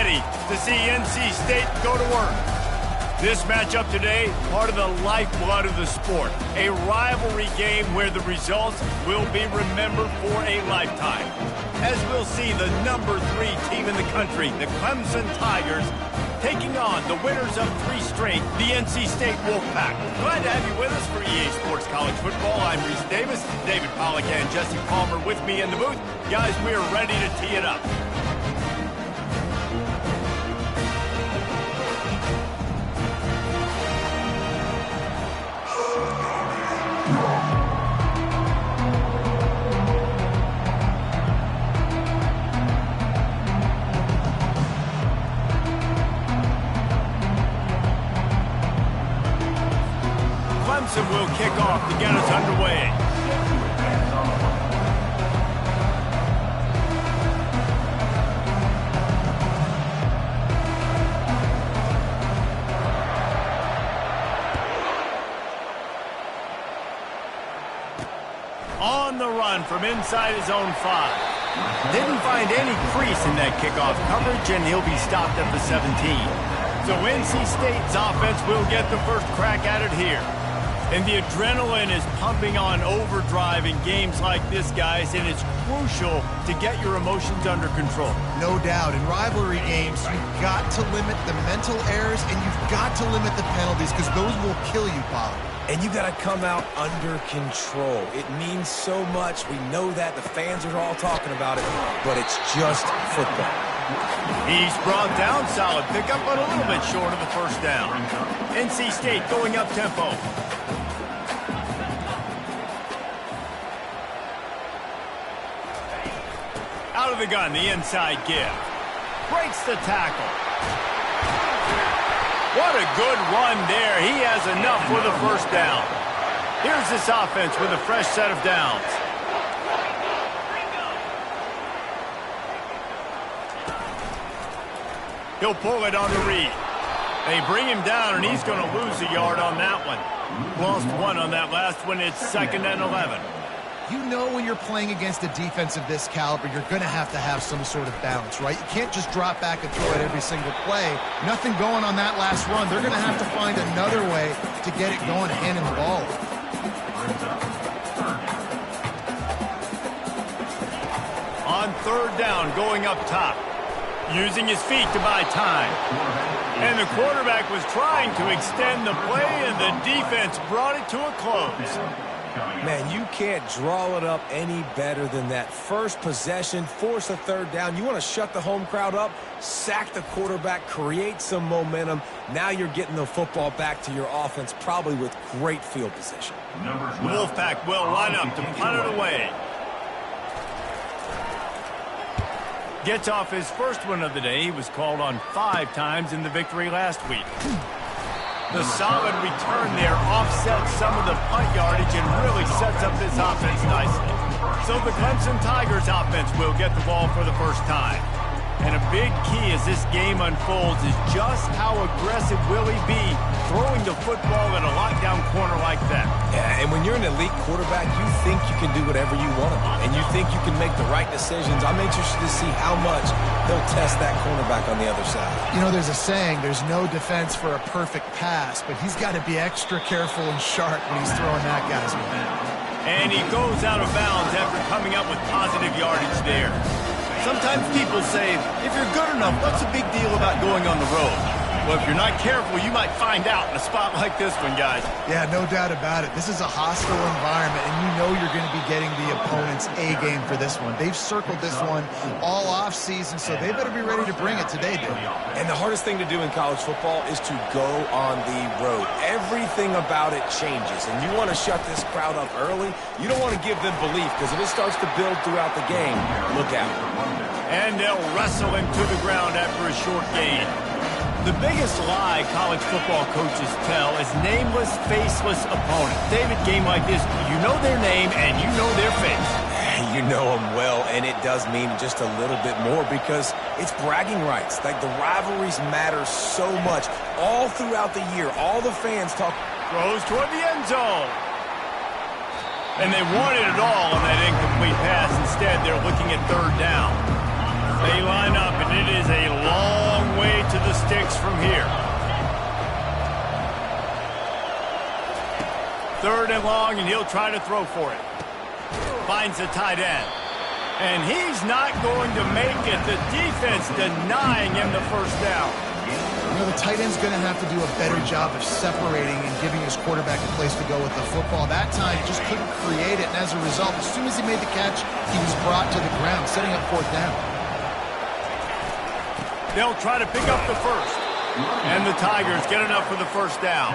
ready to see NC State go to work. This matchup today, part of the lifeblood of the sport. A rivalry game where the results will be remembered for a lifetime. As we'll see the number 3 team in the country, the Clemson Tigers, taking on the winners of 3 straight, the NC State Wolfpack. Glad to have you with us for EA Sports College Football. I'm Reese Davis, David Pollack and Jesse Palmer with me in the booth. Guys, we are ready to tee it up. Clemson will kick off to get us underway. On the run from inside his own 5. Didn't find any crease in that kickoff coverage, and he'll be stopped at the 17. So NC State's offense will get the first crack at it here. And the adrenaline is pumping on overdrive in games like this, guys, and it's crucial to get your emotions under control. No doubt. In rivalry games, you've got to limit the mental errors, and you've got to limit the penalties, because those will kill you, Bob. And you got to come out under control. It means so much. We know that. The fans are all talking about it, but it's just football. He's brought down. Solid pickup, but a little bit short of the first down. NC State going up tempo. Out of the gun, the inside give. Breaks the tackle. What a good run there. He has enough for the first down. Here's this offense with a fresh set of downs. He'll pull it on the read. They bring him down, and he's going to lose a yard on that one. Lost 1 on that last one. It's 2nd and 11. You know when you're playing against a defense of this caliber, you're going to have some sort of balance, right? You can't just drop back and throw it every single play. Nothing going on that last run. They're going to have to find another way to get it going, handing the ball. On 3rd down, going up top. Using his feet to buy time. And the quarterback was trying to extend the play, and the defense brought it to a close. Man, you can't draw it up any better than that. First possession, force a 3rd down. You want to shut the home crowd up, sack the quarterback, create some momentum. Now you're getting the football back to your offense, probably with great field position. The Wolfpack will line up to punt it away. Gets off his first one of the day. He was called on 5 times in the victory last week. The solid return there offsets some of the punt yardage and really sets up this offense nicely. So the Clemson Tigers offense will get the ball for the first time. And a big key as this game unfolds is just how aggressive will he be throwing the football at a lockdown corner like that. Yeah, and when you're an elite quarterback, you think you can do whatever you want to do, and you think you can make the right decisions. I'm interested to see how much he'll test that cornerback on the other side. You know, there's a saying, there's no defense for a perfect pass, but he's got to be extra careful and sharp when he's throwing that guy's way. And he goes out of bounds after coming up with positive yardage there. Sometimes people say, if you're good enough, what's the big deal about going on the road? Well, if you're not careful, you might find out in a spot like this one, guys. Yeah, no doubt about it. This is a hostile environment, and you know you're going to be getting the opponent's A game for this one. They've circled this one all offseason, so they better be ready to bring it today, dude. And the hardest thing to do in college football is to go on the road. Everything about it changes, and you want to shut this crowd up early. You don't want to give them belief, because if it starts to build throughout the game, look out. And they'll wrestle him to the ground after a short gain. The biggest lie college football coaches tell is nameless, faceless opponents. David, game like this, you know their name and you know their face. You know them well, and it does mean just a little bit more because it's bragging rights. Like, the rivalries matter so much all throughout the year. All the fans talk. Throws toward the end zone. And they wanted it all on that incomplete pass. Instead, they're looking at 3rd down. They line up, and it is a long next from here? 3rd and long, and he'll try to throw for it. Finds the tight end. And he's not going to make it. The defense denying him the first down. You know, the tight end's going to have to do a better job of separating and giving his quarterback a place to go with the football. That time, he just couldn't create it, and as a result, as soon as he made the catch, he was brought to the ground, setting up 4th down. They'll try to pick up the first. And the Tigers get enough for the first down.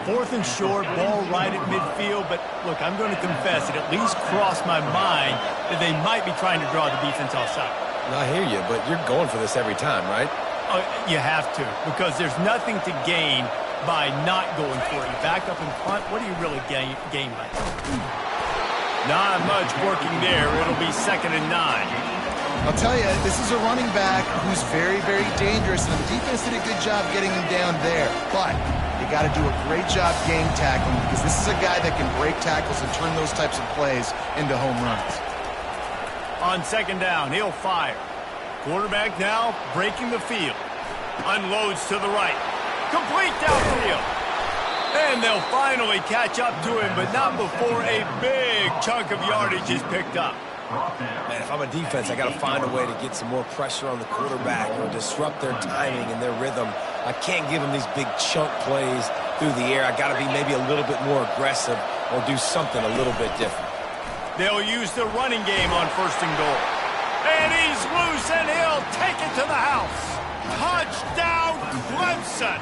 4th and short, ball right at midfield, but look, I'm going to confess, it at least crossed my mind that they might be trying to draw the defense offside. I hear you, but you're going for this every time, right? You have to, because there's nothing to gain by not going for it. You back up and punt, what do you really gain by that? Not much working there. It'll be 2nd and 9. I'll tell you, this is a running back who's very, very dangerous, and the defense did a good job getting him down there. But you got to do a great job game tackling, because this is a guy that can break tackles and turn those types of plays into home runs. On 2nd down, he'll fire. Quarterback now breaking the field. Unloads to the right. Complete downfield. And they'll finally catch up to him, but not before a big chunk of yardage is picked up. Man, if I'm a defense, I got to find a way to get some more pressure on the quarterback or disrupt their timing and their rhythm. I can't give them these big chunk plays through the air. I got to be maybe a little bit more aggressive or do something a little bit different. They'll use the running game on 1st and goal. And he's loose, and he'll take it to the house. Touchdown, Clemson.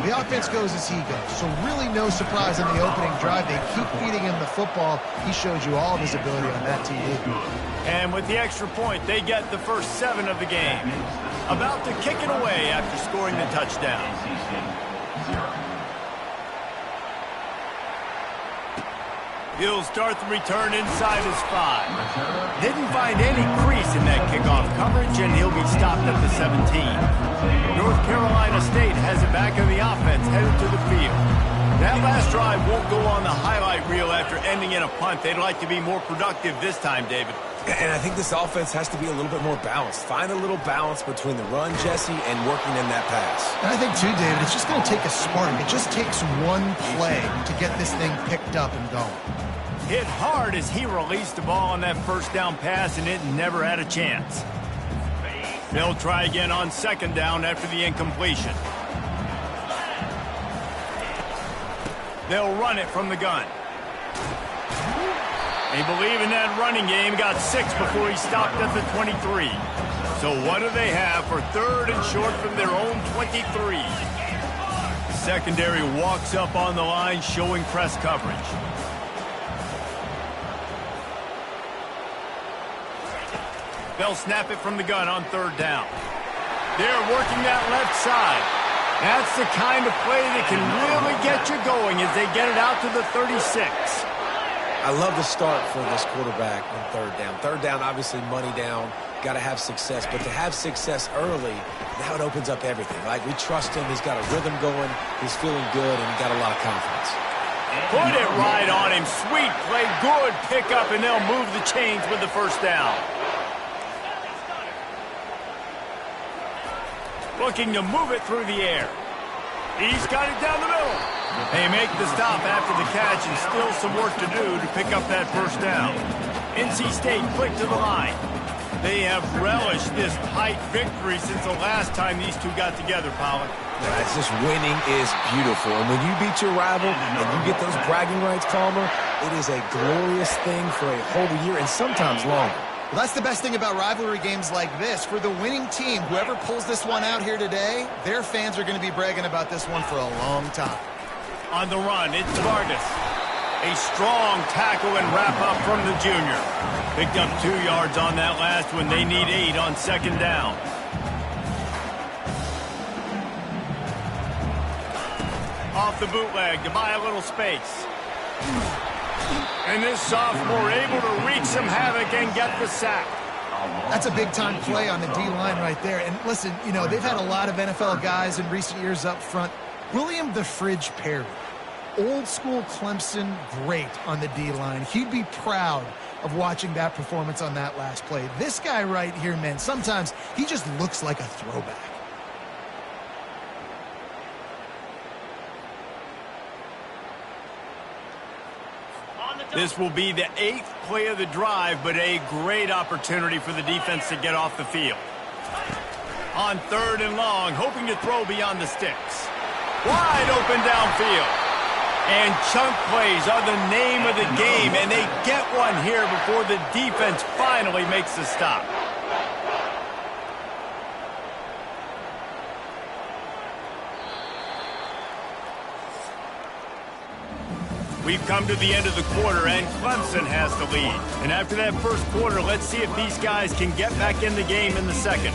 The offense goes as he goes, so really no surprise on the opening drive. They keep feeding him the football. He showed you all of his ability on that TD. And with the extra point, they get the first 7 of the game. About to kick it away after scoring the touchdown. He'll start the return inside his 5. Didn't find any crease in that kickoff coverage, and he'll be stopped at the 17. North Carolina State has it back in the offense, headed to the field. That last drive won't go on the highlight reel after ending in a punt. They'd like to be more productive this time, David. And I think this offense has to be a little bit more balanced. Find a little balance between the run, Jesse, and working in that pass. And I think, too, David, it's just going to take a spark. It just takes one play to get this thing picked up and going. Hit hard as he released the ball on that first down pass, and it never had a chance. They'll try again on 2nd down after the incompletion. They'll run it from the gun. They believe in that running game. Got 6 before he stopped at the 23. So what do they have for 3rd and short from their own 23? Secondary walks up on the line, showing press coverage. They'll snap it from the gun on 3rd down. They're working that left side. That's the kind of play that can really get you going as they get it out to the 36. I love the start for this quarterback on 3rd down. 3rd down, obviously money down. Got to have success. But to have success early, now it opens up everything. Like, we trust him. He's got a rhythm going. He's feeling good, and he got a lot of confidence. Put it right on him. Sweet play. Good pickup, and they'll move the chains with the first down. Looking to move it through the air. He's got it down the middle. They make the stop after the catch, and still some work to do to pick up that first down. NC State quick to the line. They have relished this tight victory since the last time these two got together, Pollard. It's just winning is beautiful. And when you beat your rival and you get those bragging rights, Palmer, it is a glorious thing for a whole year and sometimes longer. Well, that's the best thing about rivalry games like this. For the winning team, whoever pulls this one out here today, their fans are going to be bragging about this one for a long time. On the run, it's Vargas. A strong tackle and wrap-up from the junior. Picked up 2 yards on that last one. They need 8 on 2nd down. Off the bootleg to buy a little space. And this sophomore able to wreak some havoc and get the sack. That's a big-time play on the D-line right there. And listen, you know, they've had a lot of NFL guys in recent years up front. William the Fridge Perry, old-school Clemson great on the D-line. He'd be proud of watching that performance on that last play. This guy right here, man, sometimes he just looks like a throwback. This will be the 8th play of the drive, but a great opportunity for the defense to get off the field. On 3rd and long, hoping to throw beyond the sticks. Wide open downfield. And chunk plays are the name of the game, and they get one here before the defense finally makes the stop. We've come to the end of the quarter, and Clemson has the lead. And after that first quarter, let's see if these guys can get back in the game in the second.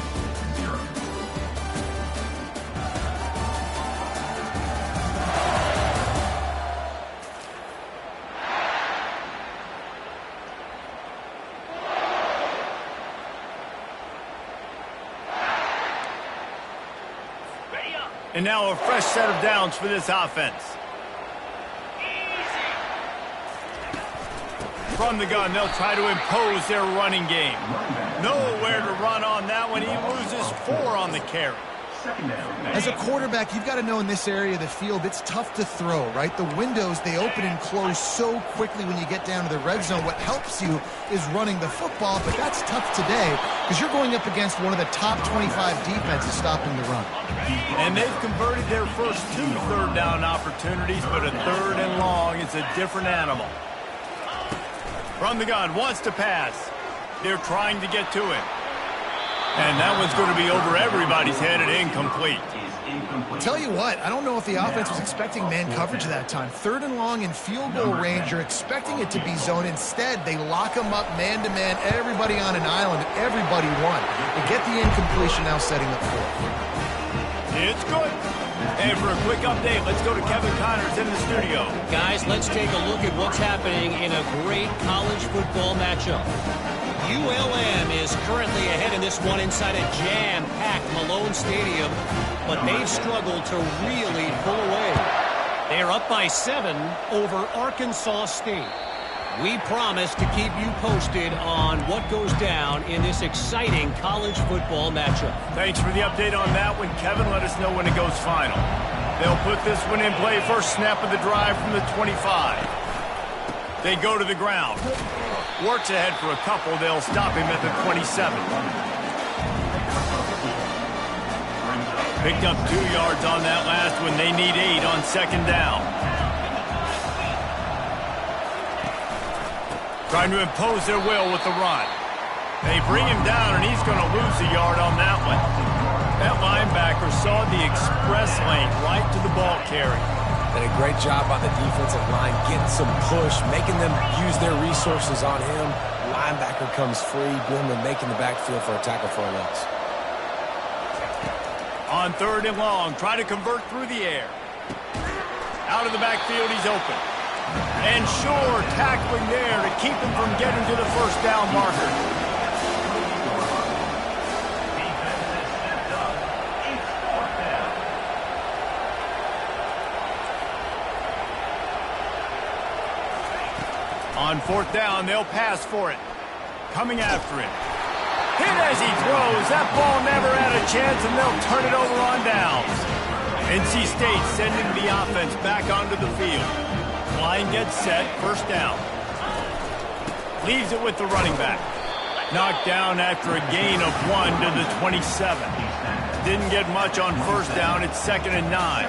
And now a fresh set of downs for this offense. From the gun, they'll try to impose their running game. Nowhere to run on that one. He loses 4 on the carry. As a quarterback, you've got to know in this area of the field, it's tough to throw, right? The windows, they open and close so quickly when you get down to the red zone. What helps you is running the football, but that's tough today because you're going up against one of the top 25 defenses stopping the run. And they've converted their first 2 third down opportunities, but a 3rd and long is a different animal. From the gun, wants to pass. They're trying to get to him. And that one's going to be over everybody's head and incomplete. Tell you what, I don't know if the offense was expecting man coverage that time. 3rd and long in field goal range, you're expecting it to be zone. Instead, they lock them up man-to-man, everybody on an island, everybody won. They get the incompletion now setting up for it. It's good. And for a quick update, let's go to Kevin Connors in the studio. Guys, let's take a look at what's happening in a great college football matchup. ULM is currently ahead in this one inside a jam-packed Malone Stadium, but they've struggled to really pull away. They're up by 7 over Arkansas State. We promise to keep you posted on what goes down in this exciting college football matchup. Thanks for the update on that one, Kevin. Let us know when it goes final. They'll put this one in play. First snap of the drive from the 25. They go to the ground. Works ahead for a couple. They'll stop him at the 27. Picked up 2 yards on that last one. They need 8 on 2nd down. Trying to impose their will with the run. They bring him down, and he's going to lose a yard on that one. That linebacker saw the express lane right to the ball carrier. And a great job on the defensive line, getting some push, making them use their resources on him. Linebacker comes free, boom, and making the backfield for a tackle for a loss. On 3rd and long, try to convert through the air. Out of the backfield, he's open. And sure, tackling there to keep him from getting to the first down marker. On 4th down, they'll pass for it. Coming after him. Hit as he throws. That ball never had a chance, and they'll turn it over on downs. NC State sending the offense back onto the field. Line gets set, 1st down. Leaves it with the running back. Knocked down after a gain of 1 to the 27. Didn't get much on 1st down. It's 2nd and 9.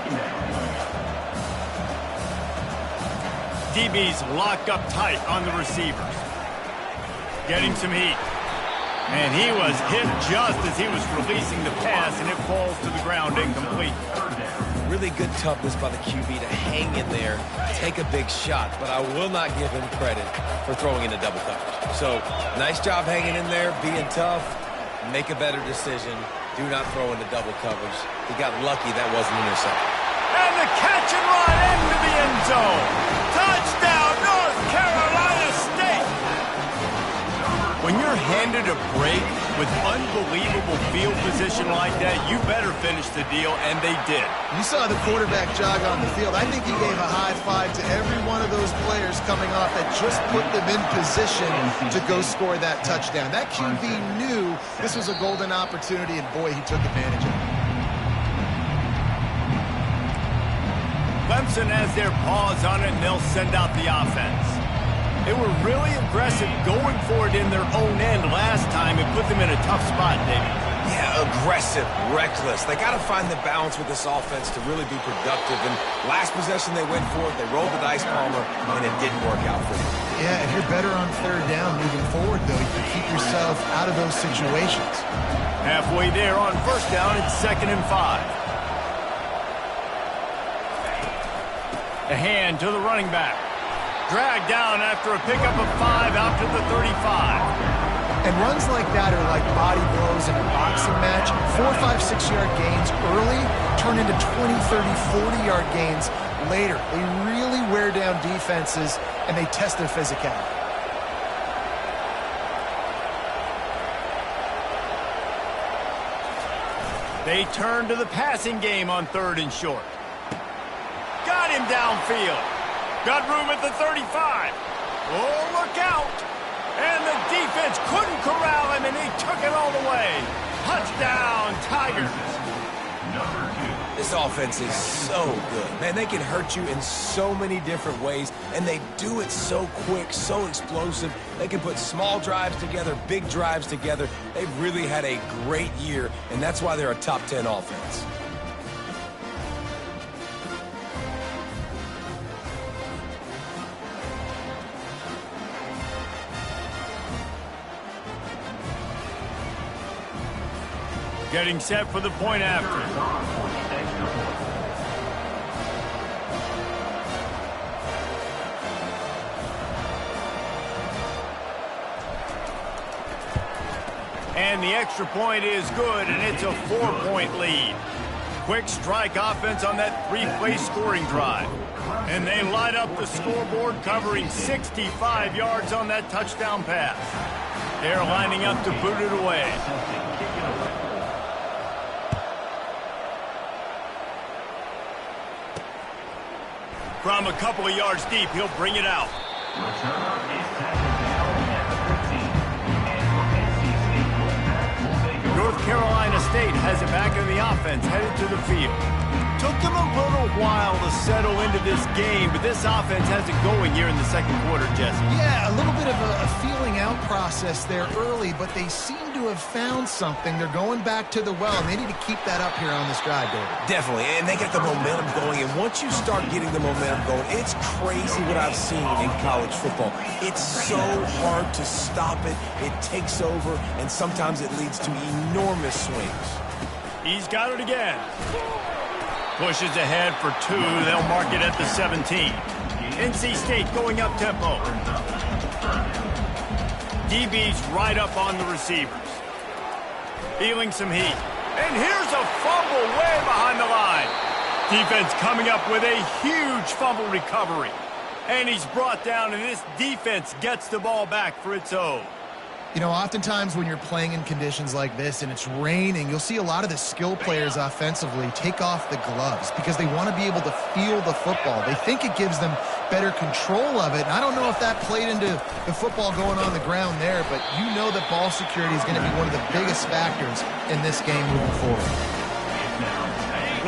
DB's locked up tight on the receivers. Getting some heat. And he was hit just as he was releasing the pass, and it falls to the ground incomplete. Really good toughness by the QB to hang in there, take a big shot, but I will not give him credit for throwing into double coverage. So, nice job hanging in there, being tough, make a better decision. Do not throw into double coverage. He got lucky that wasn't intercepted. And the catch and run into the end zone. Touchdown, North Carolina State. When you're handed a break with unbelievable field position like that, you better finish the deal, and they did. You saw the quarterback jog on the field. I think he gave a high five to every one of those players coming off that just put them in position to go score that touchdown. That QB knew this was a golden opportunity, and boy, he took advantage of it. Clemson has their paws on it, and they'll send out the offense. They were really aggressive going for it in their own end last time and put them in a tough spot, David. Yeah, aggressive, reckless. They got to find the balance with this offense to really be productive. And last possession they went for it, they rolled the dice, Palmer, and it didn't work out for them. Yeah, if you're better on third down moving forward, though, you can keep yourself out of those situations. Halfway there on first down, it's 2nd and 5. A hand to the running back. Dragged down after a pickup of 5 out to the 35. And runs like that are like body blows in a boxing match. 4, 5, 6-yard gains early turn into 20, 30, 40-yard gains later. They really wear down defenses, and they test their physicality. They turn to the passing game on 3rd and short. Got him downfield. Got room at the 35. Oh, look out. And the defense couldn't corral him, and he took it all the way. Touchdown, Tigers. This offense is so good. Man, they can hurt you in so many different ways, and they do it so quick, so explosive. They can put small drives together, big drives together. They've really had a great year, and that's why they're a top 10 offense. Getting set for the point after. And the extra point is good, and it's a 4-point lead. Quick strike offense on that 3-play scoring drive. And they light up the scoreboard, covering 65 yards on that touchdown pass. They're lining up to boot it away. From a couple of yards deep, he'll bring it out. North Carolina State has it back in the offense, headed to the field. Took them a little while to settle into this game, but this offense has it going here in the second quarter, Jesse. Yeah, a little bit of a feeling out process there early, but they seem to have found something. They're going back to the well, and they need to keep that up here on this drive, David. Definitely, and they got the momentum going, and once you start getting the momentum going, it's crazy what I've seen in college football. It's so hard to stop it. It takes over, and sometimes it leads to enormous swings. He's got it again. Pushes ahead for 2. They'll mark it at the 17. NC State going up tempo. DB's right up on the receivers. Feeling some heat. And here's a fumble way behind the line. Defense coming up with a huge fumble recovery. And he's brought down, and this defense gets the ball back for its own. You know, oftentimes when you're playing in conditions like this and it's raining, you'll see a lot of the skill players offensively take off the gloves because they want to be able to feel the football. They think it gives them better control of it. And I don't know if that played into the football going on the ground there, but you know that ball security is going to be one of the biggest factors in this game moving forward.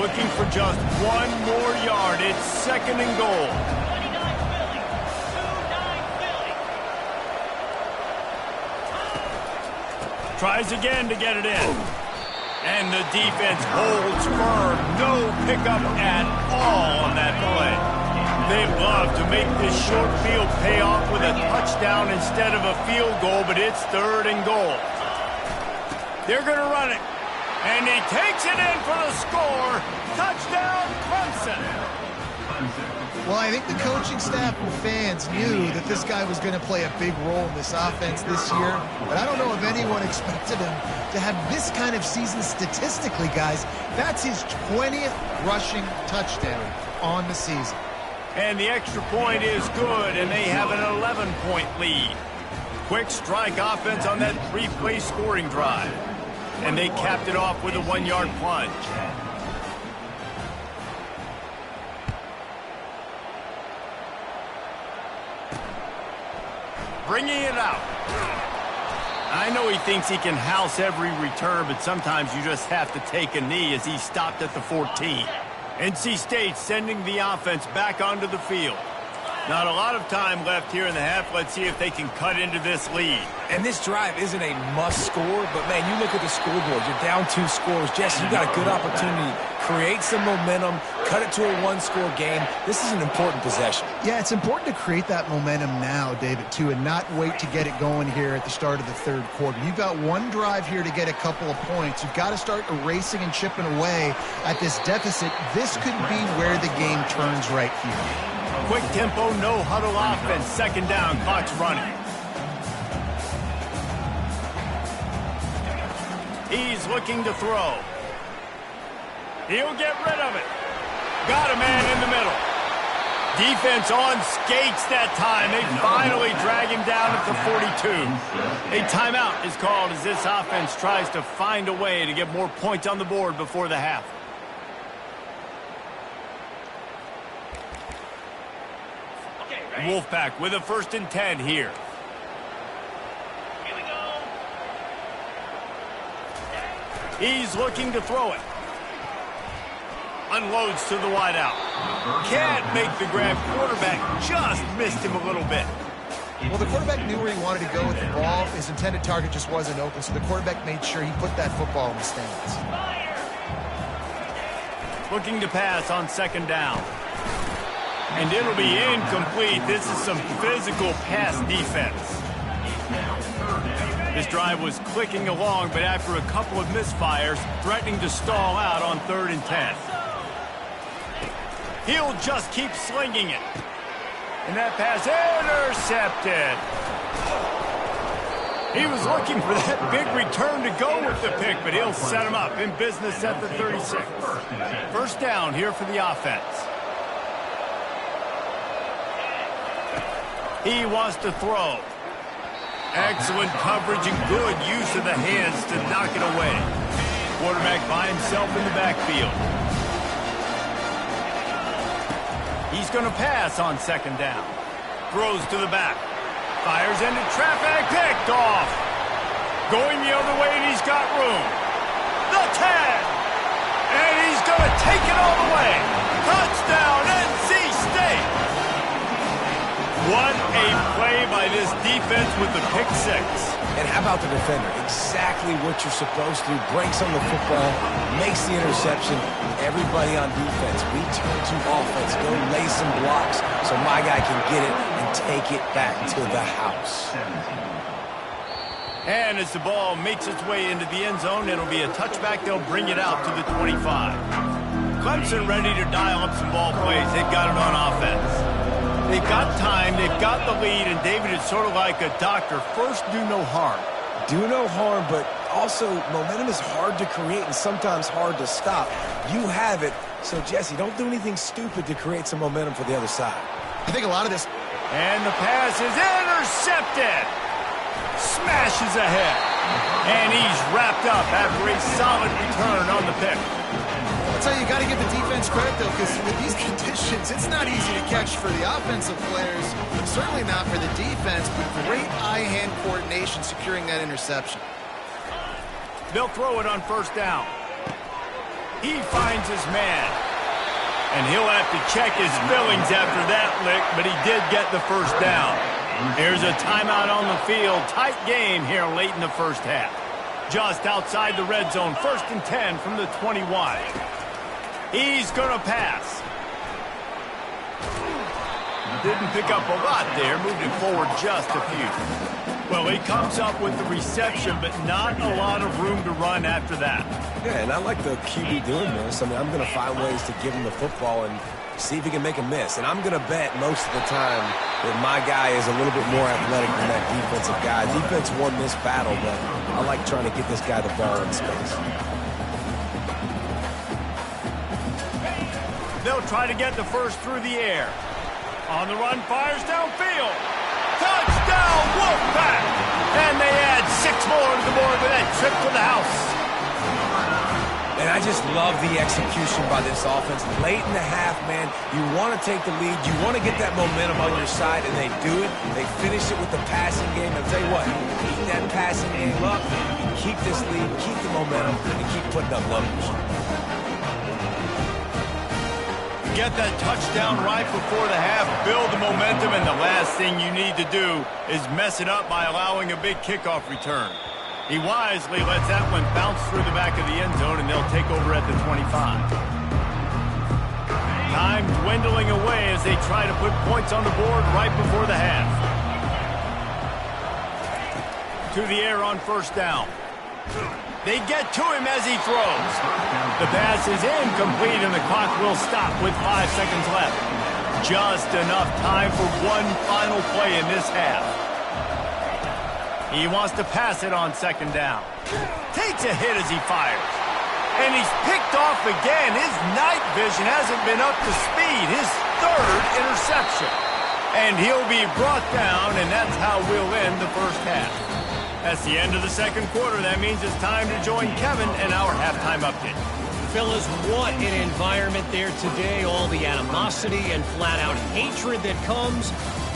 Looking for just 1 more yard. It's 2nd and goal. Tries again to get it in. And the defense holds firm. No pickup at all on that play. They love to make this short field pay off with a touchdown instead of a field goal, but it's 3rd and goal. They're going to run it. And he takes it in for the score. Touchdown, Clemson. Well, I think the coaching staff and fans knew that this guy was going to play a big role in this offense this year, but I don't know if anyone expected him to have this kind of season statistically, guys. That's his 20th rushing touchdown on the season. And the extra point is good, and they have an 11-point lead. Quick strike offense on that 3-play scoring drive. And they capped it off with a 1-yard plunge. Bringing it out. I know he thinks he can house every return, but sometimes you just have to take a knee as he stopped at the 14. NC State sending the offense back onto the field. Not a lot of time left here in the half. Let's see if they can cut into this lead. And this drive isn't a must score, but, man, you look at the scoreboard. You're down 2 scores. Jesse, you got a good opportunity. Create some momentum. Cut it to a 1-score game. This is an important possession. Yeah, it's important to create that momentum now, David, too, and not wait to get it going here at the start of the third quarter. You've got one drive here to get a couple of points. You've got to start erasing and chipping away at this deficit. This could be where the game turns right here. Quick tempo, no huddle offense. Second down, clock's running. He's looking to throw. He'll get rid of it. Got a man in the middle. Defense on skates that time. They finally drag him down at the 42. A timeout is called as this offense tries to find a way to get more points on the board before the half. Wolfpack with a 1st and 10 here. Here we go. He's looking to throw it. Unloads to the wideout. Can't make the grab. Quarterback just missed him a little bit. Well, the quarterback knew where he wanted to go with the ball. His intended target just wasn't open, so the quarterback made sure he put that football in the stands. Looking to pass on 2nd down. And it'll be incomplete. This is some physical pass defense. This drive was clicking along, but after a couple of misfires, threatening to stall out on 3rd and 10. He'll just keep slinging it. And that pass intercepted. He was looking for that big return to go with the pick, but he'll set him up in business at the 36. 1st down here for the offense. He wants to throw. Excellent coverage and good use of the hands to knock it away. Quarterback by himself in the backfield. He's going to pass on 2nd down. Throws to the back. Fires into traffic. Picked off. Going the other way, and he's got room. The 10. And he's going to take it all the way. Touchdown, NC State. What a play by this defense with the pick 6. And how about the defender? Exactly what you're supposed to. Breaks on the football, makes the interception. Everybody on defense, we turn to offense. Go lay some blocks so my guy can get it and take it back to the house. And as the ball makes its way into the end zone, it'll be a touchback. They'll bring it out to the 25. Clemson ready to dial up some ball plays. They've got it on offense. They've got time, they've got the lead, and David, it's sort of like a doctor. First, do no harm. Do no harm, but also momentum is hard to create and sometimes hard to stop. You have it, so Jesse, don't do anything stupid to create some momentum for the other side. I think a lot of this... And the pass is intercepted. Smashes ahead. And he's wrapped up after a solid return on the pick. I'll tell you, you got to give the defense credit, though, because with these conditions, it's not easy to catch for the offensive players, certainly not for the defense, but great eye-hand coordination securing that interception. They'll throw it on 1st down. He finds his man. And he'll have to check his fillings after that lick, but he did get the 1st down. Here's a timeout on the field. Tight game here late in the 1st half. Just outside the red zone, 1st and 10 from the 21. He's going to pass. Didn't pick up a lot there. Moved it forward just a few. Well, he comes up with the reception, but not a lot of room to run after that. Yeah, and I like the QB doing this. I mean, I'm going to find ways to give him the football and see if he can make a miss. And I'm going to bet most of the time that my guy is a little bit more athletic than that defensive guy. Defense won this battle, but I like trying to get this guy the ball in space. They'll try to get the 1st through the air. On the run, fires downfield. Touchdown, Wolfpack! And they add 6 more to the board with that trip to the house. And I just love the execution by this offense. Late in the half, man, you want to take the lead. You want to get that momentum on your side, and they do it. They finish it with the passing game. I'll tell you what, keep that passing game up, keep this lead, keep the momentum, and keep putting up numbers. get that touchdown right before the half, build the momentum, and the last thing you need to do is mess it up by allowing a big kickoff return. He wisely lets that one bounce through the back of the end zone, and they'll take over at the 25. Time dwindling away as they try to put points on the board right before the half. To the air on first down. They get to him as he throws. The pass is incomplete, and the clock will stop with 5 seconds left. Just enough time for one final play in this half. He wants to pass it on second down. Takes a hit as he fires. And he's picked off again. His night vision hasn't been up to speed. His third interception. And he'll be brought down, and that's how we'll end the first half. That's the end of the second quarter. That means it's time to join Kevin and our halftime update. Fellas, what an environment there today. All the animosity and flat-out hatred that comes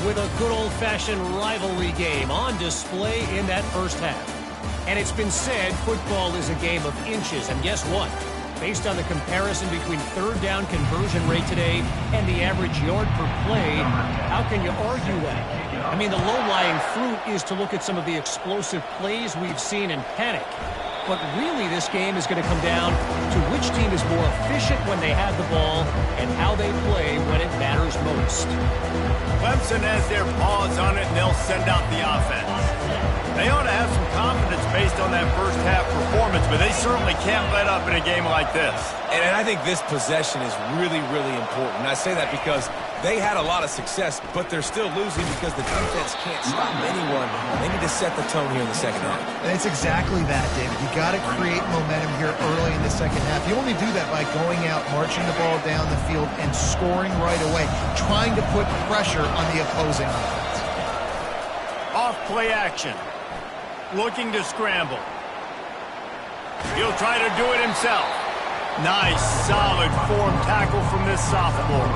with a good old-fashioned rivalry game on display in that first half. And it's been said football is a game of inches. And guess what? Based on the comparison between third down conversion rate today and the average yard per play, how can you argue that? I mean, the low-lying fruit is to look at some of the explosive plays we've seen in panic. But really, this game is going to come down to which team is more efficient when they have the ball and how they play when it matters most. Clemson has their paws on it, and they'll send out the offense. They ought to have some confidence based on that first half performance, but they certainly can't let up in a game like this. And I think this possession is really, really important. And I say that because they had a lot of success, but they're still losing because the defense can't stop anyone. They need to set the tone here in the second half. And it's exactly that, David. You got to create momentum here early in the second half. You only do that by going out, marching the ball down the field, and scoring right away, trying to put pressure on the opposing offense. Off play action. Looking to scramble. He'll try to do it himself. Nice, solid form tackle from this sophomore.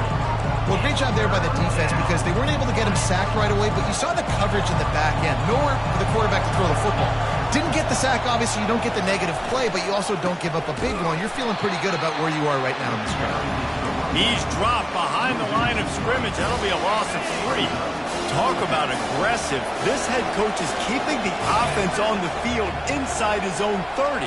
Well, great job there by the defense because they weren't able to get him sacked right away, but you saw the coverage in the back end. Nowhere for the quarterback to throw the football. Didn't get the sack, obviously. You don't get the negative play, but you also don't give up a big one. You're feeling pretty good about where you are right now in this ground. He's dropped behind the line of scrimmage. That'll be a loss of 3. Talk about aggressive. This head coach is keeping the offense on the field inside his own 30.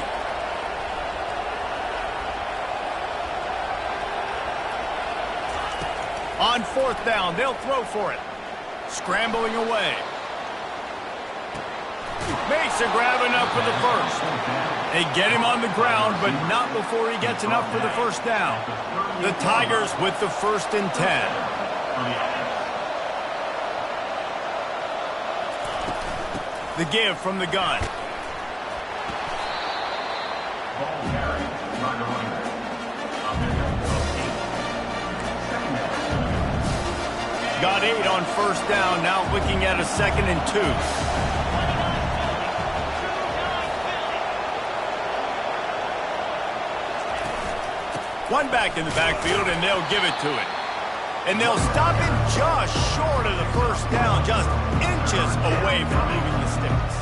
On fourth down, they'll throw for it. Scrambling away. Makes a grab enough for the first. They get him on the ground, but not before he gets enough for the first down. The Tigers with the 1st and 10. The give from the gun. Got 8 on first down, now looking at a 2nd and 2. One back in the backfield, and they'll give it to it. And they'll stop him just short of the first down, just inches away from leaving the sticks.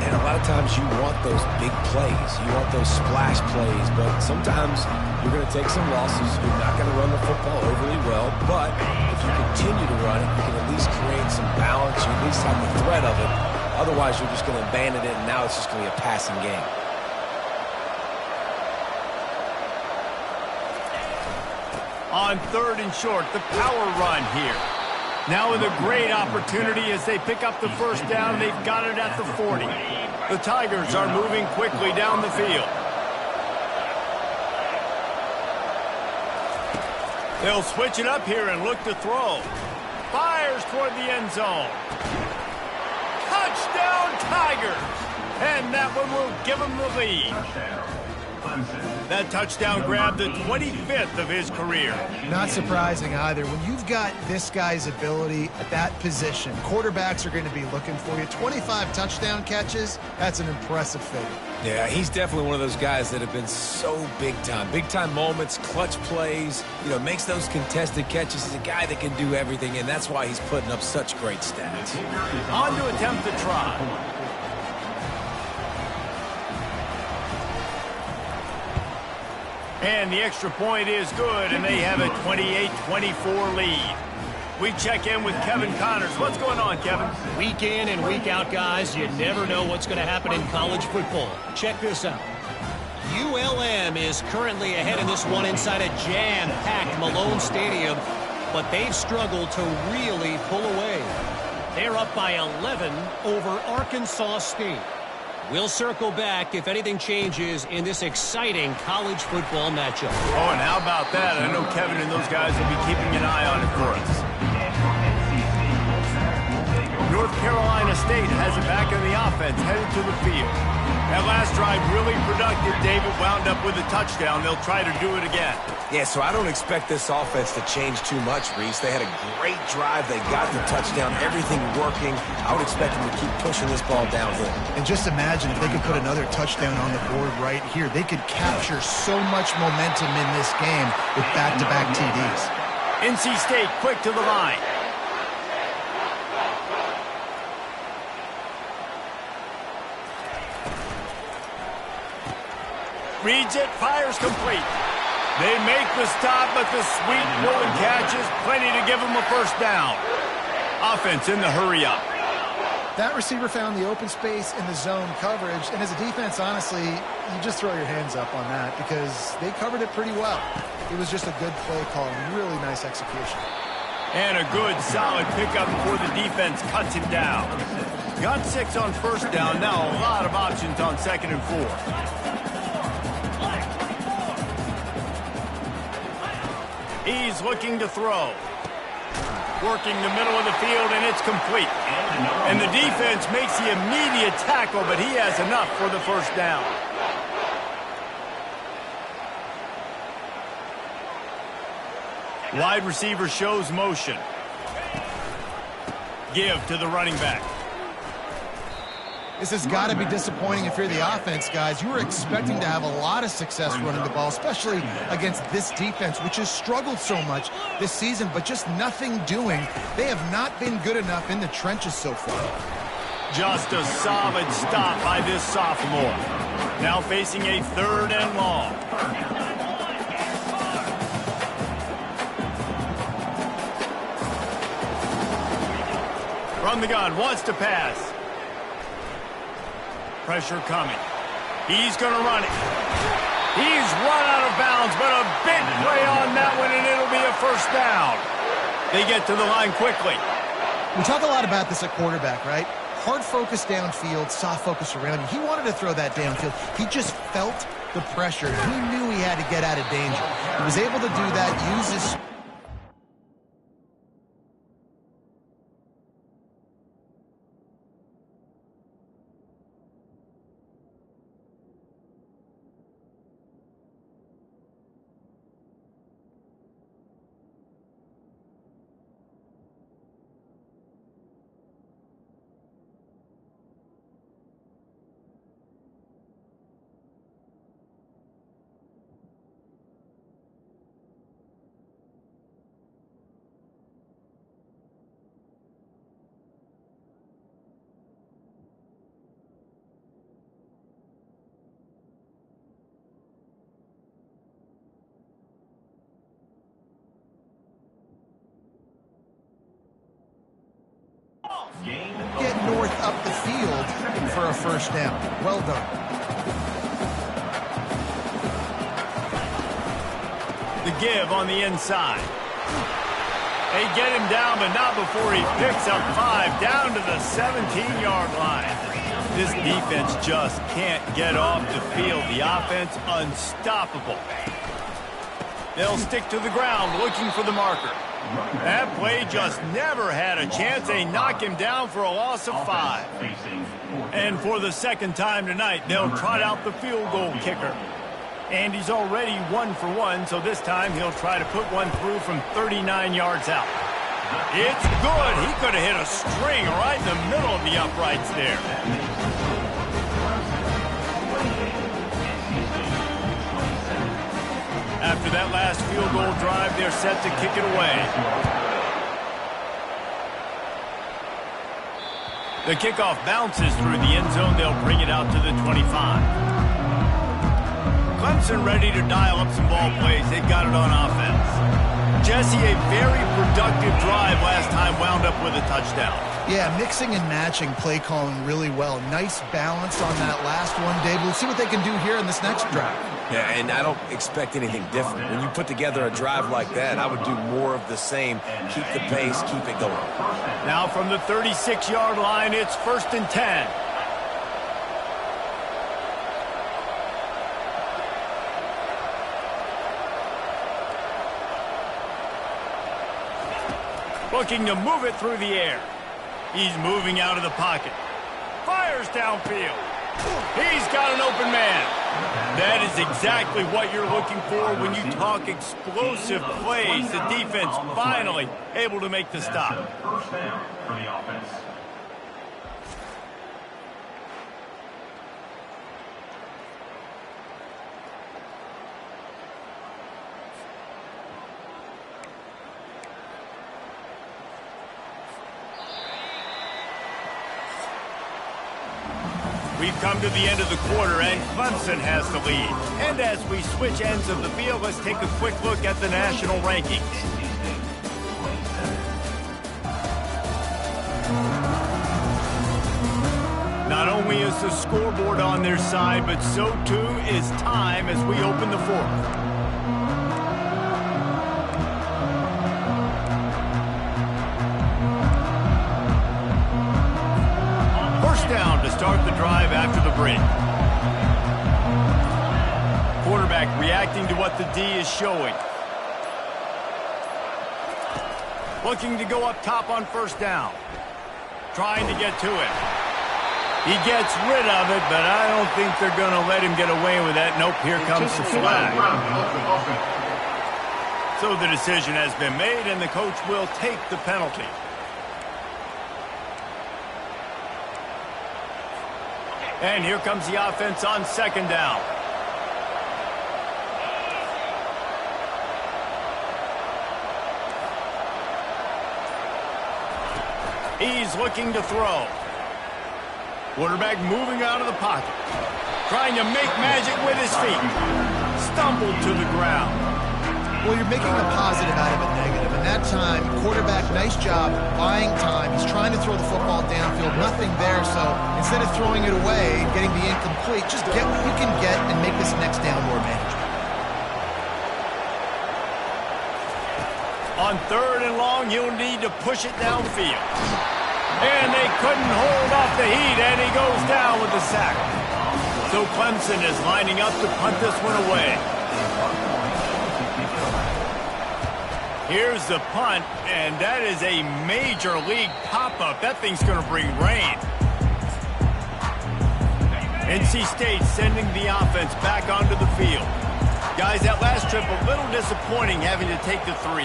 And a lot of times you want those big plays. You want those splash plays, but sometimes you're going to take some losses. You're not going to run the football overly well, but if you continue to run it, you can at least create some balance. You at least have the threat of it. Otherwise, you're just going to abandon it, and now it's just going to be a passing game. On 3rd and short, the power run here. Now with a great opportunity as they pick up the first down. They've got it at the 40. The Tigers are moving quickly down the field. They'll switch it up here and look to throw. Fires toward the end zone. Touchdown, Tigers! And that one will give them the lead. That touchdown grabbed the 25th of his career. Not surprising either. When you've got this guy's ability at that position, quarterbacks are going to be looking for you. 25 touchdown catches, that's an impressive figure. Yeah, he's definitely one of those guys that have been so big time. Big time moments, clutch plays, makes those contested catches. He's a guy that can do everything, and that's why he's putting up such great stats. On to attempt the try. And the extra point is good, and they have a 28-24 lead. We check in with Kevin Connors. What's going on, Kevin? Week in and week out, guys, you never know what's going to happen in college football. Check this out. ULM is currently ahead in this one inside a jam-packed Malone Stadium, but they've struggled to really pull away. They're up by 11 over Arkansas State. We'll circle back if anything changes in this exciting college football matchup. Oh, and how about that? I know Kevin and those guys will be keeping an eye on it for us. North Carolina State has it back in the offense, headed to the field. That last drive really productive. David wound up with a touchdown. They'll try to do it again. Yeah, so I don't expect this offense to change too much, Reese. They had a great drive. They got the touchdown, everything working. I would expect them to keep pushing this ball downhill. And just imagine if they could put another touchdown on the board right here. They could capture so much momentum in this game with back-to-back TDs. NC State quick to the line. Reads it, fires complete. They make the stop, but the sweet rolling catch is plenty to give them a first down. Offense in the hurry up. That receiver found the open space in the zone coverage, and as a defense, honestly, you just throw your hands up on that because they covered it pretty well. It was just a good play call and really nice execution. And a good, solid pickup before the defense cuts him down. Got 6 on first down, now a lot of options on 2nd and 4. He's looking to throw. Working the middle of the field, and it's complete. And the defense makes the immediate tackle, but he has enough for the first down. Wide receiver shows motion. Give to the running back. This has got to be disappointing if you're the offense, guys. You were expecting to have a lot of success running the ball, especially against this defense, which has struggled so much this season, but just nothing doing. They have not been good enough in the trenches so far. Just a solid stop by this sophomore. Now facing a 3rd and long. From the gun, wants to pass. Pressure coming. He's going to run it. He's run out of bounds, but a big play on that one, and it'll be a first down. They get to the line quickly. We talk a lot about this at quarterback, right? Hard focus downfield, soft focus around you. He wanted to throw that downfield. He just felt the pressure. He knew he had to get out of danger. He was able to do that, use his... Get north up the field for a first down. Well done. The give on the inside. They get him down, but not before he picks up 5 down to the 17-yard line. This defense just can't get off the field. The offense unstoppable. They'll stick to the ground looking for the marker. That play just never had a chance. They knock him down for a loss of 5. And for the second time tonight, they'll trot out the field goal kicker. And he's already 1 for 1, so this time he'll try to put one through from 39 yards out. It's good. He could have hit a string right in the middle of the uprights there. After that last field goal drive, they're set to kick it away. The kickoff bounces through the end zone. They'll bring it out to the 25. Clem Clemson ready to dial up some ball plays. They've got it on offense. Jesse, a very productive drive last time wound up with a touchdown. Yeah, mixing and matching play calling really well. Nice balance on that last one, Dave. We'll see what they can do here in this next drive. Yeah, and I don't expect anything different. When you put together a drive like that, I would do more of the same. Keep the pace, keep it going. Now from the 36-yard line, it's 1st and 10. Looking to move it through the air. He's moving out of the pocket. Fires downfield. He's got an open man. That is exactly what you're looking for when you talk explosive plays. The defense finally able to make the stop. First down for the offense. We've come to the end of the quarter, and Clemson has the lead. And as we switch ends of the field, let's take a quick look at the national rankings. Not only is the scoreboard on their side, but so too is time as we open the fourth. Down to start the drive after the break. Quarterback reacting to what the D is showing. Looking to go up top on 1st down. Trying to get to it. He gets rid of it, but I don't think they're going to let him get away with that. Nope, here comes the flag. So the decision has been made, and the coach will take the penalty. And here comes the offense on 2nd down. He's looking to throw. Quarterback moving out of the pocket. Trying to make magic with his feet. Stumbled to the ground. Well, you're making a positive out of a negative. And that time, quarterback, nice job, buying time. He's trying to throw the football downfield. Nothing there, so instead of throwing it away and getting the incomplete, just get what you can get and make this next down more manageable. On 3rd and long, you'll need to push it downfield. And they couldn't hold off the heat, and he goes down with the sack. So Clemson is lining up to punt this one away. Here's the punt, and that is a major league pop-up. That thing's going to bring rain. NC State sending the offense back onto the field. Guys, that last trip a little disappointing having to take the 3.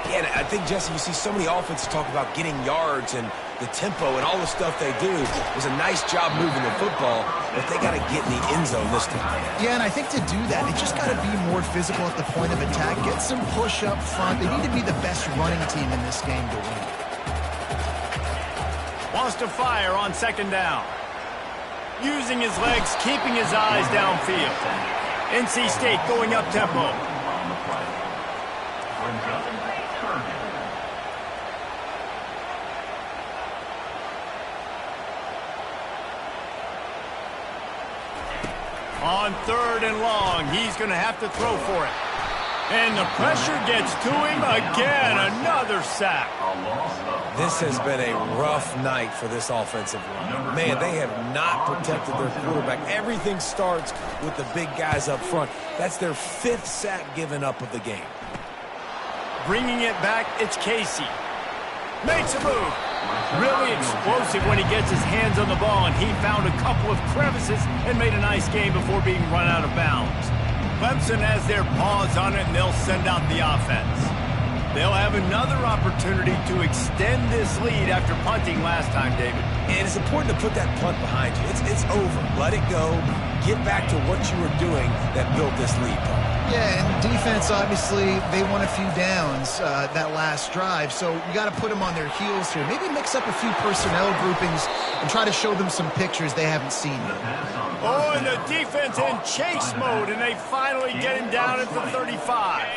Yeah, I think, Jesse, you see so many offenses talk about getting yards and the tempo and all the stuff they do. It was a nice job moving the football, but they got to get in the end zone this time. Yeah, and I think to do that, they just got to be more physical at the point of attack. Get some push up front. They need to be the best running team in this game to win. Wants to fire on 2nd down. Using his legs, keeping his eyes downfield. NC State going up tempo. On 3rd and long, he's going to have to throw for it. And the pressure gets to him again. Another sack. This has been a rough night for this offensive line. Man, they have not protected their quarterback. Everything starts with the big guys up front. That's their 5th sack given up of the game. Bringing it back, it's Casey. Makes a move. Really explosive when he gets his hands on the ball, and he found a couple of crevices and made a nice game before being run out of bounds. Clemson has their paws on it, and they'll send out the offense. They'll have another opportunity to extend this lead after punting last time, David. And it's important to put that punt behind you. It's over. Let it go. Get back to what you were doing that built this lead, Paul. Yeah, and defense, obviously, they won a few downs that last drive, so you got to put them on their heels here. Maybe mix up a few personnel groupings and try to show them some pictures they haven't seen yet. Oh, and the defense in chase mode, and they finally get him down at the 35.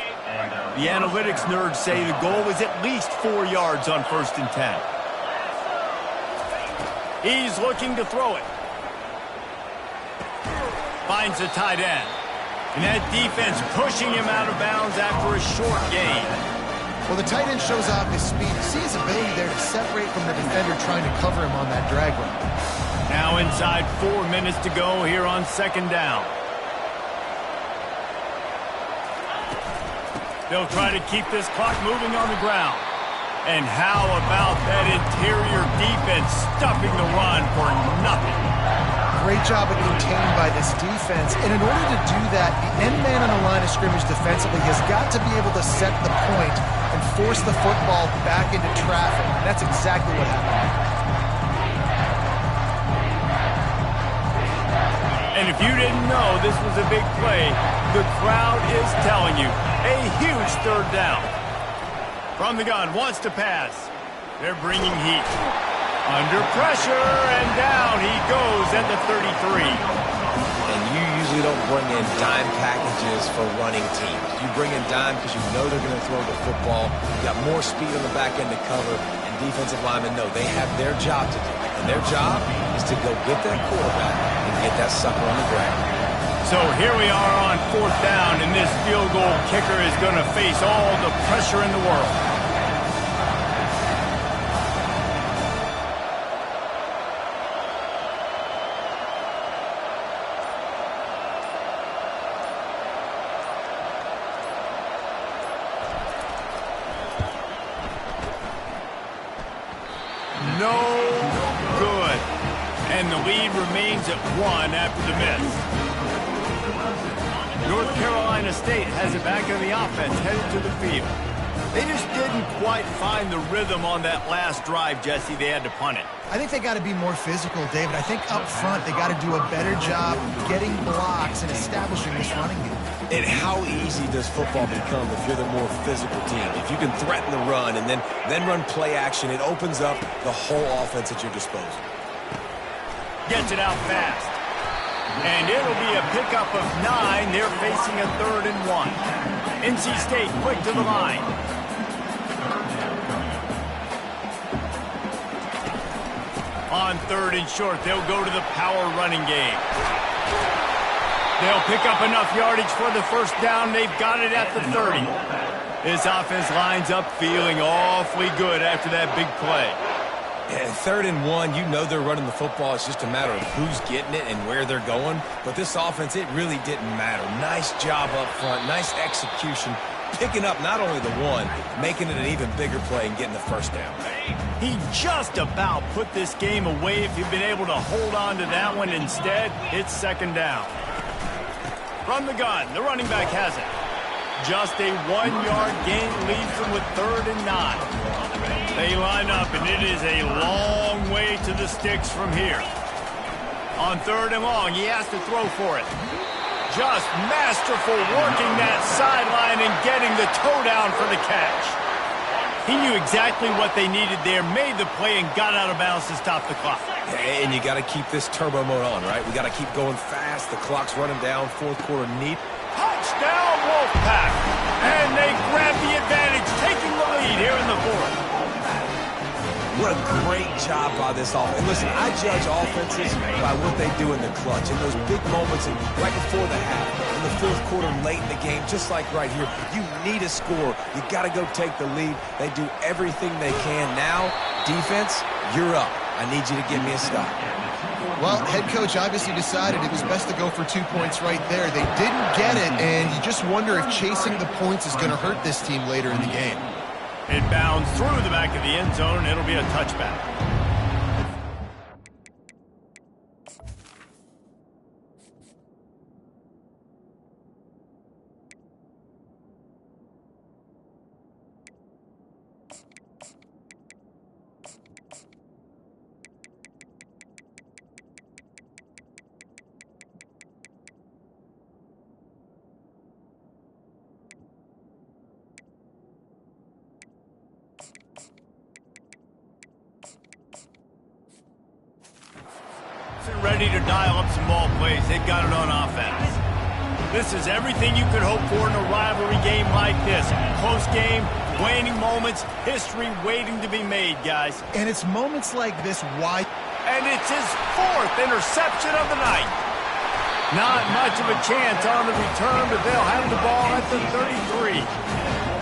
The analytics nerds say the goal was at least 4 yards on 1st and 10. He's looking to throw it. Finds the tight end. And that defense pushing him out of bounds after a short gain. Well, the tight end shows off his speed. You see his ability there to separate from the defender trying to cover him on that drag run. Now inside 4 minutes to go here on 2nd down. They'll try to keep this clock moving on the ground. And how about that interior defense stuffing the run for nothing? Great job of containing by this defense. And in order to do that, the end man on the line of scrimmage defensively has got to be able to set the point and force the football back into traffic. And that's exactly what happened. And if you didn't know this was a big play, the crowd is telling you. A huge 3rd down. From the gun, wants to pass. They're bringing heat. Under pressure, and down he goes at the 33. And you usually don't bring in dime packages for running teams. You bring in dime because you know they're going to throw the football. You got more speed on the back end to cover, and defensive linemen know they have their job to do. And their job is to go get that quarterback and get that sucker on the ground. So here we are on 4th down, and this field goal kicker is going to face all the pressure in the world. No good. And the lead remains at 1 after the miss. North Carolina State has it back in the offense, headed to the field. They just didn't quite find the rhythm on that last drive, Jesse. They had to punt it. I think they got to be more physical, David. I think up front they got to do a better job getting blocks and establishing this running game. And how easy does football become if you're the more physical team? If you can threaten the run and then run play action, it opens up the whole offense at your disposal. Gets it out fast. And it'll be a pickup of 9. They're facing a 3rd and 1. NC State quick to the line. On 3rd and short, they'll go to the power running game. They'll pick up enough yardage for the 1st down. They've got it at the 30. This offense lines up feeling awfully good after that big play. And 3rd and 1, you know they're running the football. It's just a matter of who's getting it and where they're going. But this offense, it really didn't matter. Nice job up front, nice execution, picking up not only the 1, making it an even bigger play and getting the 1st down. He just about put this game away if he'd been able to hold on to that one. Instead, it's 2nd down. From the gun, the running back has it. Just a 1-yard gain leaves them with 3rd and 9. They line up, and it is a long way to the sticks from here. On 3rd and long, he has to throw for it. Just masterful working that sideline and getting the toe down for the catch. He knew exactly what they needed there, made the play, and got out of bounds to stop the clock. And you got to keep this turbo mode on, right? We got to keep going fast. The clock's running down. 4th quarter neat. Touchdown, Wolfpack! And they grab the advantage, taking the lead here in the 4th. What a great job by this offense. And listen, I judge offenses by what they do in the clutch. In those big moments and right before the half, in the 4th quarter, late in the game, just like right here, you need a score. You got to go take the lead. They do everything they can. Now, defense, you're up. I need you to give me a stop. Well, head coach obviously decided it was best to go for 2 points right there. They didn't get it, and you just wonder if chasing the points is going to hurt this team later in the game. It bounds through the back of the end zone. It'll be a touchback. ready to dial up some ball plays. They've got it on offense. This is everything you could hope for in a rivalry game like this. Close game, waning moments, history waiting to be made, guys. And it's moments like this why. And it's his 4th interception of the night. Not much of a chance on the return, but they'll have the ball at the 33.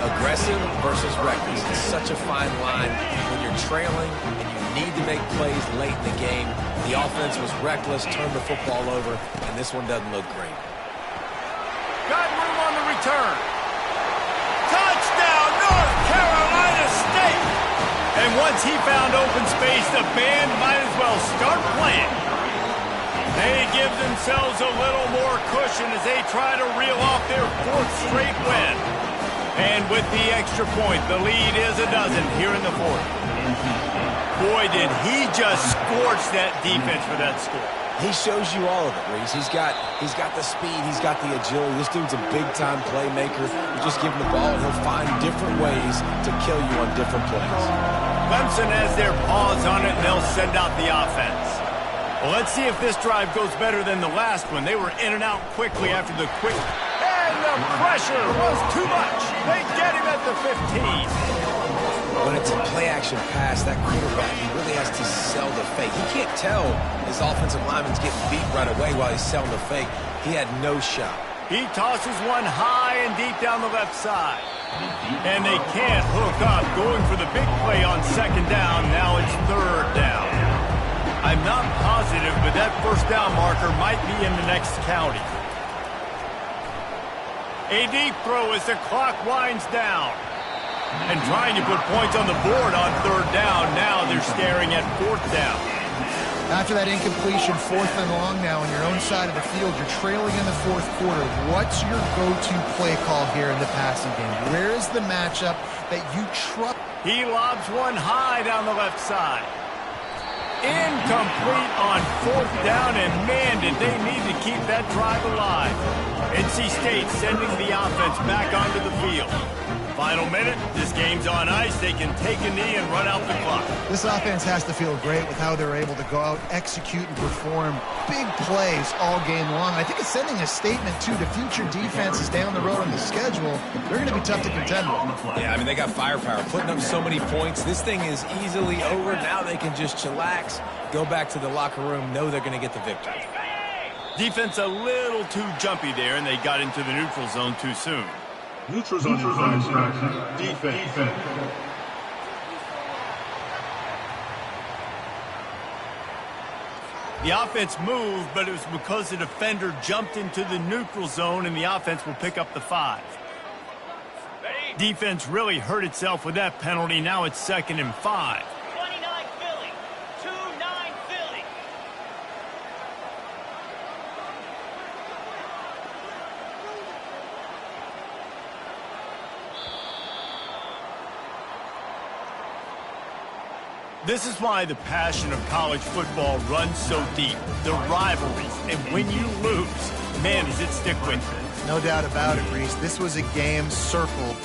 Aggressive versus reckless. It's such a fine line when you're trailing and you need to make plays late in the game. The offense was reckless, turned the football over, and this one doesn't look great. Got room on the return. Touchdown, North Carolina State! And once he found open space, the band might as well start playing. They give themselves a little more cushion as they try to reel off their 4th straight win. And with the extra point, the lead is a dozen here in the 4th. Boy, did he just scorch that defense for that score. He shows you all of it, Reese. He's got the speed, he's got the agility. This dude's a big-time playmaker. You just give him the ball, and he'll find different ways to kill you on different plays. Clemson has their paws on it, and they'll send out the offense. Well, let's see if this drive goes better than the last one. They were in and out quickly after the quick... And the pressure was too much. They get him at the 15. When it's a play-action pass, that quarterback, he really has to sell the fake. He can't tell his offensive lineman's getting beat right away while he's selling the fake. He had no shot. He tosses one high and deep down the left side. And they can't hook up, going for the big play on 2nd down. Now it's 3rd down. I'm not positive, but that 1st down marker might be in the next county. A deep throw as the clock winds down. And trying to put points on the board on 3rd down. Now they're staring at 4th down. After that incompletion, 4th and long now on your own side of the field, you're trailing in the 4th quarter. What's your go-to play call here in the passing game? Where is the matchup that you trust? He lobs one high down the left side. Incomplete on 4th down, and man, did they need to keep that drive alive. NC State sending the offense back onto the field. Final minute, this game's on ice. They can take a knee and run out the clock. This offense has to feel great with how they're able to go out, execute, and perform big plays all game long. I think it's sending a statement, too, to future defenses down the road on the schedule. They're going to be tough to contend with. Yeah, I mean, they got firepower, putting up so many points. This thing is easily over. Now they can just chillax, go back to the locker room, know they're going to get the victory. Defense a little too jumpy there, and they got into the neutral zone too soon. Neutral zone defense. The offense moved, but it was because the defender jumped into the neutral zone, and the offense will pick up the 5. Defense really hurt itself with that penalty. Now it's 2nd and 5. 29 Philly. 2-9 Philly. This is why the passion of college football runs so deep. The rivalries, and when you lose, man, does it stick with you. No doubt about it, Reese. This was a game circled.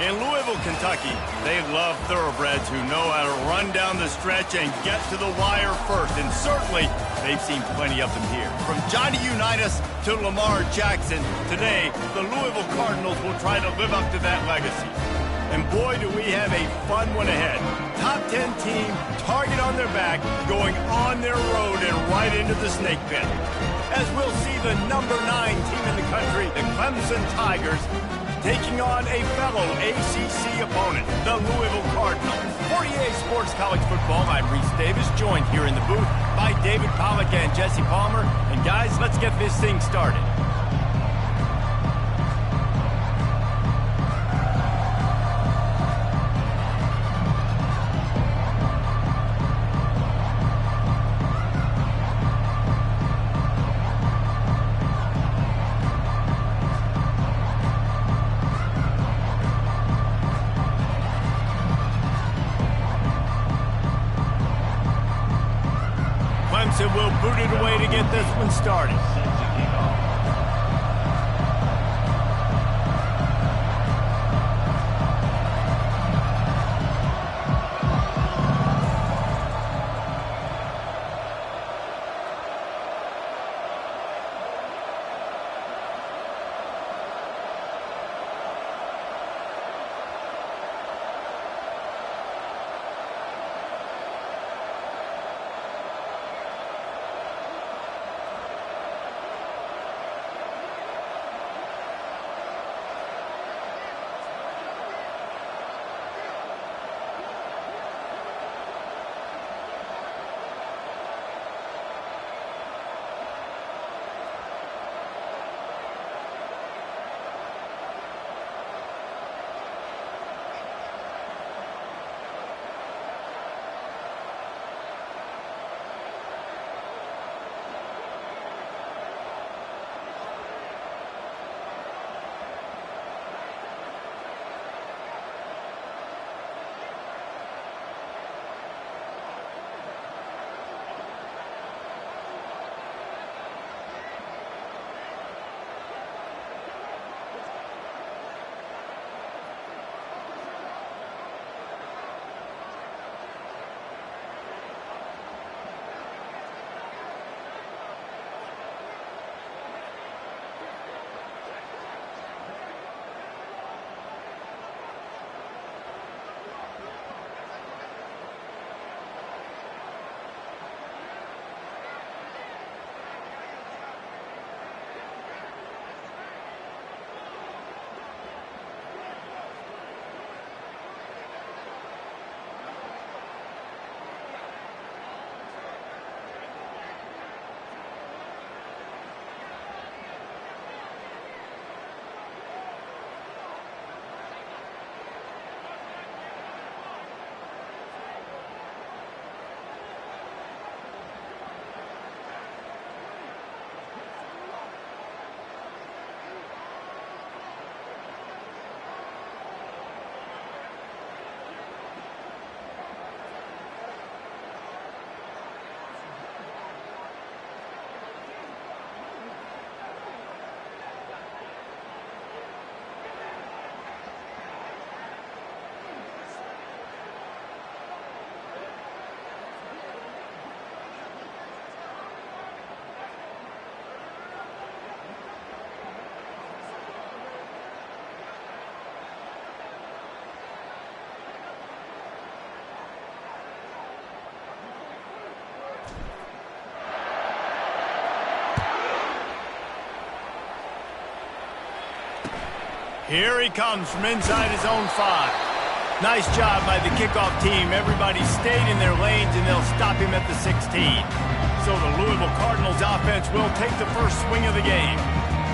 In Louisville, Kentucky, they love thoroughbreds who know how to run down the stretch and get to the wire first. And certainly, they've seen plenty of them here. From Johnny Unitas to Lamar Jackson, today, the Louisville Cardinals will try to live up to that legacy. And boy, do we have a fun one ahead. Top 10 team, target on their back, going on their road and right into the snake pit. As we'll see the number 9 team in the country, the Clemson Tigers, taking on a fellow ACC opponent, the Louisville Cardinals. For EA Sports College Football, I'm Reese Davis, joined here in the booth by David Pollack and Jesse Palmer. And guys, let's get this thing started. Clemson will boot it away to get this one started. Here he comes from inside his own 5. Nice job by the kickoff team. Everybody stayed in their lanes, and they'll stop him at the 16. So the Louisville Cardinals offense will take the first swing of the game.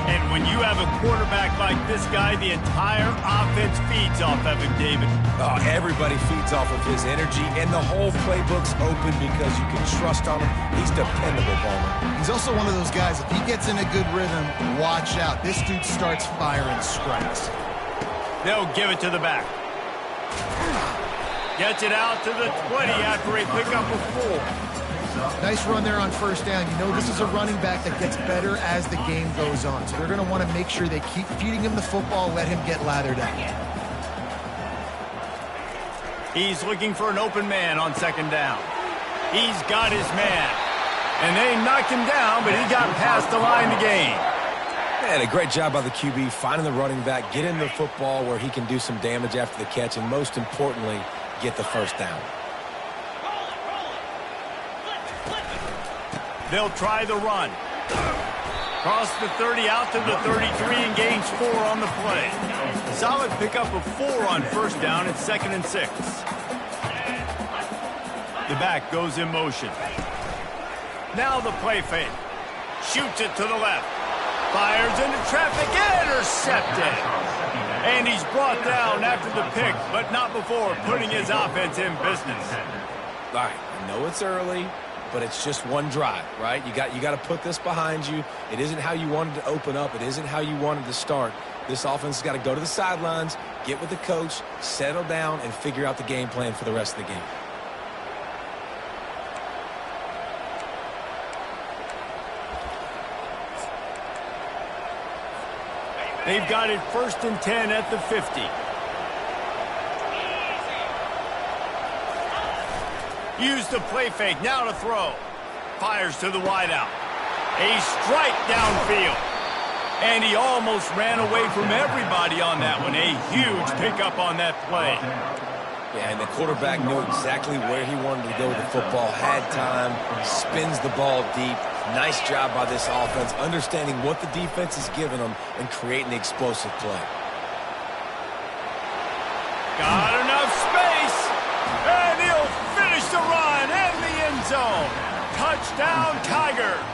And when you have a quarterback like this guy, the entire offense feeds off of him, David. Oh, everybody feeds off of his energy, and the whole playbook's open because you can trust on him. He's dependable, Palmer. He's also one of those guys, if he gets in a good rhythm, watch out. This dude starts firing strikes. They'll give it to the back. Gets it out to the 20 after a pickup of 4. Nice run there on first down. You know, this is a running back that gets better as the game goes on. So they're going to want to make sure they keep feeding him the football, let him get lathered out. He's looking for an open man on second down. He's got his man. And they knocked him down, but he got past the line to gain. And a great job by the QB finding the running back, getting the football where he can do some damage after the catch, and most importantly, get the first down. They'll try the run. Cross the 30 out to the 33 and gains 4 on the play. Solid pickup of 4 on first down. It's 2nd and 6. The back goes in motion. Now the play fake. Shoots it to the left. Fires into traffic. Intercepted. And he's brought down after the pick, but not before putting his offense in business. All right, I know it's early, but it's just one drive, right? You got to put this behind you. It isn't how you wanted to open up. It isn't how you wanted to start. This offense has got to go to the sidelines, get with the coach, settle down, and figure out the game plan for the rest of the game. They've got it 1st and 10 at the 50. Use the play fake, now to throw. Fires to the wideout. A strike downfield. And he almost ran away from everybody on that one. A huge pickup on that play. Yeah, and the quarterback knew exactly where he wanted to go with the football, had time, spins the ball deep. Nice job by this offense, understanding what the defense is giving them and creating the explosive play. Got enough space, and he'll finish the run in the end zone. Touchdown, Tigers.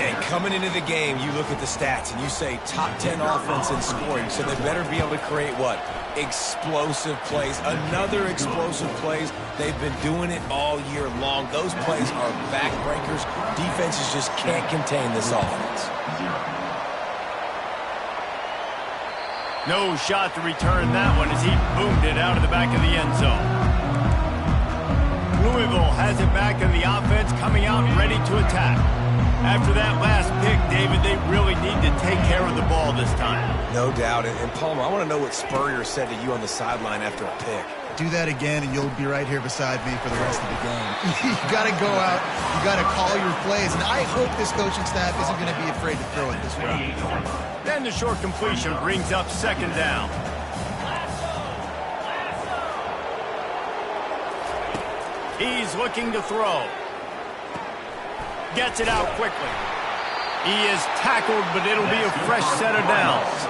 Yeah, coming into the game, you look at the stats and you say top 10 offense in scoring, so they better be able to create what? Explosive plays. Another explosive plays. They've been doing it all year long. Those plays are backbreakers. Defenses just can't contain this offense. No shot to return that one as he boomed it out of the back of the end zone. Louisville has it back in the offense, coming out ready to attack. After that last pick, David, they really need to take care of the ball this time. No doubt. And Palmer, I want to know what Spurrier said to you on the sideline after a pick. Do that again, and you'll be right here beside me for the rest of the game. You got to go out. You got to call your plays. And I hope this coaching staff isn't going to be afraid to throw it this way. Then the short completion brings up 2nd down. He's looking to throw. Gets it out quickly. He is tackled, but it'll be a fresh set of downs.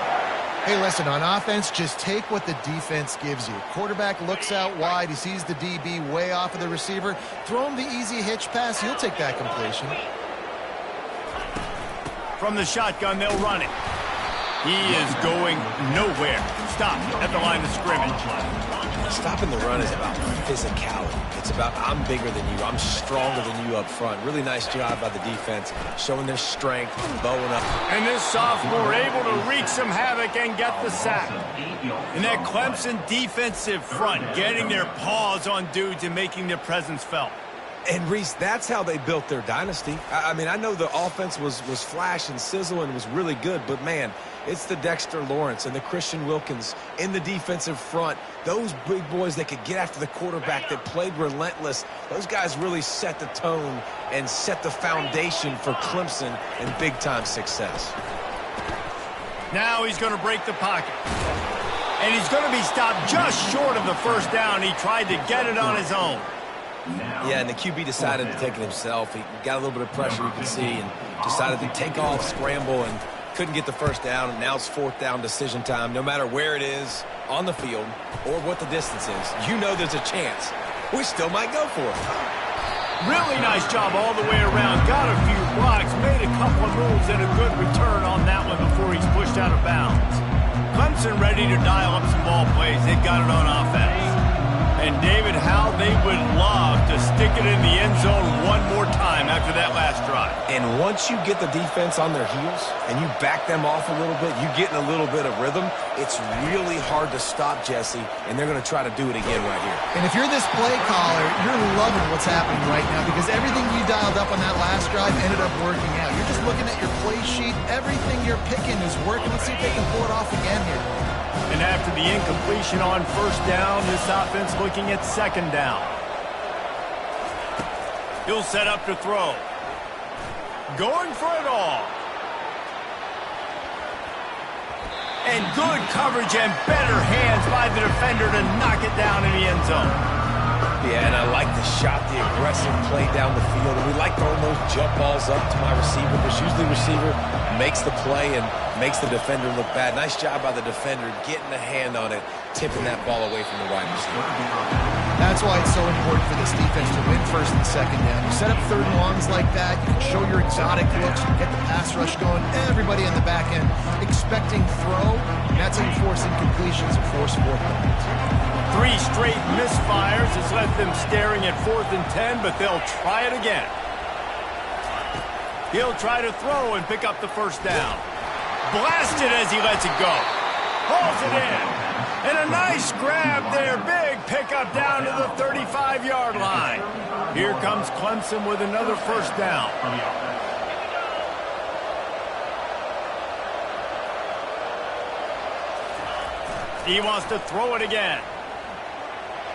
Hey, listen, on offense, just take what the defense gives you. Quarterback looks out wide. He sees the DB way off of the receiver. Throw him the easy hitch pass. He'll take that completion. From the shotgun, they'll run it. He is going nowhere. Stop at the line of scrimmage. Stopping the run is about physicality. It's about I'm bigger than you. I'm stronger than you up front. Really nice job by the defense, showing their strength, bowing up. And this sophomore able to wreak some havoc and get the sack. And that Clemson defensive front getting their paws on dudes and making their presence felt. And, Reese, that's how they built their dynasty. I mean, I know the offense was flash and sizzle and was really good, but, man, it's the Dexter Lawrence and the Christian Wilkins in the defensive front. Those big boys that could get after the quarterback, that played relentless, those guys really set the tone and set the foundation for Clemson and big-time success. Now he's going to break the pocket. And he's going to be stopped just short of the first down. He tried to get it on his own. Yeah, and the QB decided to take it himself. He got a little bit of pressure, you can see, and decided to take off, scramble, and couldn't get the first down. And now it's 4th down decision time. No matter where it is on the field or what the distance is, you know there's a chance. We still might go for it. Really nice job all the way around. Got a few blocks, made a couple of moves, and a good return on that one before he's pushed out of bounds. Clemson ready to dial up some ball plays. They've got it on offense. And, David, how they would love to stick it in the end zone one more time after that last drive. And once you get the defense on their heels and you back them off a little bit, you get in a little bit of rhythm, it's really hard to stop, Jesse, and they're going to try to do it again right here. And if you're this play caller, you're loving what's happening right now because everything you dialed up on that last drive ended up working out. You're just looking at your play sheet. Everything you're picking is working. Let's see if they can pull it off again here. And after the incompletion on first down, this offense looking at second down. He'll set up to throw. Going for it all. And good coverage and better hands by the defender to knock it down in the end zone. Yeah, and I like the shot, the aggressive play down the field. And we like throwing those jump balls up to my receiver, but usually the receiver makes the play and makes the defender look bad. Nice job by the defender getting a hand on it, tipping that ball away from the wide receiver. That's why it's so important for this defense to win first and second down. You set up third and longs like that, you can show your exotic looks, you can get the pass rush going, everybody on the back end expecting throw, and that's how you force incompletions and force fourth downs. 3 straight misfires has left them staring at 4th and 10, but they'll try it again. He'll try to throw and pick up the first down. Blasted as he lets it go. Hauls it in. And a nice grab there. Big pickup down to the 35-yard line. Here comes Clemson with another first down. He wants to throw it again.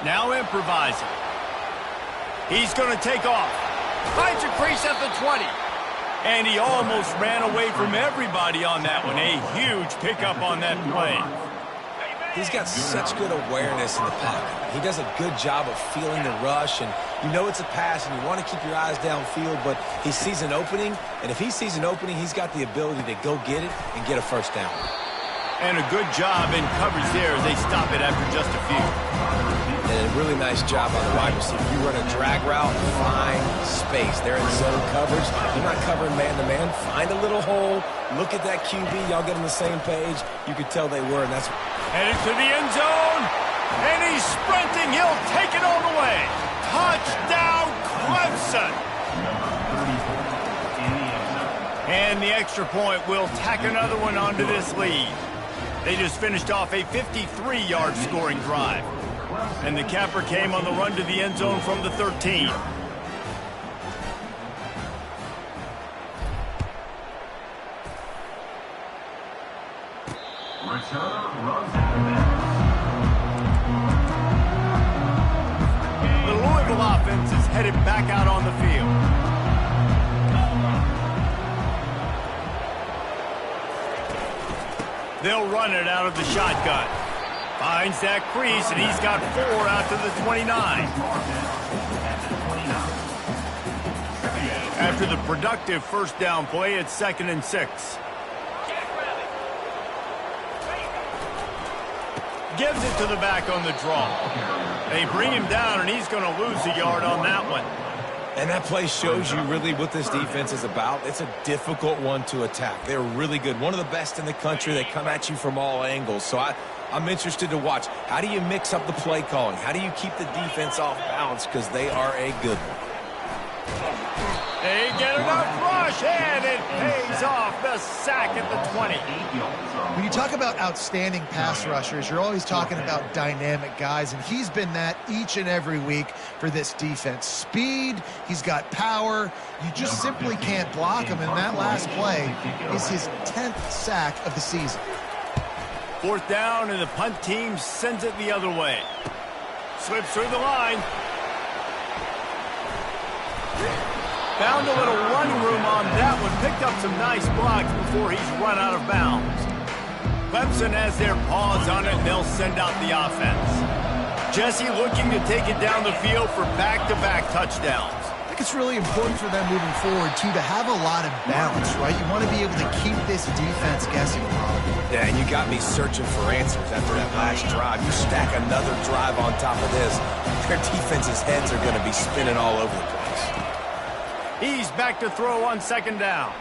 Now improvising. He's going to take off. Finds a crease at the 20. And he almost ran away from everybody on that one. A huge pickup on that play. He's got such good awareness in the pocket. He does a good job of feeling the rush, and you know it's a pass, and you want to keep your eyes downfield, but he sees an opening, and if he sees an opening, he's got the ability to go get it and get a first down. And a good job in coverage there as they stop it after just a few. And a really nice job on the wide receiver. You run a drag route, find space. They're in zone coverage. You're not covering man-to-man. Find a little hole. Look at that QB. Y'all get on the same page. You could tell they were, and that's... Headed to the end zone. And he's sprinting. He'll take it all the way. Touchdown, Clemson. And the extra point will tack another one onto this lead. They just finished off a 53-yard scoring drive. And the capper came on the run to the end zone from the 13. The Louisville offense is headed back out on the field. They'll run it out of the shotgun. Finds that crease, and he's got 4 out to the 29. After the productive first down play, it's 2nd and 6. Gives it to the back on the draw. They bring him down, and he's going to lose a yard on that one. And that play shows you really what this defense is about. It's a difficult one to attack. They're really good. One of the best in the country. They come at you from all angles. So I'm interested to watch. How do you mix up the play calling? How do you keep the defense off balance? Because they are a good one. They get enough rush, and it pays off. The sack at the 20. When you talk about outstanding pass rushers, you're always talking about dynamic guys, and he's been that each and every week for this defense. Speed, he's got power. You just simply can't block him, and that last play is his 10th sack of the season. 4th down, and the punt team sends it the other way. Slips through the line. Found a little running room on that one. Picked up some nice blocks before he's run out of bounds. Clemson has their paws on it, and they'll send out the offense. Jesse looking to take it down the field for back-to-back touchdowns. I think it's really important for them moving forward, too, to have a lot of balance, right? You want to be able to keep this defense guessing, Rob. Yeah, and you got me searching for answers after that last drive. You stack another drive on top of this, their defense's heads are going to be spinning all over the place. He's back to throw on 2nd down.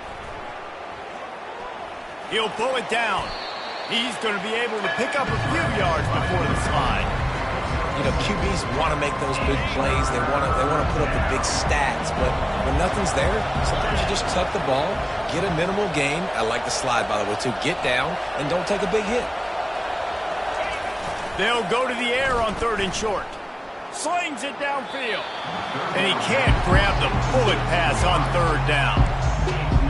He'll pull it down. He's going to be able to pick up a few yards before the slide. You know, QBs want to make those big plays. They want to put up the big stats, but when nothing's there, sometimes you just tuck the ball, get a minimal gain. I like the slide, by the way, too. Get down and don't take a big hit. They'll go to the air on 3rd and short. Slings it downfield. And he can't grab the bullet pass on 3rd down.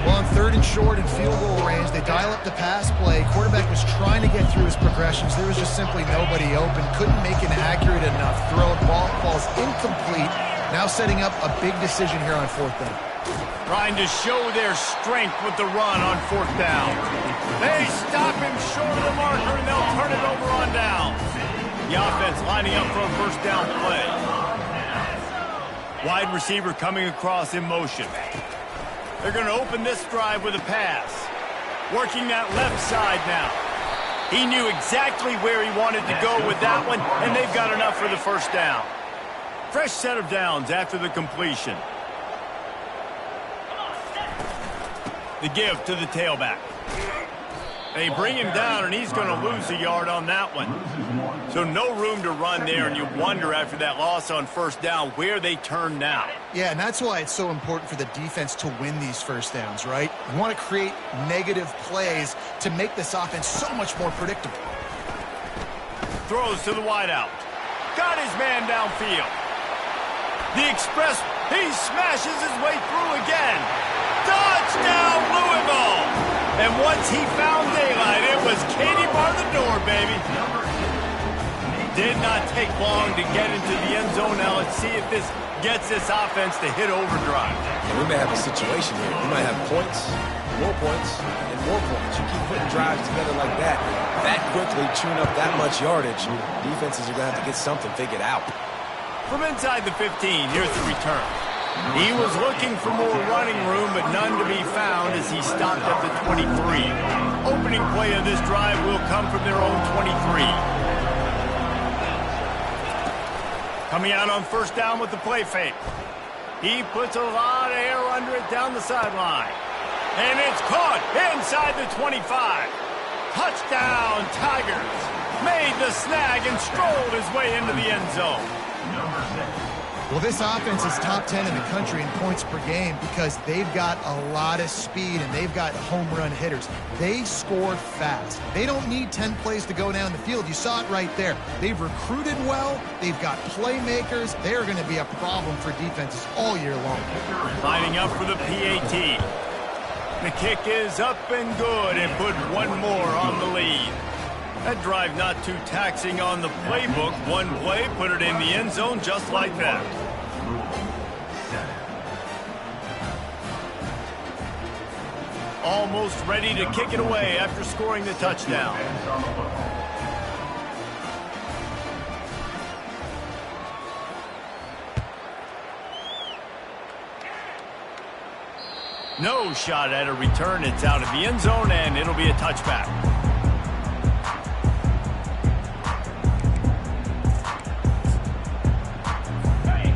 Well, on 3rd and short and field goal range, they dial up the pass play. Quarterback was trying to get through his progressions. There was just simply nobody open. Couldn't make an accurate enough throw. Ball falls incomplete. Now setting up a big decision here on 4th down. Trying to show their strength with the run on 4th down. They stop him short of the marker, and they'll turn it over on down. The offense lining up for a 1st down play. Wide receiver coming across in motion. They're going to open this drive with a pass. Working that left side now. He knew exactly where he wanted to go with that one, and they've got enough for the 1st down. Fresh set of downs after the completion. The give to the tailback. They bring him down, and he's going to lose a yard on that one. So no room to run there, and you wonder after that loss on 1st down where they turn now. Yeah, and that's why it's so important for the defense to win these 1st downs, right? You want to create negative plays to make this offense so much more predictable. Throws to the wideout. Got his man downfield. The express, he smashes his way through again. Touchdown, Louisville! And once he found daylight, it was Katie bar the door, baby. Did not take long to get into the end zone. Now let's see if this gets this offense to hit overdrive. And we may have a situation here. We might have points, and more points. You keep putting drives together like that quickly, chewing up that much yardage, defenses are going to have to get something figured out. From inside the 15, here's the return. He was looking for more running room, but none to be found as he stopped at the 23. Opening play of this drive will come from their own 23. Coming out on 1st down with the play fake. He puts a lot of air under it down the sideline. And it's caught inside the 25. Touchdown, Tigers. Made the snag and strolled his way into the end zone. Well, this offense is top 10 in the country in points per game because they've got a lot of speed and they've got home run hitters. They score fast. They don't need 10 plays to go down the field. You saw it right there. They've recruited well. They've got playmakers. They're going to be a problem for defenses all year long. Lining up for the PAT. The kick is up and good and put one more on the lead. That drive not too taxing on the playbook. One play, put it in the end zone just like that. Almost ready to kick it away after scoring the touchdown. No shot at a return. It's out of the end zone, and it'll be a touchback.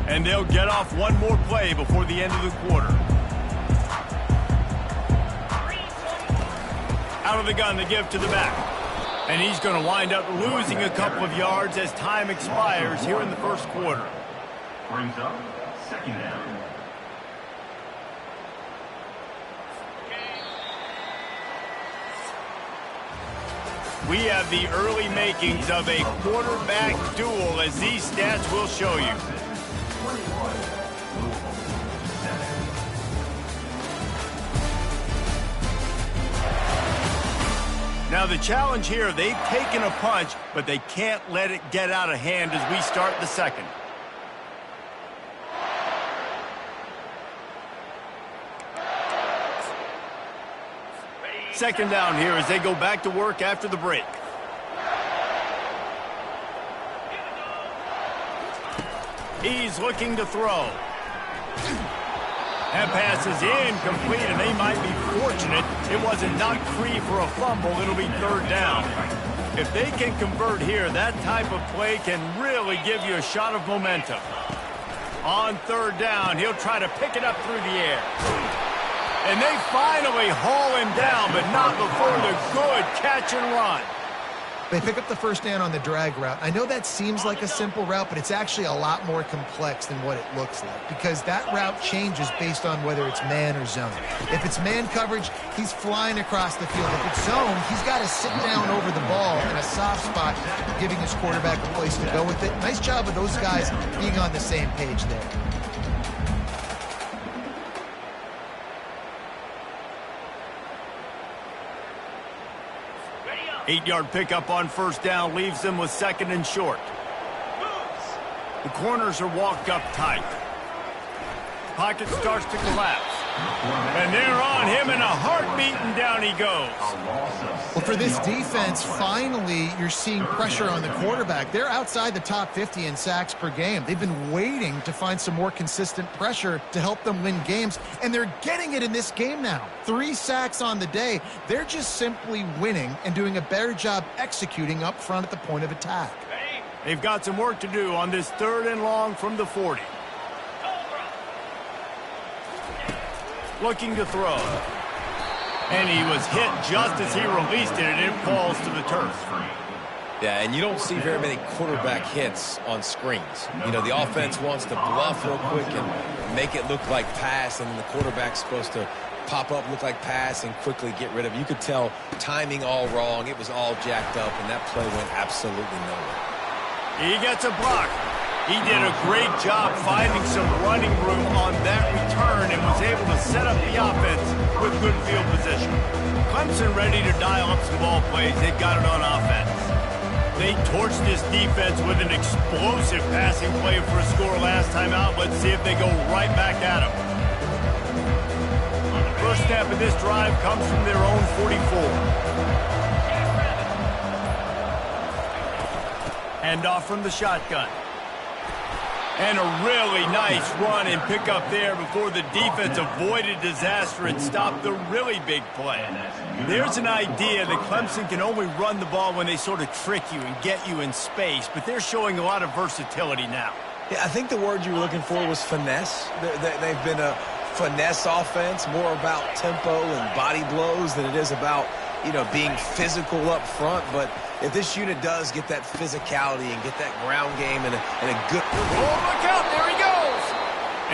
And they'll get off one more play before the end of the quarter. Out of the gun, the give to the back. And he's going to wind up losing a couple of yards as time expires here in the 1st quarter. Brings up 2nd down. We have the early makings of a quarterback duel, as these stats will show you. Now the challenge here, they've taken a punch, but they can't let it get out of hand as we start the 2nd. Second down here as they go back to work after the break. He's looking to throw. That pass is incomplete, and they might be fortunate it wasn't knocked free for a fumble. It'll be 3rd down. If they can convert here, that type of play can really give you a shot of momentum. On 3rd down, he'll try to pick it up through the air. And they finally haul him down, but not before the good catch and run. They pick up the 1st down on the drag route. I know that seems like a simple route, but it's actually a lot more complex than what it looks like because that route changes based on whether it's man or zone. If it's man coverage, he's flying across the field. If it's zone, he's got to sit down over the ball in a soft spot, giving his quarterback a place to go with it. Nice job of those guys being on the same page there. 8-yard pickup on first down leaves them with 2nd and short. The corners are walked up tight. Pocket starts to collapse. And they're on him in a heartbeat, and down he goes. Well, for this defense, finally, you're seeing pressure on the quarterback. They're outside the top 50 in sacks per game. They've been waiting to find some more consistent pressure to help them win games, and they're getting it in this game now. 3 sacks on the day. They're just simply winning and doing a better job executing up front at the point of attack. They've got some work to do on this 3rd and long from the 40. Looking to throw. And he was hit just as he released it, and it falls to the turf. Yeah, and you don't see very many quarterback hits on screens. You know, the offense wants to bluff real quick and make it look like pass, and then the quarterback's supposed to pop up, look like pass, and quickly get rid of it. You could tell timing all wrong. It was all jacked up, and that play went absolutely nowhere. He gets a block. He did a great job finding some running room on that return and was able to set up the offense with good field position. Clemson ready to dial up some ball plays. They've got it on offense. They torched this defense with an explosive passing play for a score last time out. Let's see if they go right back at him. First snap of this drive comes from their own 44. Handoff from the shotgun. And a really nice run and pick up there before the defense avoided disaster and stopped the really big play. There's an idea that Clemson can only run the ball when they sort of trick you and get you in space, but they're showing a lot of versatility now. Yeah, I think the word you were looking for was finesse. They've been a finesse offense, more about tempo and body blows than it is about, you know, being physical up front. But if this unit does get that physicality and get that ground game and a good... Oh, look out, there he goes!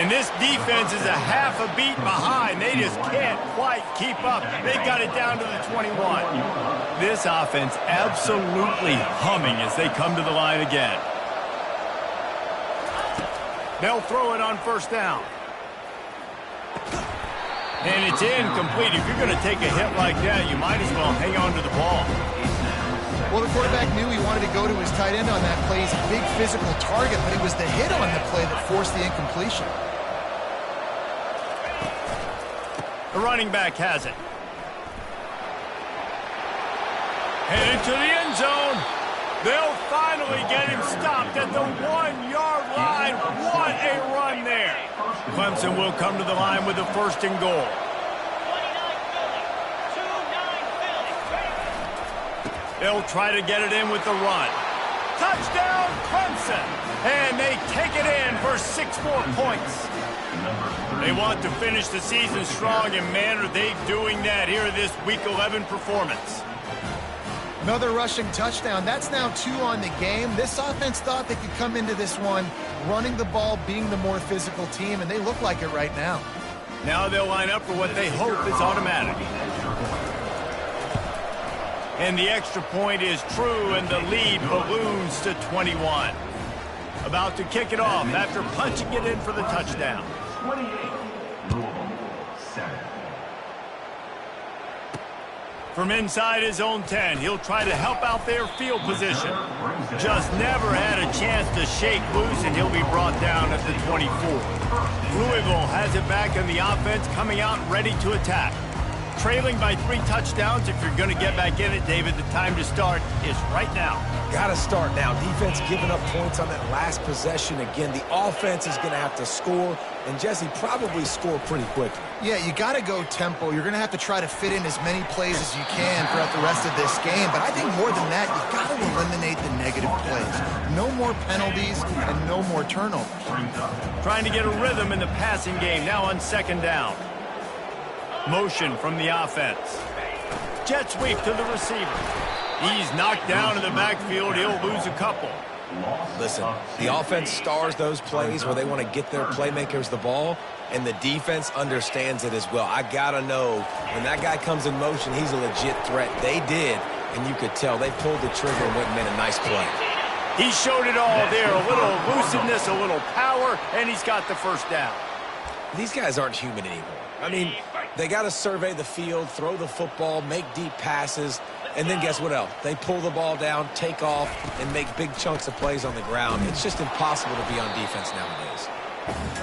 And this defense is a half a beat behind. They just can't quite keep up. They've got it down to the 21. This offense absolutely humming as they come to the line again. They'll throw it on first down. And it's incomplete. If you're going to take a hit like that, you might as well hang on to the ball. Well, the quarterback knew he wanted to go to his tight end on that play. He's a big physical target, but it was the hit on the play that forced the incompletion. The running back has it. Headed to the end zone. They'll finally get him stopped at the 1-yard line. What a run there. Clemson will come to the line with a 1st and goal. They'll try to get it in with the run. Touchdown, Clemson! And they take it in for 6 more points. They want to finish the season strong, and man, are they doing that here in this Week 11 performance. Another rushing touchdown. That's now 2 on the game. This offense thought they could come into this one running the ball, being the more physical team, and they look like it right now. Now they'll line up for what they hope is automatic. And the extra point is true, and the lead balloons to 21. About to kick it off after punching it in for the touchdown. 28, Louisville, 7. From inside his own 10, he'll try to help out their field position. Just never had a chance to shake loose, and he'll be brought down at the 24. Louisville has it back in the offense, coming out ready to attack. Trailing by 3 touchdowns. If you're going to get back in it, David, the time to start is right now. Got to start now. Defense giving up points on that last possession. Again, the offense is going to have to score, and Jesse probably score pretty quickly. Yeah, you got to go tempo. You're going to have to try to fit in as many plays as you can throughout the rest of this game. But I think more than that, you've got to eliminate the negative plays. No more penalties and no more turnovers. Trying to get a rhythm in the passing game now on 2nd down. Motion from the offense. Jet sweep to the receiver. He's knocked down in the backfield. He'll lose a couple. Listen, the offense stars those plays where they want to get their playmakers the ball, and the defense understands it as well. I got to know when that guy comes in motion, he's a legit threat. They did, and you could tell they pulled the trigger and went and made a nice play. He showed it all there. A little elusiveness, a little power, and he's got the 1st down. These guys aren't human anymore. I mean, they got to survey the field, throw the football, make deep passes. And then guess what else? They pull the ball down, take off, and make big chunks of plays on the ground. It's just impossible to be on defense nowadays.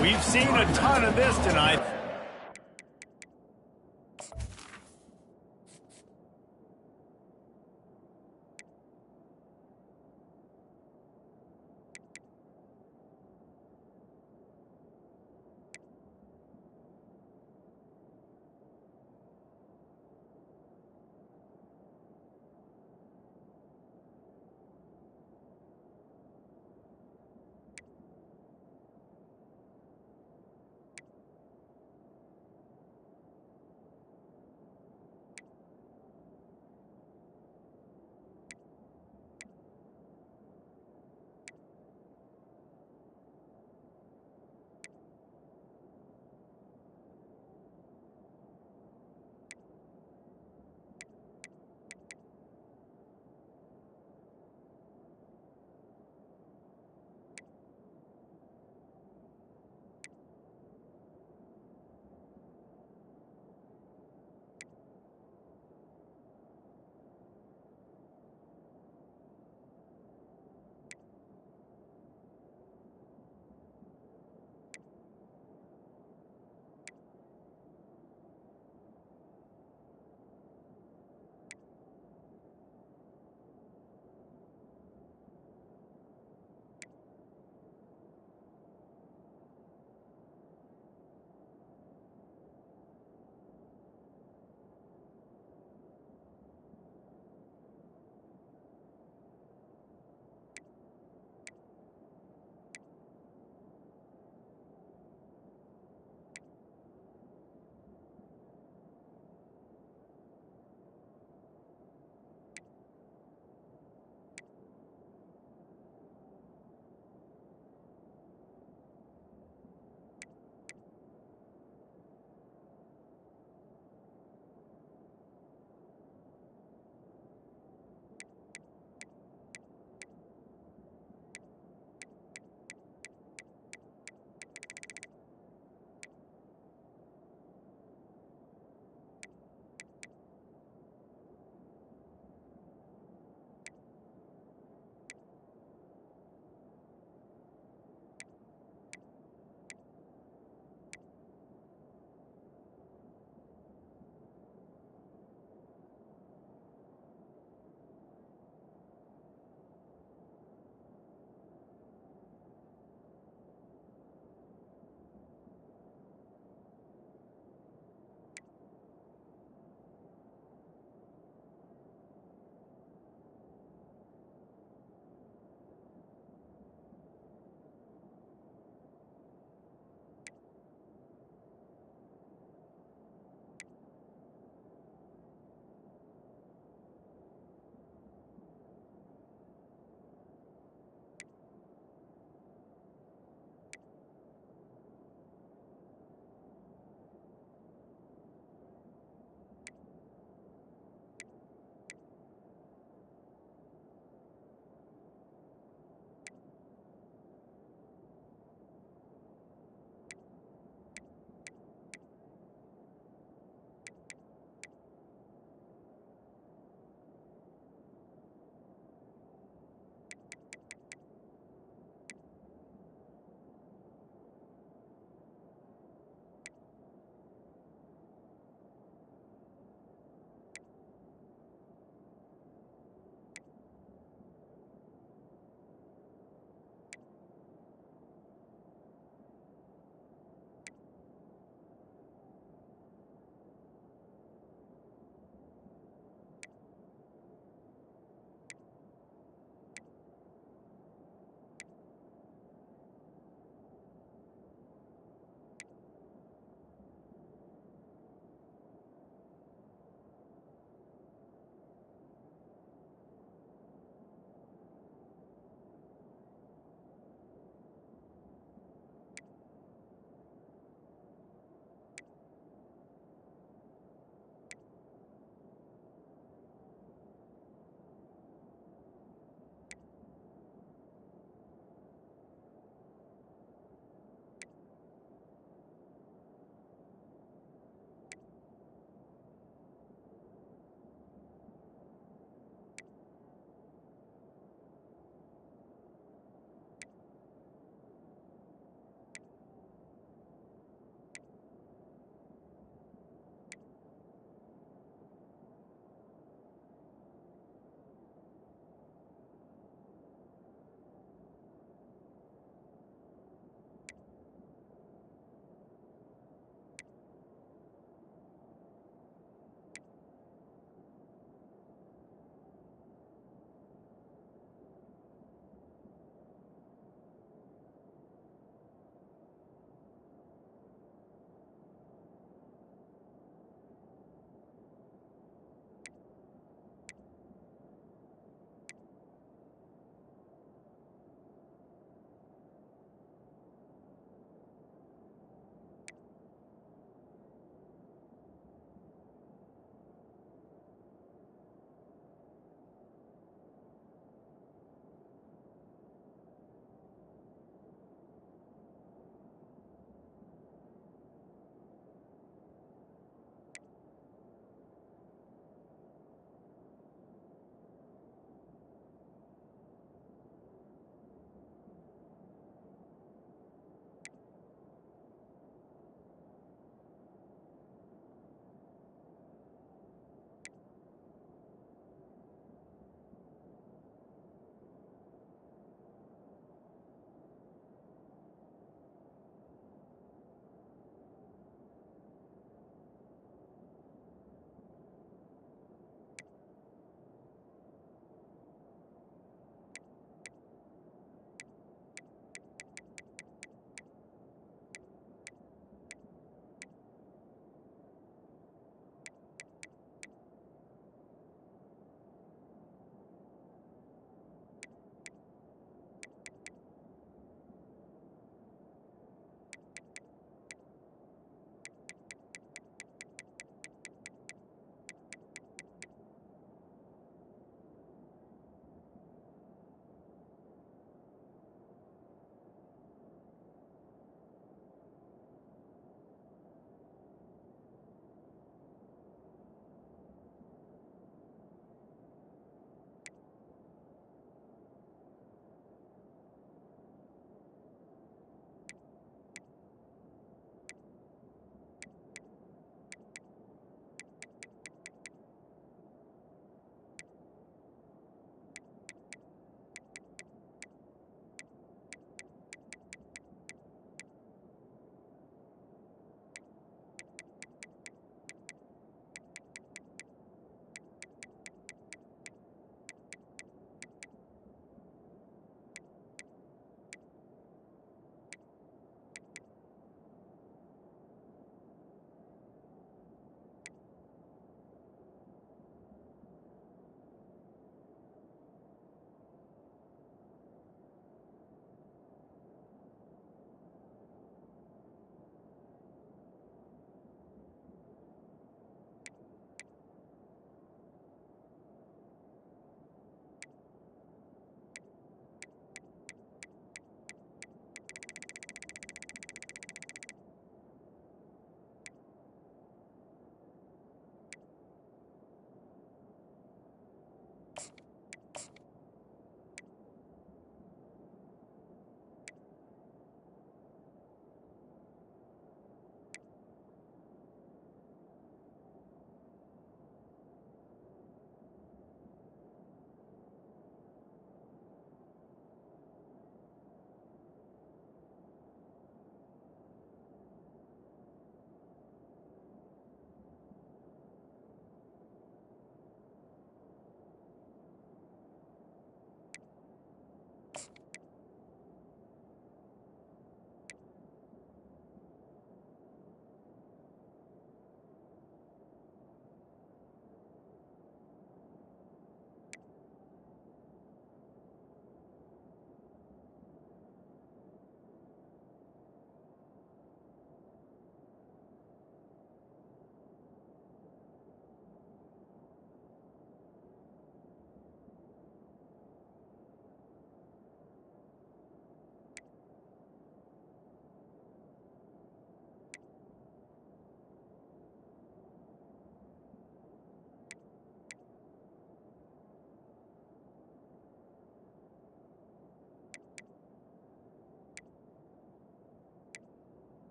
We've seen a ton of this tonight.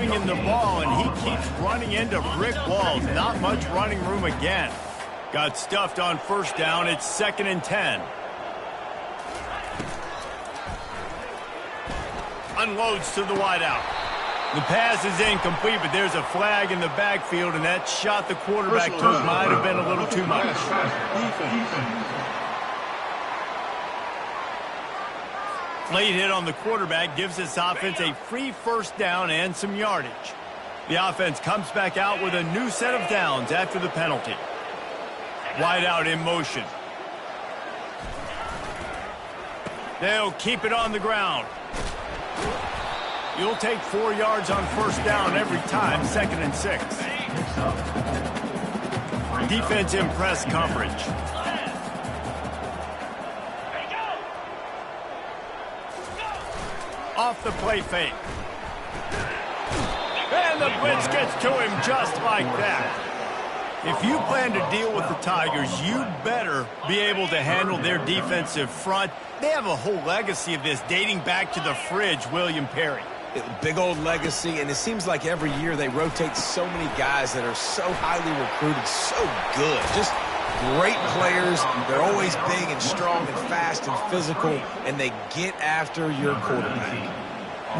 moving in the ball, and he keeps running into brick walls. Not much running room again. Got stuffed on first down. It's 2nd and 10. Unloads to the wideout. The pass is incomplete, but there's a flag in the backfield, and that shot the quarterback took might have been a little too much. Late hit on the quarterback gives this offense a free first down and some yardage. The offense comes back out with a new set of downs after the penalty. Wide out in motion. They'll keep it on the ground. You'll take 4 yards on first down every time, 2nd and 6. Defense in press coverage. Off the play fake. And the blitz gets to him just like that. If you plan to deal with the Tigers, you better be able to handle their defensive front. They have a whole legacy of this dating back to the fridge, William Perry. Big old legacy, and it seems like every year they rotate so many guys that are so highly recruited, so good. Just great players. They're always big and strong and fast and physical, and they get after your quarterback.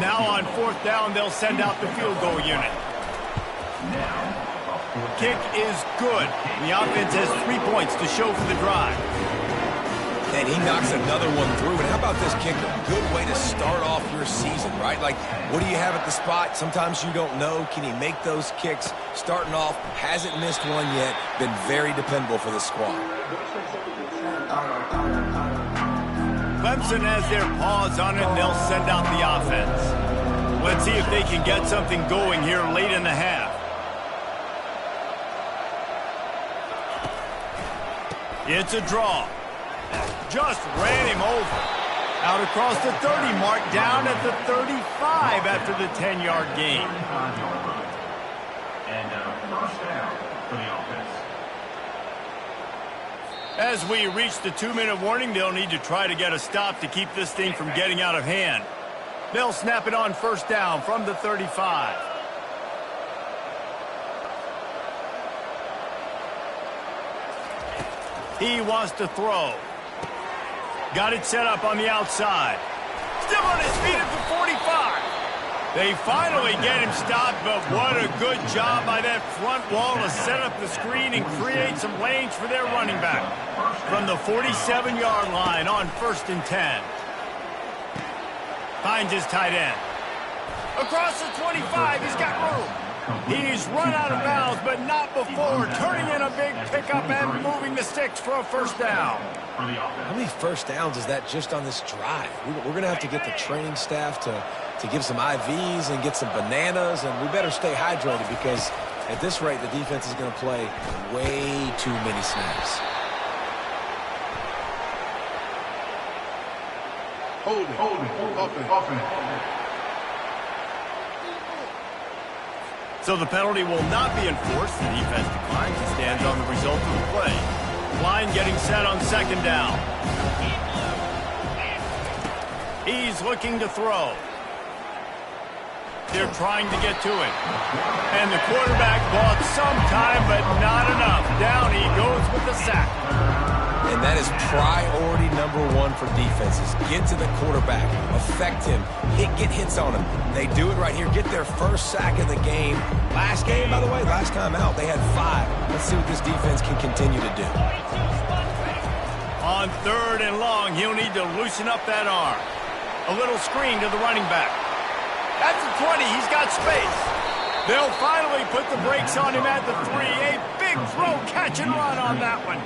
Now on 4th down, they'll send out the field goal unit. Kick is good. The offense has 3 points to show for the drive. And he knocks another one through. And how about this kicker? Good way to start off your season, right? Like, what do you have at the spot? Sometimes you don't know. Can he make those kicks? Starting off, hasn't missed one yet. Been very dependable for this squad. Clemson has their paws on it, and they'll send out the offense. Let's see if they can get something going here late in the half. It's a draw. Just ran him over. Out across the 30 mark, down at the 35 after the 10-yard gain. And first down for the offense. As we reach the 2-minute warning, they'll need to try to get a stop to keep this thing from getting out of hand. They'll snap it on first down from the 35. He wants to throw. Got it set up on the outside. Still on his feet at the 45. They finally get him stopped, but what a good job by that front wall to set up the screen and create some lanes for their running back. From the 47-yard line on 1st and 10. Finds his tight end. Across the 25, he's got room. He's run out of bounds, but not before turning in a big pickup and moving the sticks for a first down. How many first downs is that just on this drive? We're going to have to get the training staff to give some IVs and get some bananas, and we better stay hydrated because at this rate, the defense is going to play way too many snaps. Holding. So the penalty will not be enforced. The defense declines and stands on the result of the play. Line getting set on 2nd down. He's looking to throw. They're trying to get to him. And the quarterback bought some time, but not enough. Down he goes with the sack. And that is priority number 1 for defenses. Get to the quarterback, affect him, get hits on him. They do it right here, get their first sack of the game. Last game, by the way, last time out, they had 5. Let's see what this defense can continue to do. On 3rd and long, he'll need to loosen up that arm. A little screen to the running back. At the 20, he's got space. They'll finally put the brakes on him at the 3. A big throw, catch and run on that one.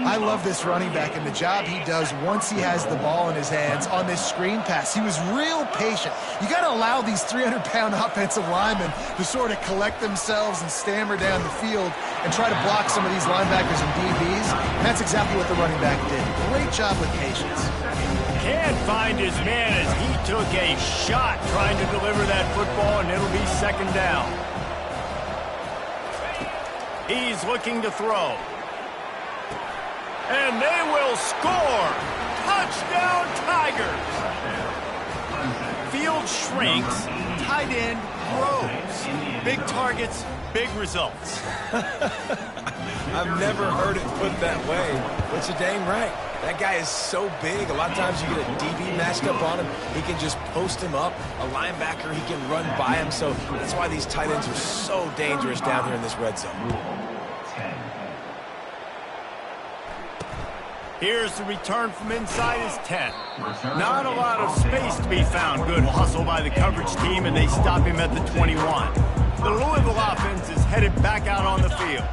I love this running back and the job he does once he has the ball in his hands on this screen pass. He was real patient. You got to allow these 300-pound offensive linemen to sort of collect themselves and stammer down the field and try to block some of these linebackers and DBs. And that's exactly what the running back did. Great job with patience. Can't find his man as he took a shot trying to deliver that football, and it'll be 2nd down. He's looking to throw. And they will score! Touchdown, Tigers! Field field shrinks, tight end grows. Big targets, big results. I've never heard it put that way, but you're dang right. That guy is so big. A lot of times you get a DB matched up on him. He can just post him up. A linebacker, he can run by him. So that's why these tight ends are so dangerous down here in this red zone. Here's the return from inside his 10. Not a lot of space to be found. Good hustle by the coverage team, and they stop him at the 21. The Louisville offense is headed back out on the field.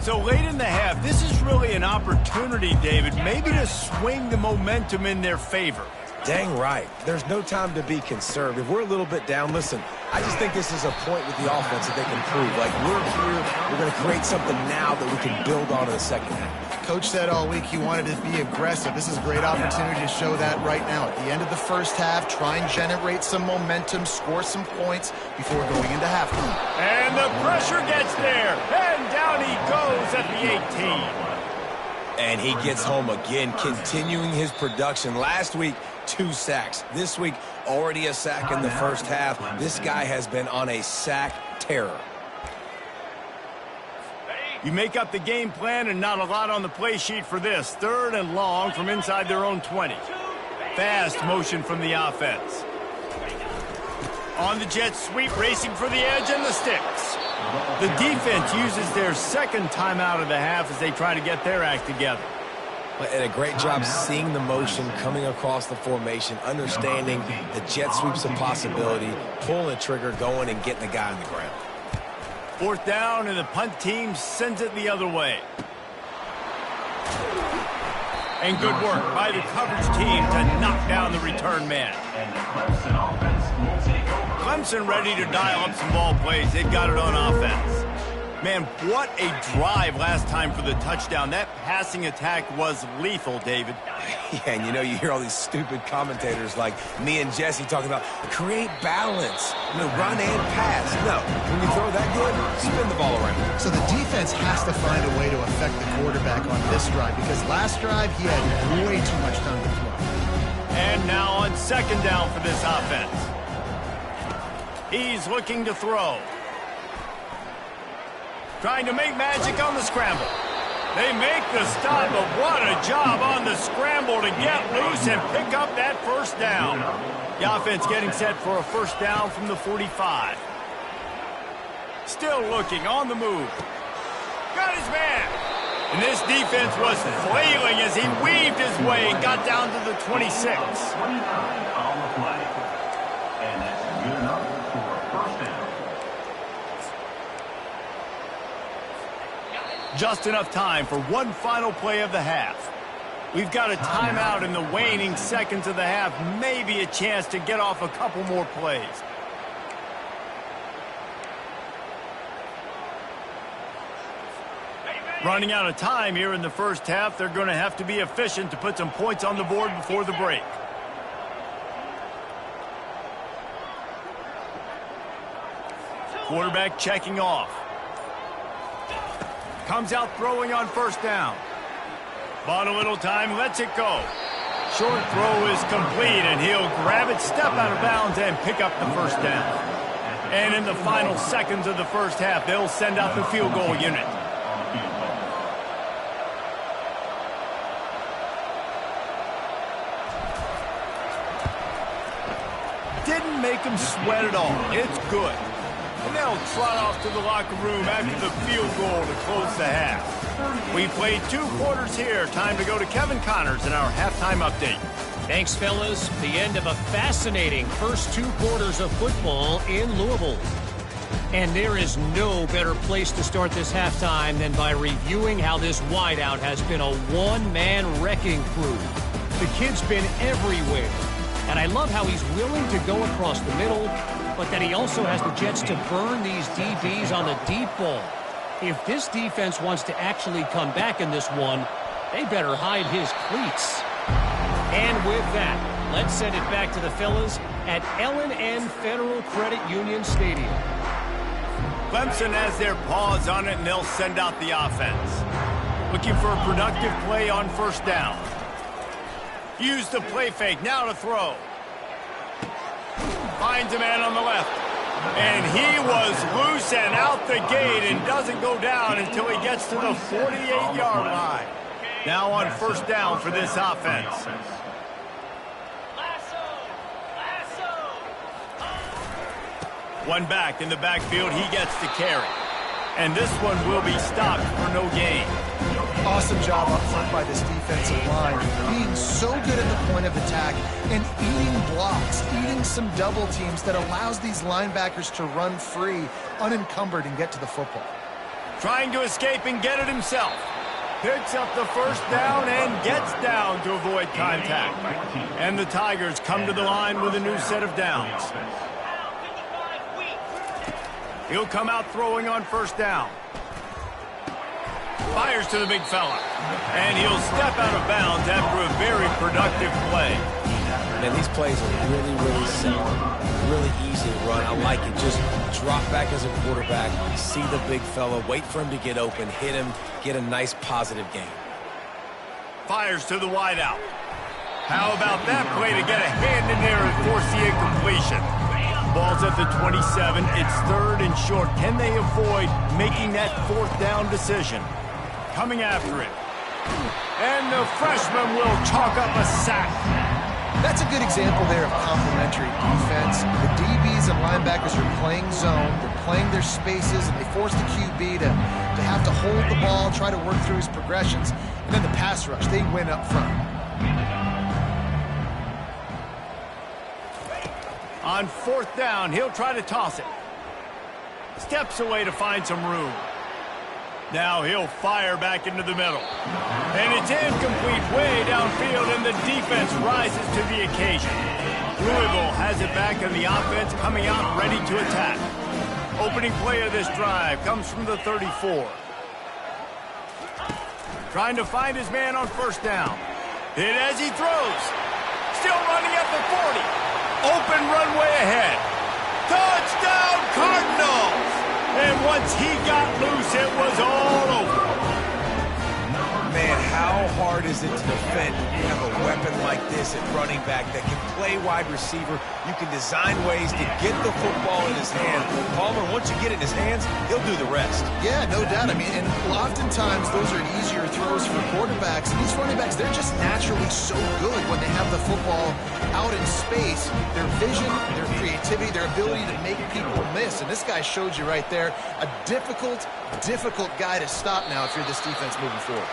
So late in the half, this is really an opportunity, David, maybe to swing the momentum in their favor. Dang right. There's no time to be conservative. We're a little bit down. Listen, I just think this is a point with the offense that they can prove. Like, we're here, we're going to create something now that we can build on in the second half. Coach said all week he wanted to be aggressive. This is a great opportunity to show that right now. At the end of the first half, try and generate some momentum, score some points before going into halftime. And the pressure gets there, and down he goes at the 18. And he gets home again, continuing his production. Last week, 2 sacks. This week, already a sack in the first half. This guy has been on a sack terror. You make up the game plan and not a lot on the play sheet for this. 3rd and long from inside their own 20. Fast motion from the offense. On the jet sweep, racing for the edge and the sticks. The defense uses their second timeout of the half as they try to get their act together. And a great job seeing the motion coming across the formation, understanding the jet sweep's a possibility, pulling the trigger, going and getting the guy on the ground. 4th down, and the punt team sends it the other way. And good work by the coverage team to knock down the return man. And the Clemson offense will take over. Clemson ready to dial up some ball plays. They've got it on offense. Man, what a drive last time for the touchdown. That passing attack was lethal, David. Yeah, and you hear all these stupid commentators like me and Jesse talking about create balance, run and pass. No, when you throw that good, spin the ball around. So the defense has to find a way to affect the quarterback on this drive because last drive he had way too much time to throw. And now on 2nd down for this offense. He's looking to throw. Trying to make magic on the scramble. They make the stop, but what a job on the scramble to get loose and pick up that 1st down. The offense getting set for a 1st down from the 45. Still looking on the move. Got his man. And this defense was flailing as he weaved his way and got down to the 26. 29 on the play. And that's good enough for a 1st down. Just enough time for one final play of the half. We've got a timeout in the waning seconds of the half. Maybe a chance to get off a couple more plays. Running out of time here in the first half. They're going to have to be efficient to put some points on the board before the break. Quarterback checking off. Comes out throwing on 1st down. Bought a little time, lets it go. Short throw is complete, and he'll grab it, step out of bounds, and pick up the 1st down. And in the final seconds of the first half, they'll send out the field goal unit. Didn't make them sweat at all. It's good. And they'll trot off to the locker room after the field goal to close the half. We played 2 quarters here. Time to go to Kevin Connors in our halftime update. Thanks, fellas. The end of a fascinating first 2 quarters of football in Louisville. And there is no better place to start this halftime than by reviewing how this wideout has been a one-man wrecking crew. The kid's been everywhere. And I love how he's willing to go across the middle, but that he also has the jets to burn these DBs on the deep ball. If this defense wants to actually come back in this one, they better hide his cleats. And with that, let's send it back to the fellas at L&N Federal Credit Union Stadium. Clemson has their paws on it, and they'll send out the offense. Looking for a productive play on 1st down. Use the play fake, now to throw. Finds a man on the left. And he was loose and out the gate and doesn't go down until he gets to the 48-yard line. Now on first down for this offense. One back in the backfield, he gets the carry. And this one will be stopped for no gain. Awesome job up front by this defensive line, being so good at the point of attack and eating blocks, eating some double teams that allows these linebackers to run free, unencumbered, and get to the football. Trying to escape and get it himself. Picks up the first down and gets down to avoid contact. And the Tigers come to the line with a new set of downs. He'll come out throwing on first down. Fires to the big fella. And he'll step out of bounds after a very productive play. Man, these plays are really, really simple. Really easy to run. I like it. Just drop back as a quarterback, see the big fella, wait for him to get open, hit him, get a nice positive gain. Fires to the wideout. How about that play to get a hand in there and force the incompletion? Ball's at the 27. It's third and short. Can they avoid making that fourth down decision? Coming after it. And the freshman will chalk up a sack. That's a good example there of complementary defense. The DBs and linebackers are playing zone. They're playing their spaces, and they force the QB to have to hold the ball, try to work through his progressions. And then the pass rush, they win up front. On fourth down, he'll try to toss it. Steps away to find some room. Now he'll fire back into the middle. And it's incomplete way downfield, and the defense rises to the occasion. Louisville has it back, and the offense coming out ready to attack. Opening play of this drive comes from the 34. Trying to find his man on first down. Hit as he throws. Still running at the 40. Open runway ahead. Touchdown, Cardinals! And once he got loose, it was all over. Man, how hard is it to defend when you have a weapon like this at running back that can play wide receiver? You can design ways to get the football in his hand. Palmer, once you get it in his hands, he'll do the rest. Yeah, no doubt. I mean, and oftentimes those are easier throws for quarterbacks. And these running backs, they're just naturally so good when they have the football out in space. Their vision, their creativity, their ability to make people miss. And this guy showed you right there, a difficult guy to stop now if you're this defense moving forward.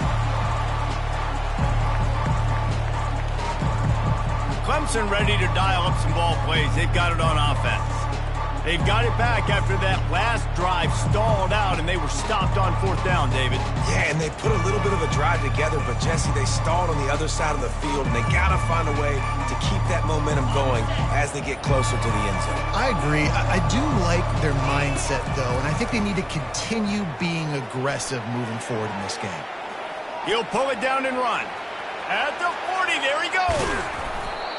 Clemson ready to dial up some ball plays. They've got it on offense. They've got it back after that last drive stalled out, and they were stopped on fourth down, David. Yeah, and they put a little bit of a drive together, but, Jesse, they stalled on the other side of the field, and they got to find a way to keep that momentum going as they get closer to the end zone. I agree. I do like their mindset, though, and I think they need to continue being aggressive moving forward in this game. He'll pull it down and run. At the 40, there he goes.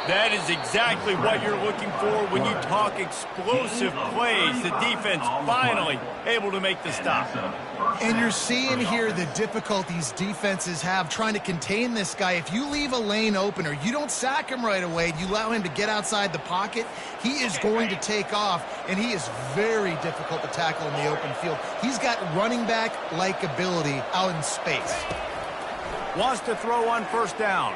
That is exactly what you're looking for when you talk explosive plays. The defense finally able to make the stop. And you're seeing here the difficulties defenses have trying to contain this guy. If you leave a lane open or you don't sack him right away, you allow him to get outside the pocket, he is going to take off, and he is very difficult to tackle in the open field. He's got running back-like ability out in space. Wants to throw on first down.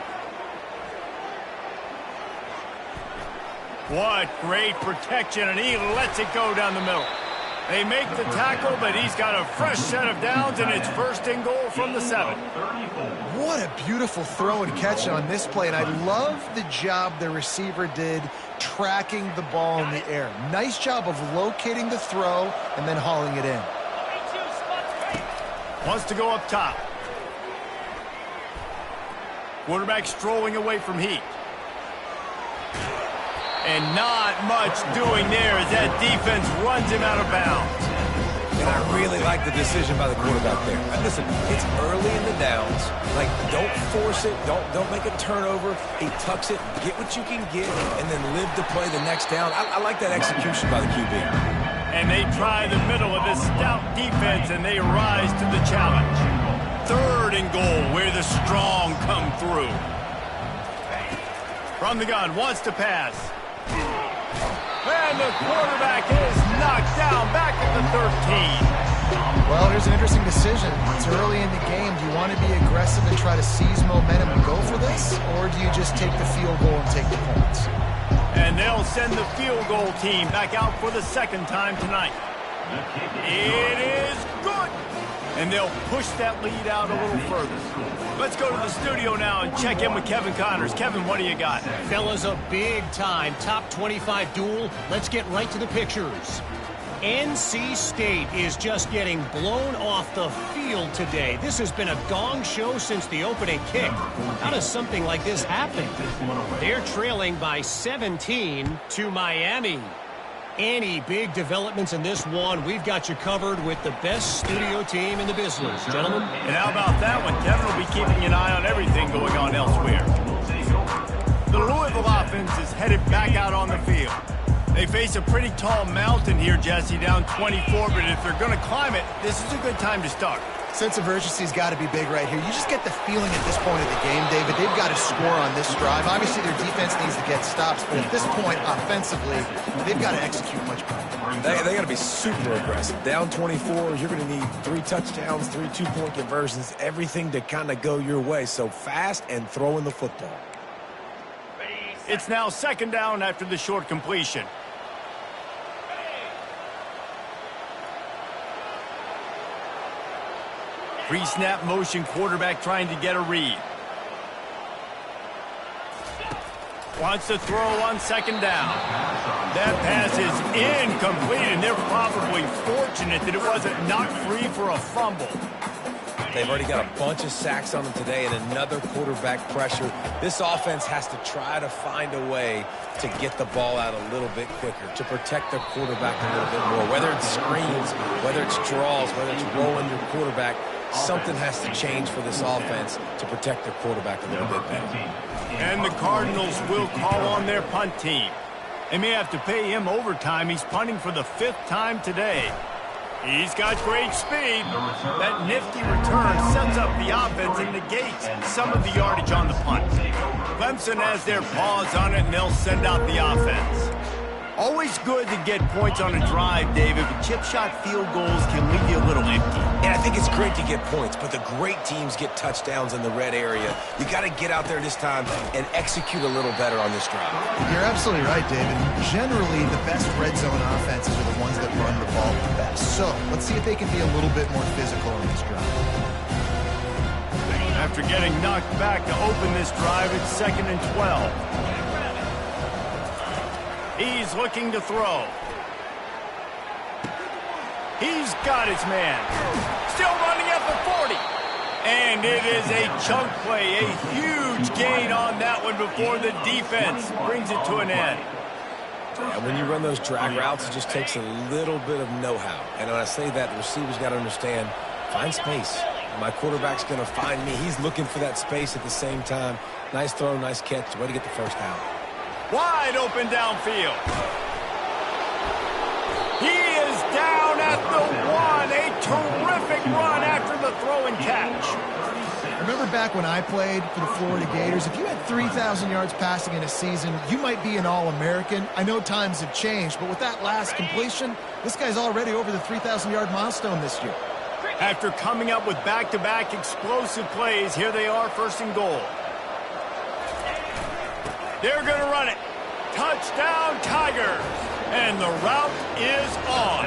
What great protection, and he lets it go down the middle. They make the tackle, but he's got a fresh set of downs, and it's first and goal from the 7. What a beautiful throw and catch on this play, and I love the job the receiver did tracking the ball in the air. Nice job of locating the throw and then hauling it in. Wants to go up top. Quarterback strolling away from heat. And not much doing there as that defense runs him out of bounds. And I really like the decision by the quarterback there. Listen, it's early in the downs. Like, don't force it. Don't make a turnover. He tucks it, get what you can get, and then live to play the next down. I like that execution by the QB. And they try the middle of this stout defense, and they rise to the challenge. Third and goal, where the strong come through. From the gun, wants to pass. And the quarterback is knocked down back at the 13. Well, here's an interesting decision. It's early in the game. Do you want to be aggressive and try to seize momentum and go for this? Or do you just take the field goal and take the points? And they'll send the field goal team back out for the second time tonight. It is good. And they'll push that lead out a little further. Let's go to the studio now and check in with Kevin Connors. Kevin, what do you got? Fellas, a big-time top 25 duel. Let's get right to the pictures. NC State is just getting blown off the field today. This has been a gong show since the opening kick. How does something like this happen? They're trailing by 17 to Miami. Any big developments in this one, we've got you covered with the best studio team in the business, gentlemen. And how about that one? Kevin will be keeping an eye on everything going on elsewhere. The Louisville offense is headed back out on the field. They face a pretty tall mountain here, Jesse, down 24, but if they're going to climb it, this is a good time to start. Sense of urgency's got to be big right here. You just get the feeling at this point of the game, David, they've got to score on this drive. Obviously, their defense needs to get stops, but at this point, offensively, they've got to execute much better. They got to be super aggressive. Down 24, you're going to need 3 touchdowns, 3 two-point conversions, everything to kind of go your way. So fast and throwing the football. It's now second down after the short completion. Pre-snap motion, quarterback trying to get a read. Wants to throw on second down. That pass is incomplete, and they're probably fortunate that it wasn't knocked free for a fumble. They've already got a bunch of sacks on them today and another quarterback pressure. This offense has to try to find a way to get the ball out a little bit quicker, to protect their quarterback a little bit more. Whether it's screens, whether it's draws, whether it's rolling your quarterback, something has to change for this offense to protect their quarterback a little bit better. And the Cardinals will call on their punt team. They may have to pay him overtime. He's punting for the 5th time today. He's got great speed. That nifty return sets up the offense and negates some of the yardage on the punt. Clemson has their paws on it, and they'll send out the offense. Always good to get points on a drive, David, but chip shot field goals can leave you a little empty. And I think it's great to get points, but the great teams get touchdowns in the red area. You got to get out there this time and execute a little better on this drive. You're absolutely right, David. Generally, the best red zone offenses are the ones that run the ball the best. So let's see if they can be a little bit more physical on this drive. After getting knocked back to open this drive, it's 2nd and 12. He's looking to throw. He's got his man. Still running at the 40. And it is a chunk play, a huge gain on that one before the defense brings it to an end. And when you run those drag routes, it just takes a little bit of know-how. And when I say that, the receivers got to understand, find space. My quarterback's going to find me. He's looking for that space at the same time. Nice throw, nice catch. Way to get the first down. Wide open downfield. He is down at the 1. A terrific run after the throw and catch. Remember back when I played for the Florida Gators, if you had 3,000 yards passing in a season, you might be an All-American. I know times have changed, but with that last completion, this guy's already over the 3,000-yard milestone this year. After coming up with back-to-back explosive plays, here they are, 1st and goal. They're going to run it. Touchdown, Tigers. And the route is on.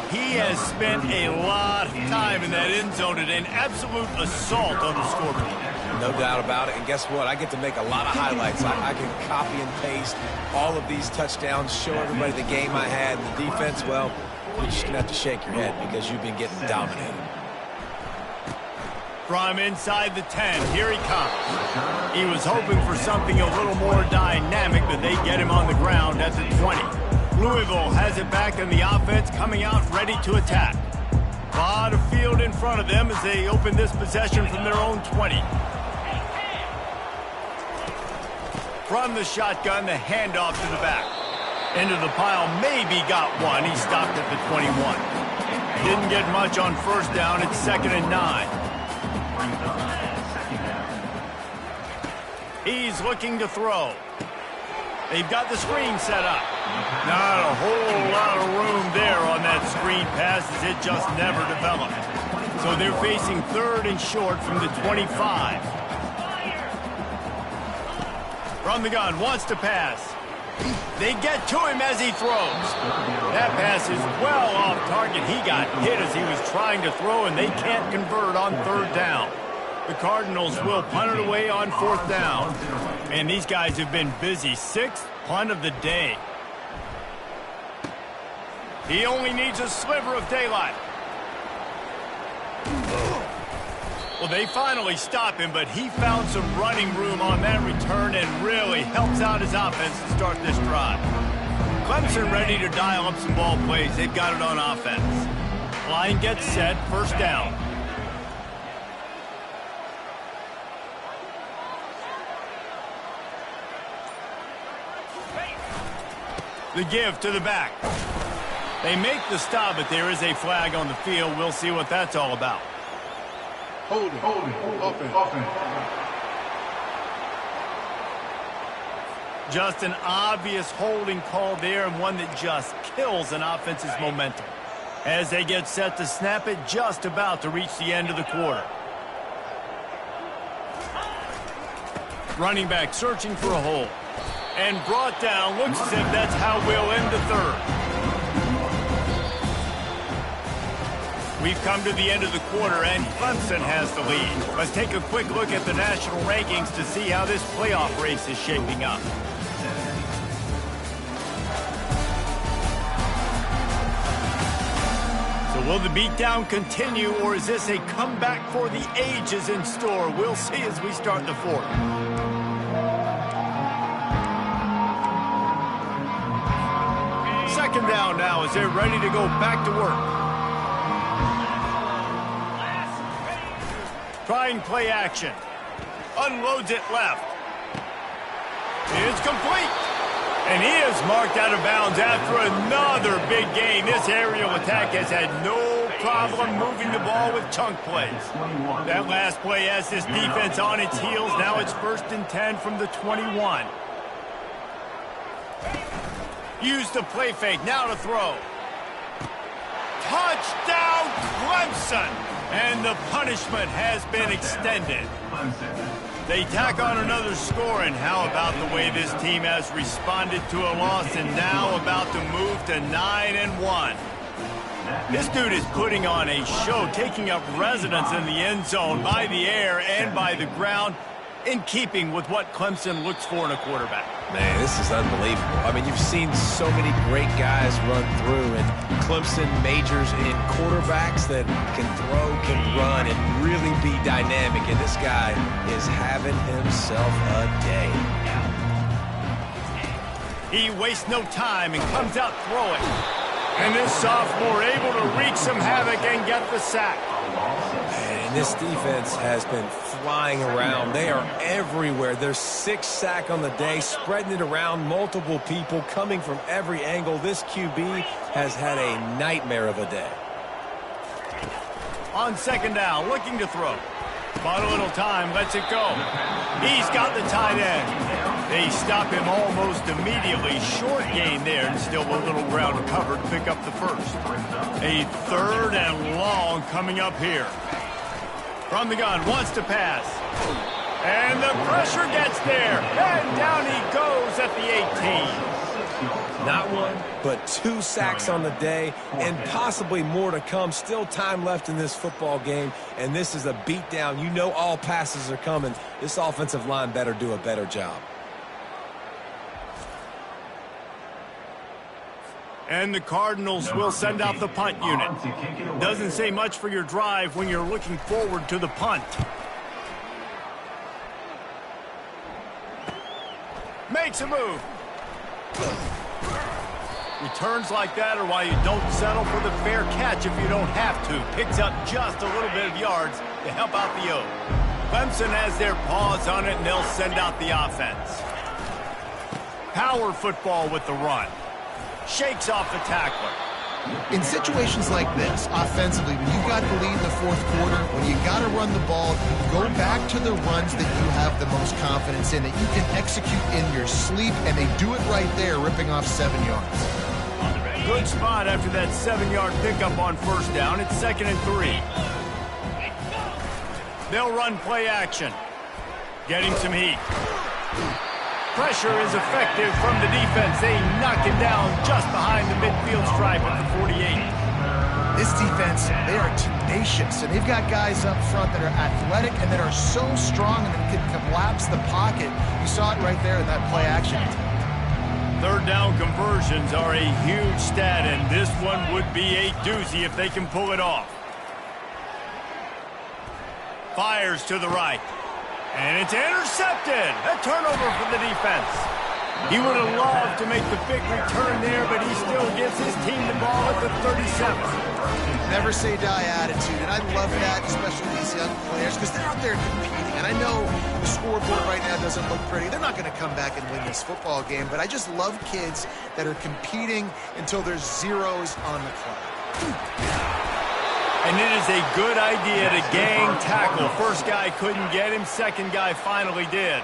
He has spent a lot of time in that end zone and an absolute assault on the scoreboard. No doubt about it. And guess what? I get to make a lot of highlights. I can copy and paste all of these touchdowns, show everybody the game I had. And the defense, well, you're just going to have to shake your head because you've been getting dominated. From inside the 10, here he comes. He was hoping for something a little more dynamic, but they get him on the ground at the 20. Louisville has it back in the offense, coming out ready to attack. A lot of field in front of them as they open this possession from their own 20. From the shotgun, the handoff to the back. Into the pile, maybe got one. He stopped at the 21. Didn't get much on 1st down. It's 2nd and 9. He's looking to throw. They've got the screen set up. Not a whole lot of room there on that screen pass as it just never developed. So they're facing 3rd and short from the 25. From the gun, wants to pass. They get to him as he throws. That pass is well off target. He got hit as he was trying to throw, and they can't convert on 3rd down. The Cardinals will punt it away on 4th down. And these guys have been busy. 6th punt of the day. He only needs a sliver of daylight. Well, they finally stop him, but he found some running room on that return and really helps out his offense to start this drive. Clemson ready to dial up some ball plays. They've got it on offense. Line gets set, 1st down. The give to the back. They make the stop, but there is a flag on the field. We'll see what that's all about. Holding, offense. Just an obvious holding call there, and one that just kills an offense's momentum. As they get set to snap it, just about to reach the end of the quarter. Running back searching for a hole. And brought down. Looks as if that's how we'll end the 3rd. We've come to the end of the quarter, and Clemson has the lead. Let's take a quick look at the national rankings to see how this playoff race is shaping up. So will the beatdown continue, or is this a comeback for the ages in store? We'll see as we start the 4th. Second down now as they're ready to go back to work. Trying play action. Unloads it left. It's complete. And he is marked out of bounds after another big gain. This aerial attack has had no problem moving the ball with chunk plays. That last play has this defense on its heels. Now it's 1st and 10 from the 21. Use the play fake, now to throw. Touchdown, Clemson! And the punishment has been extended. They tack on another score, and how about the way this team has responded to a loss and now about to move to 9-1. This dude is putting on a show, taking up residence in the end zone by the air and by the ground, in keeping with what Clemson looks for in a quarterback. Man, this is unbelievable. I mean, you've seen so many great guys run through, and Clemson majors in quarterbacks that can throw, can run, and really be dynamic, and this guy is having himself a day. He wastes no time and comes out throwing. And this sophomore able to wreak some havoc and get the sack. And this defense has been flying around. They are everywhere. There's 6 sacks on the day, spreading it around, multiple people coming from every angle. This QB has had a nightmare of a day. On second down, looking to throw. Bought a little time, lets it go. He's got the tight end. They stop him almost immediately. Short gain there, and still a little ground covered to pick up the first. A 3rd and long coming up here. From the gun, wants to pass. And the pressure gets there. And down he goes at the 18. Not 1, but 2 sacks on the day, and possibly more to come. Still time left in this football game, and this is a beatdown. You know all passes are coming. This offensive line better do a better job. And the Cardinals will send out the punt unit. Doesn't say much for your drive when you're looking forward to the punt. Makes a move. Returns like that are why you don't settle for the fair catch if you don't have to. Picks up just a little bit of yards to help out the O. Clemson has their paws on it, and they'll send out the offense. Power football with the run. Shakes off the tackler. In situations like this, offensively, when you've got the lead in the fourth quarter, when you got to run the ball, you go back to the runs that you have the most confidence in, that you can execute in your sleep, and they do it right there, ripping off 7 yards. Good spot after that 7-yard pickup on first down. It's 2nd and 3. They'll run play action. Getting some heat. Pressure is effective from the defense. They knock him down just behind the midfield stripe at the 48. This defense, they are tenacious, and they've got guys up front that are athletic and that are so strong and that can collapse the pocket. You saw it right there in that play action. Third down conversions are a huge stat, and this one would be a doozy if they can pull it off. Fires to the right. And it's intercepted. A turnover for the defense. He would have loved to make the big return there, but he still gives his team the ball at the 37. Never say die attitude, and I love that, especially these young players, because they're out there competing. And I know the scoreboard right now doesn't look pretty. They're not going to come back and win this football game, but I just love kids that are competing until there's zeros on the clock. And it is a good idea to gang tackle. First guy couldn't get him. Second guy finally did.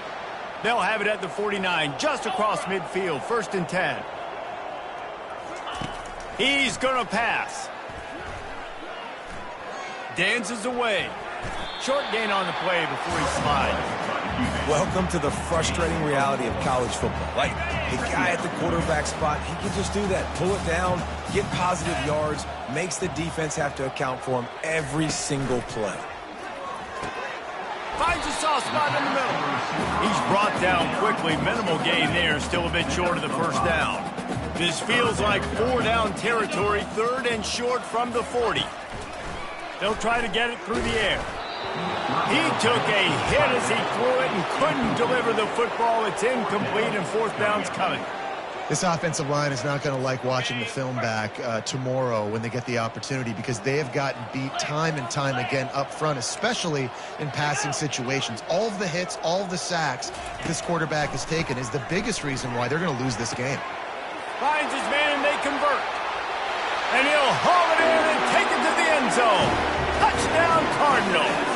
They'll have it at the 49, just across midfield. 1st and 10. He's going to pass. Dances away. Short gain on the play before he slides. Welcome to the frustrating reality of college football. Like, the guy at the quarterback spot, he can just do that. Pull it down, get positive yards, makes the defense have to account for him every single play. Finds a soft spot in the middle. He's brought down quickly. Minimal gain there, still a bit short of the first down. This feels like 4-down territory, 3rd and short from the 40. They'll try to get it through the air. He took a hit as he threw it and couldn't deliver the football. It's incomplete, and 4th down's coming. This offensive line is not going to like watching the film back tomorrow when they get the opportunity, because they have gotten beat time and time again up front, especially in passing situations. All of the hits, all of the sacks this quarterback has taken is the biggest reason why they're going to lose this game. Finds his man, and they convert. And he'll haul it in and take it to the end zone. Touchdown, Cardinals.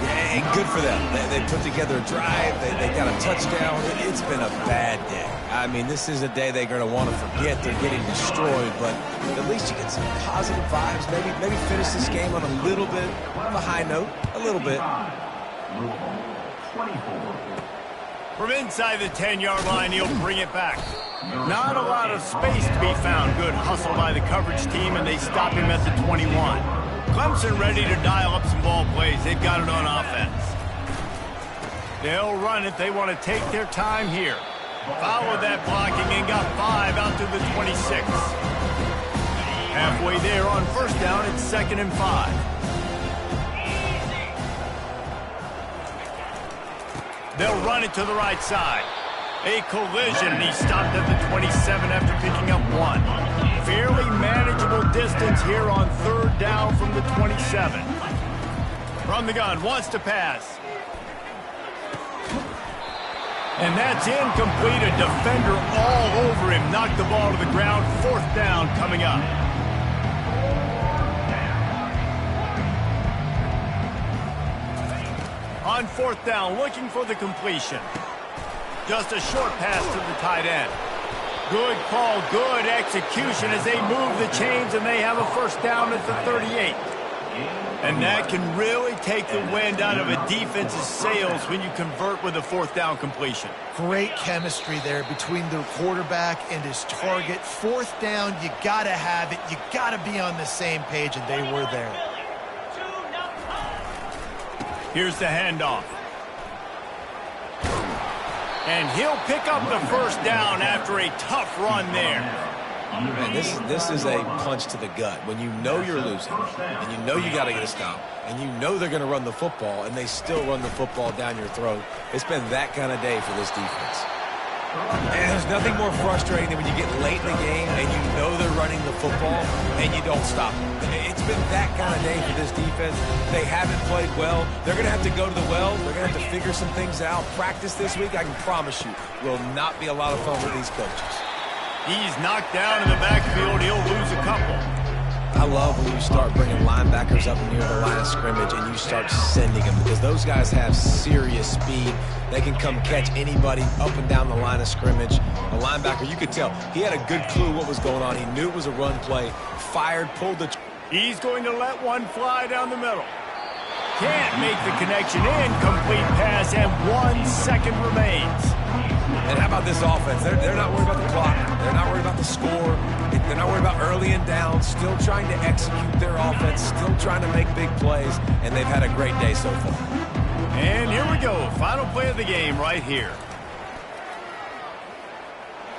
Yeah, and good for them. They put together a drive. They got a touchdown. It's been a bad day. I mean, this is a day they're going to want to forget. They're getting destroyed, but at least you get some positive vibes. Maybe finish this game on a little bit of a high note. A little bit. From inside the 10-yard line, he'll bring it back. Not a lot of space to be found. Good hustle by the coverage team, and they stop him at the 21. Clemson ready to dial up some ball plays. They've got it on offense. They'll run it. They want to take their time here. Followed that blocking and got 5 out to the 26. Halfway there on first down, it's 2nd and 5. They'll run it to the right side. A collision, and he stopped at the 27 after picking up 1. Fairly manageable distance here on 3rd down from the 27. From the gun, wants to pass. And that's incomplete. A defender all over him. Knocked the ball to the ground. 4th down coming up. On 4th down, looking for the completion. Just a short pass to the tight end. Good call, good execution as they move the chains, and they have a first down at the 38. And that can really take the wind out of a defense's sails when you convert with a 4th down completion. Great chemistry there between the quarterback and his target. 4th down, you got to have it. You got to be on the same page, and they were there. Here's the handoff. And he'll pick up the first down after a tough run there. Man, this is a punch to the gut. When you know you're losing, and you know you got to get a stop, and you know they're going to run the football, and they still run the football down your throat. It's been that kind of day for this defense. And there's nothing more frustrating than when you get late in the game and you know they're running the football and you don't stop them. It's been that kind of day for this defense. They haven't played well. They're going to have to go to the well. They're going to have to figure some things out. Practice this week, I can promise you, will not be a lot of fun with these coaches. He's knocked down in the backfield. He'll lose a couple. I love when you start bringing linebackers up near the line of scrimmage and you start sending them, because those guys have serious speed. They can come catch anybody up and down the line of scrimmage. The linebacker, you could tell, he had a good clue what was going on. He knew it was a run play, fired, pulled the... He's going to let one fly down the middle. Can't make the connection. Incomplete pass, and 1 second remains. And how about this offense? They're not worried about the clock. They're not worried about the score. They're not worried about early and down. Still trying to execute their offense. Still trying to make big plays. And they've had a great day so far. And here we go. Final play of the game right here.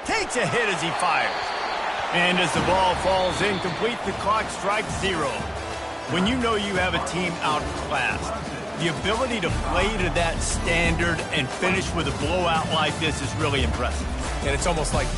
Takes a hit as he fires. And as the ball falls incomplete, the clock strikes 0. When you know you have a team outclassed, the ability to play to that standard and finish with a blowout like this is really impressive. And it's almost like...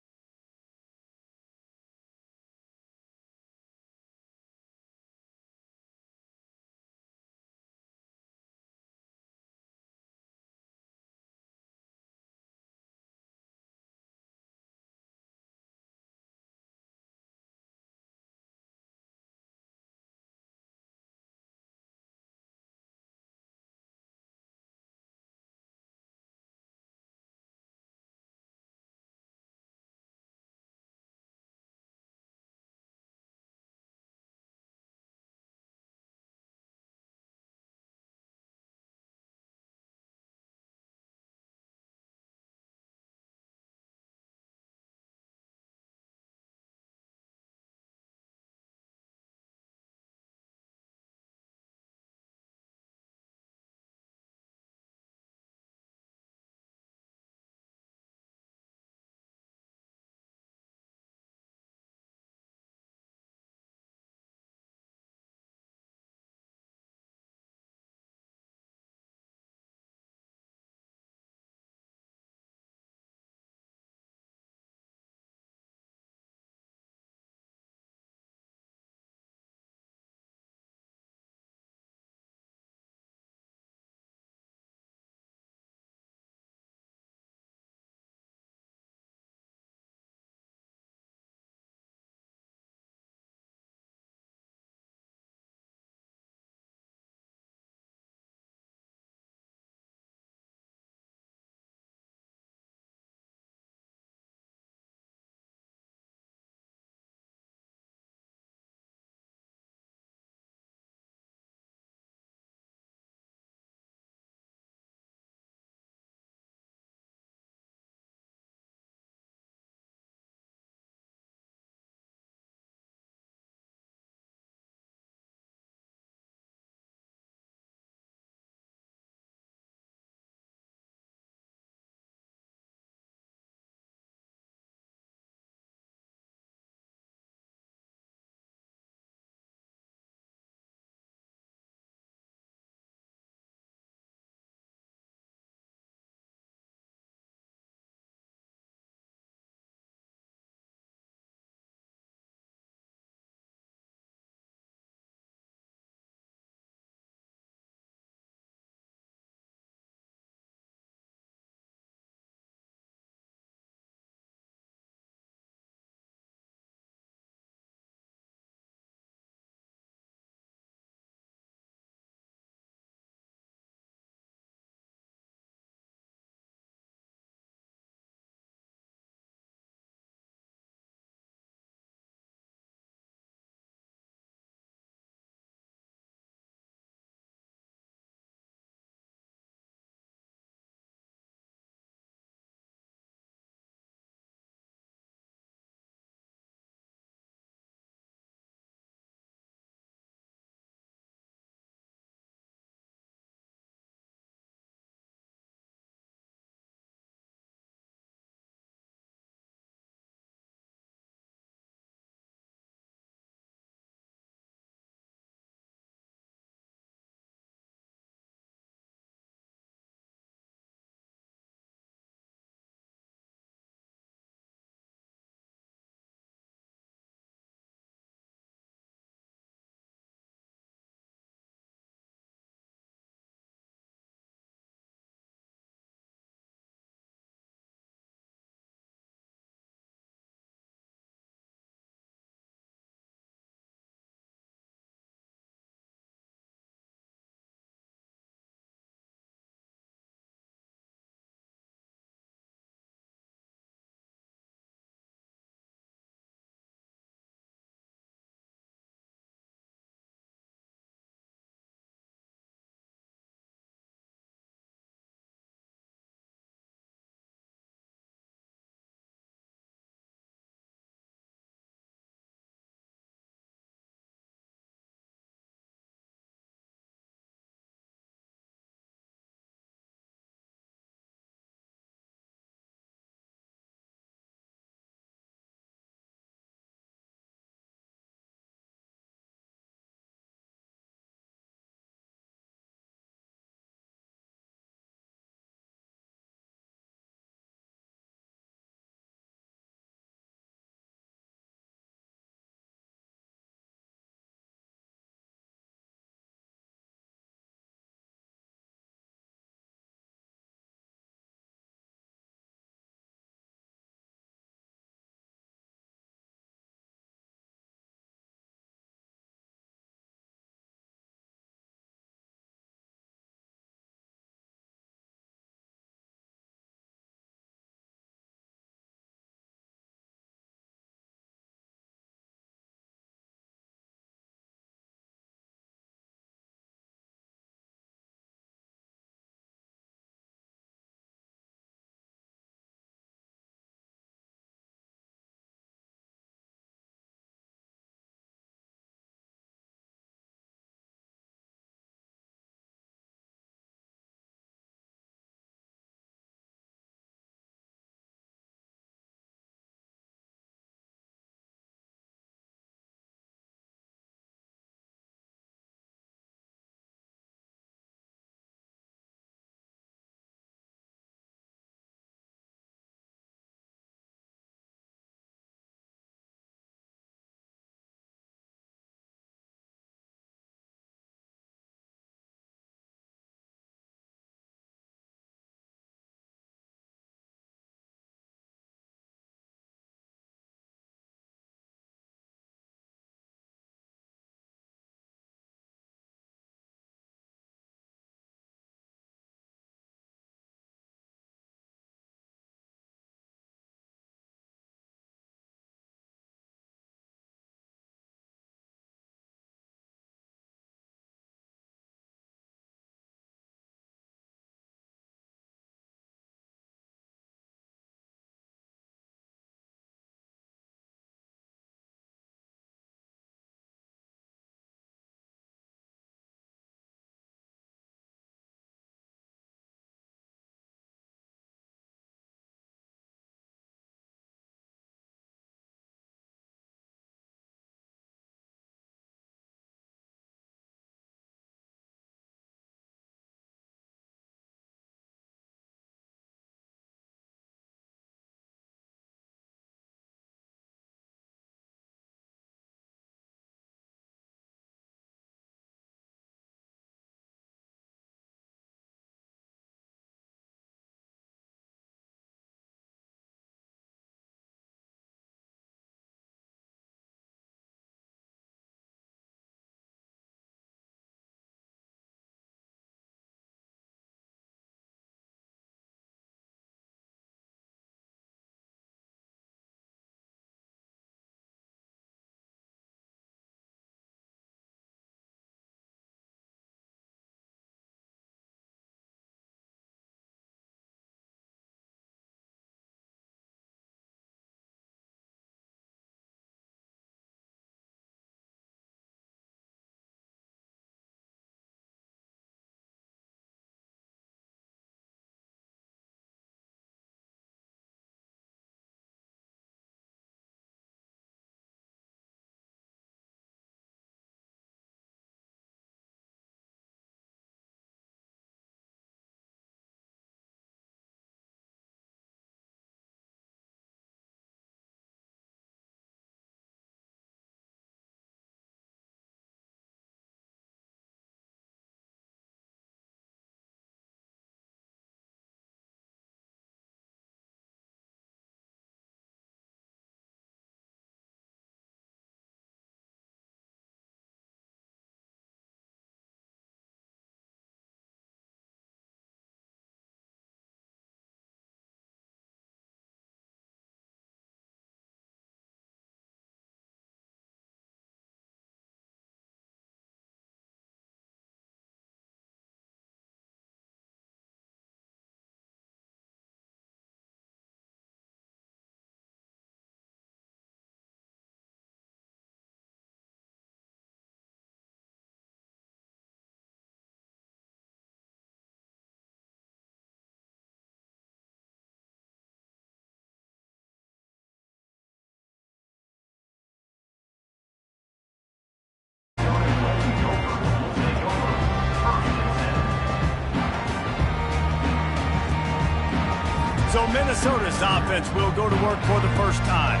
Minnesota's offense will go to work for the first time.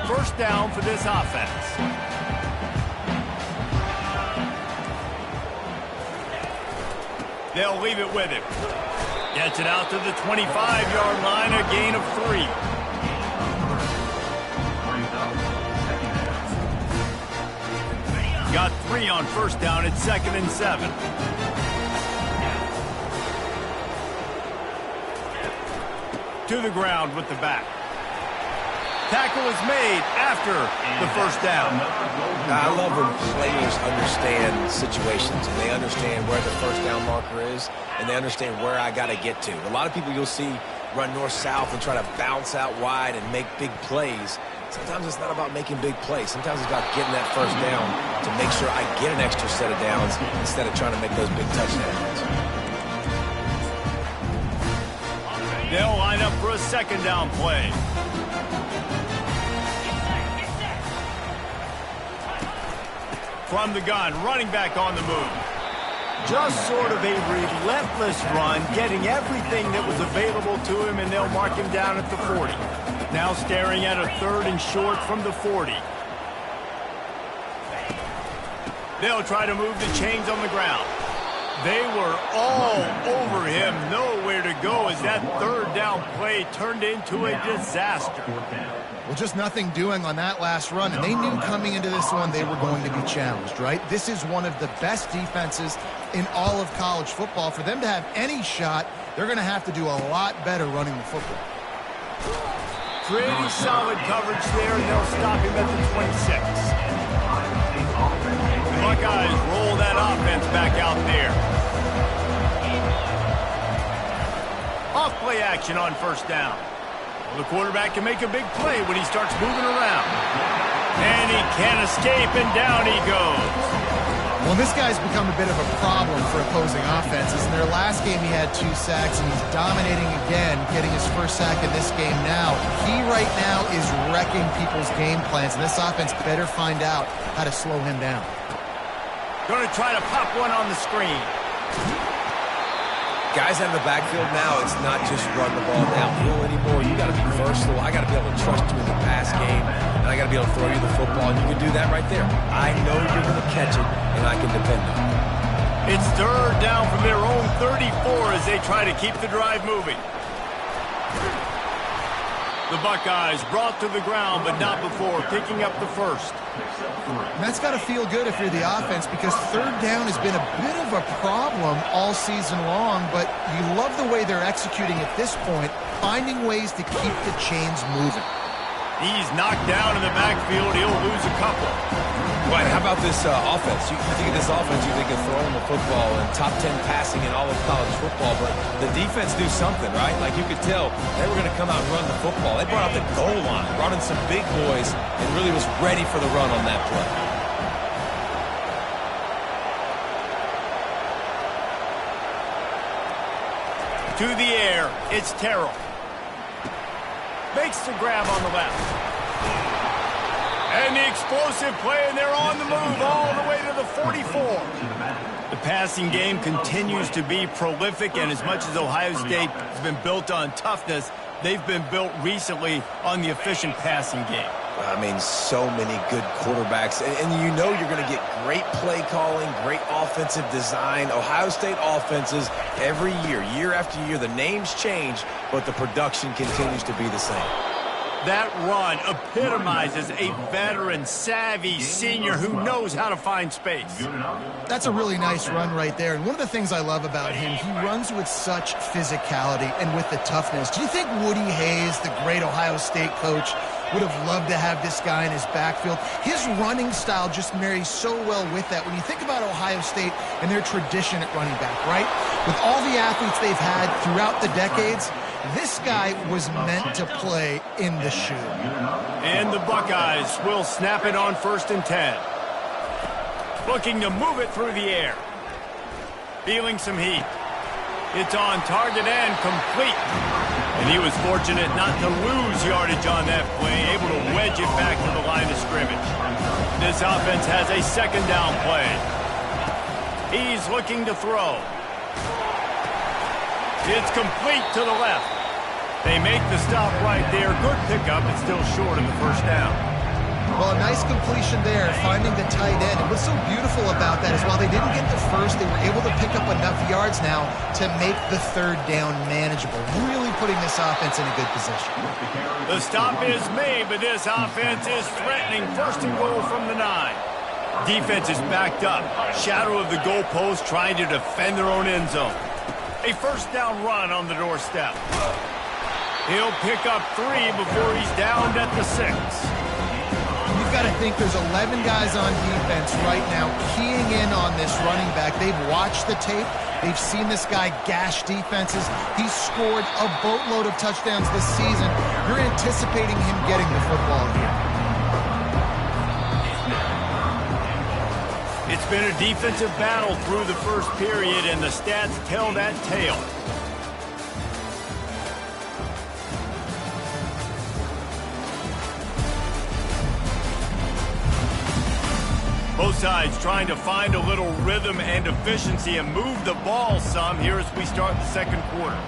First down for this offense. They'll leave it with him. Gets it out to the 25-yard line, a gain of 3. Got 3 on first down at 2nd and 7. To the ground with the back. Tackle is made after the first down. I love when players understand situations and they understand where the first down marker is and they understand where I got to get to. A lot of people you'll see run north-south and try to bounce out wide and make big plays. Sometimes it's not about making big plays. Sometimes it's about getting that first down to make sure I get an extra set of downs instead of trying to make those big touchdowns. They'll line up for a second down play. From the gun, running back on the move. Just sort of a relentless run, getting everything that was available to him, and they'll mark him down at the 40. Now staring at a 3rd and short from the 40. They'll try to move the chains on the ground. They were all over him, nowhere to go as that 3rd down play turned into a disaster. Well, just nothing doing on that last run, and they knew coming into this one they were going to be challenged, right? This is one of the best defenses in all of college football. For them to have any shot, they're going to have to do a lot better running the football. Pretty solid coverage there, and they'll stop him at the 26. The Buckeyes roll that offense back out there. Off play action on first down. The quarterback can make a big play when he starts moving around. And he can't escape, and down he goes. Well, this guy's become a bit of a problem for opposing offenses. In their last game, he had 2 sacks, and he's dominating again, getting his first sack in this game now. He right now is wrecking people's game plans, and this offense better find out how to slow him down. Going to try to pop one on the screen. Guys out of the backfield now, it's not just run the ball downhill anymore. You got to be versatile. I got to be able to trust you in the pass game, and I got to be able to throw you the football, and you can do that right there. I know you're going to catch it, and I can depend on it. It's 3rd down from their own 34 as they try to keep the drive moving. The Buckeyes brought to the ground, but not before picking up the first. And that's got to feel good if you're the offense, because 3rd down has been a bit of a problem all season long, but you love the way they're executing at this point, finding ways to keep the chains moving. He's knocked down in the backfield. He'll lose a couple. Right, how about this offense? You think of this offense, you think of throwing the football and top 10 passing in all of college football, but the defense do something, right? Like you could tell they were going to come out and run the football. They brought out the goal line, brought in some big boys, and really was ready for the run on that play. To the air, it's Terrell. Makes the grab on the left. And the explosive play, and they're on the move all the way to the 44. The passing game continues to be prolific, and as much as Ohio State has been built on toughness, they've been built recently on the efficient passing game. I mean, so many good quarterbacks, and you know you're going to get great play calling, great offensive design. Ohio State offenses every year after year, the names change, but the production continues to be the same. That run epitomizes a veteran, savvy senior who knows how to find space. That's a really nice run right there. And one of the things I love about him, he runs with such physicality and with the toughness. Do you think Woody Hayes, the great Ohio State coach, would have loved to have this guy in his backfield? His running style just marries so well with that. When you think about Ohio State and their tradition at running back, right? With all the athletes they've had throughout the decades, this guy was meant to play in the shoe. And the Buckeyes will snap it on 1st and 10. Looking to move it through the air. Feeling some heat. It's on target and complete. And he was fortunate not to lose yardage on that play, able to wedge it back to the line of scrimmage. This offense has a second down play. He's looking to throw. It's complete to the left. They make the stop right there. Good pickup, but still short of the first down. Well, a nice completion there, finding the tight end. And what's so beautiful about that is while they didn't get the first, they were able to pick up enough yards now to make the third down manageable. Really putting this offense in a good position. The stop is made, but this offense is threatening. First and goal from the 9. Defense is backed up. Shadow of the goalpost, trying to defend their own end zone. A first down run on the doorstep. He'll pick up 3 before he's downed at the 6. You've got to think there's 11 guys on defense right now keying in on this running back. They've watched the tape. They've seen this guy gash defenses. He's scored a boatload of touchdowns this season. You're anticipating him getting the football here. It's been a defensive battle through the first period, and the stats tell that tale. Both sides trying to find a little rhythm and efficiency and move the ball some here as we start the second quarter.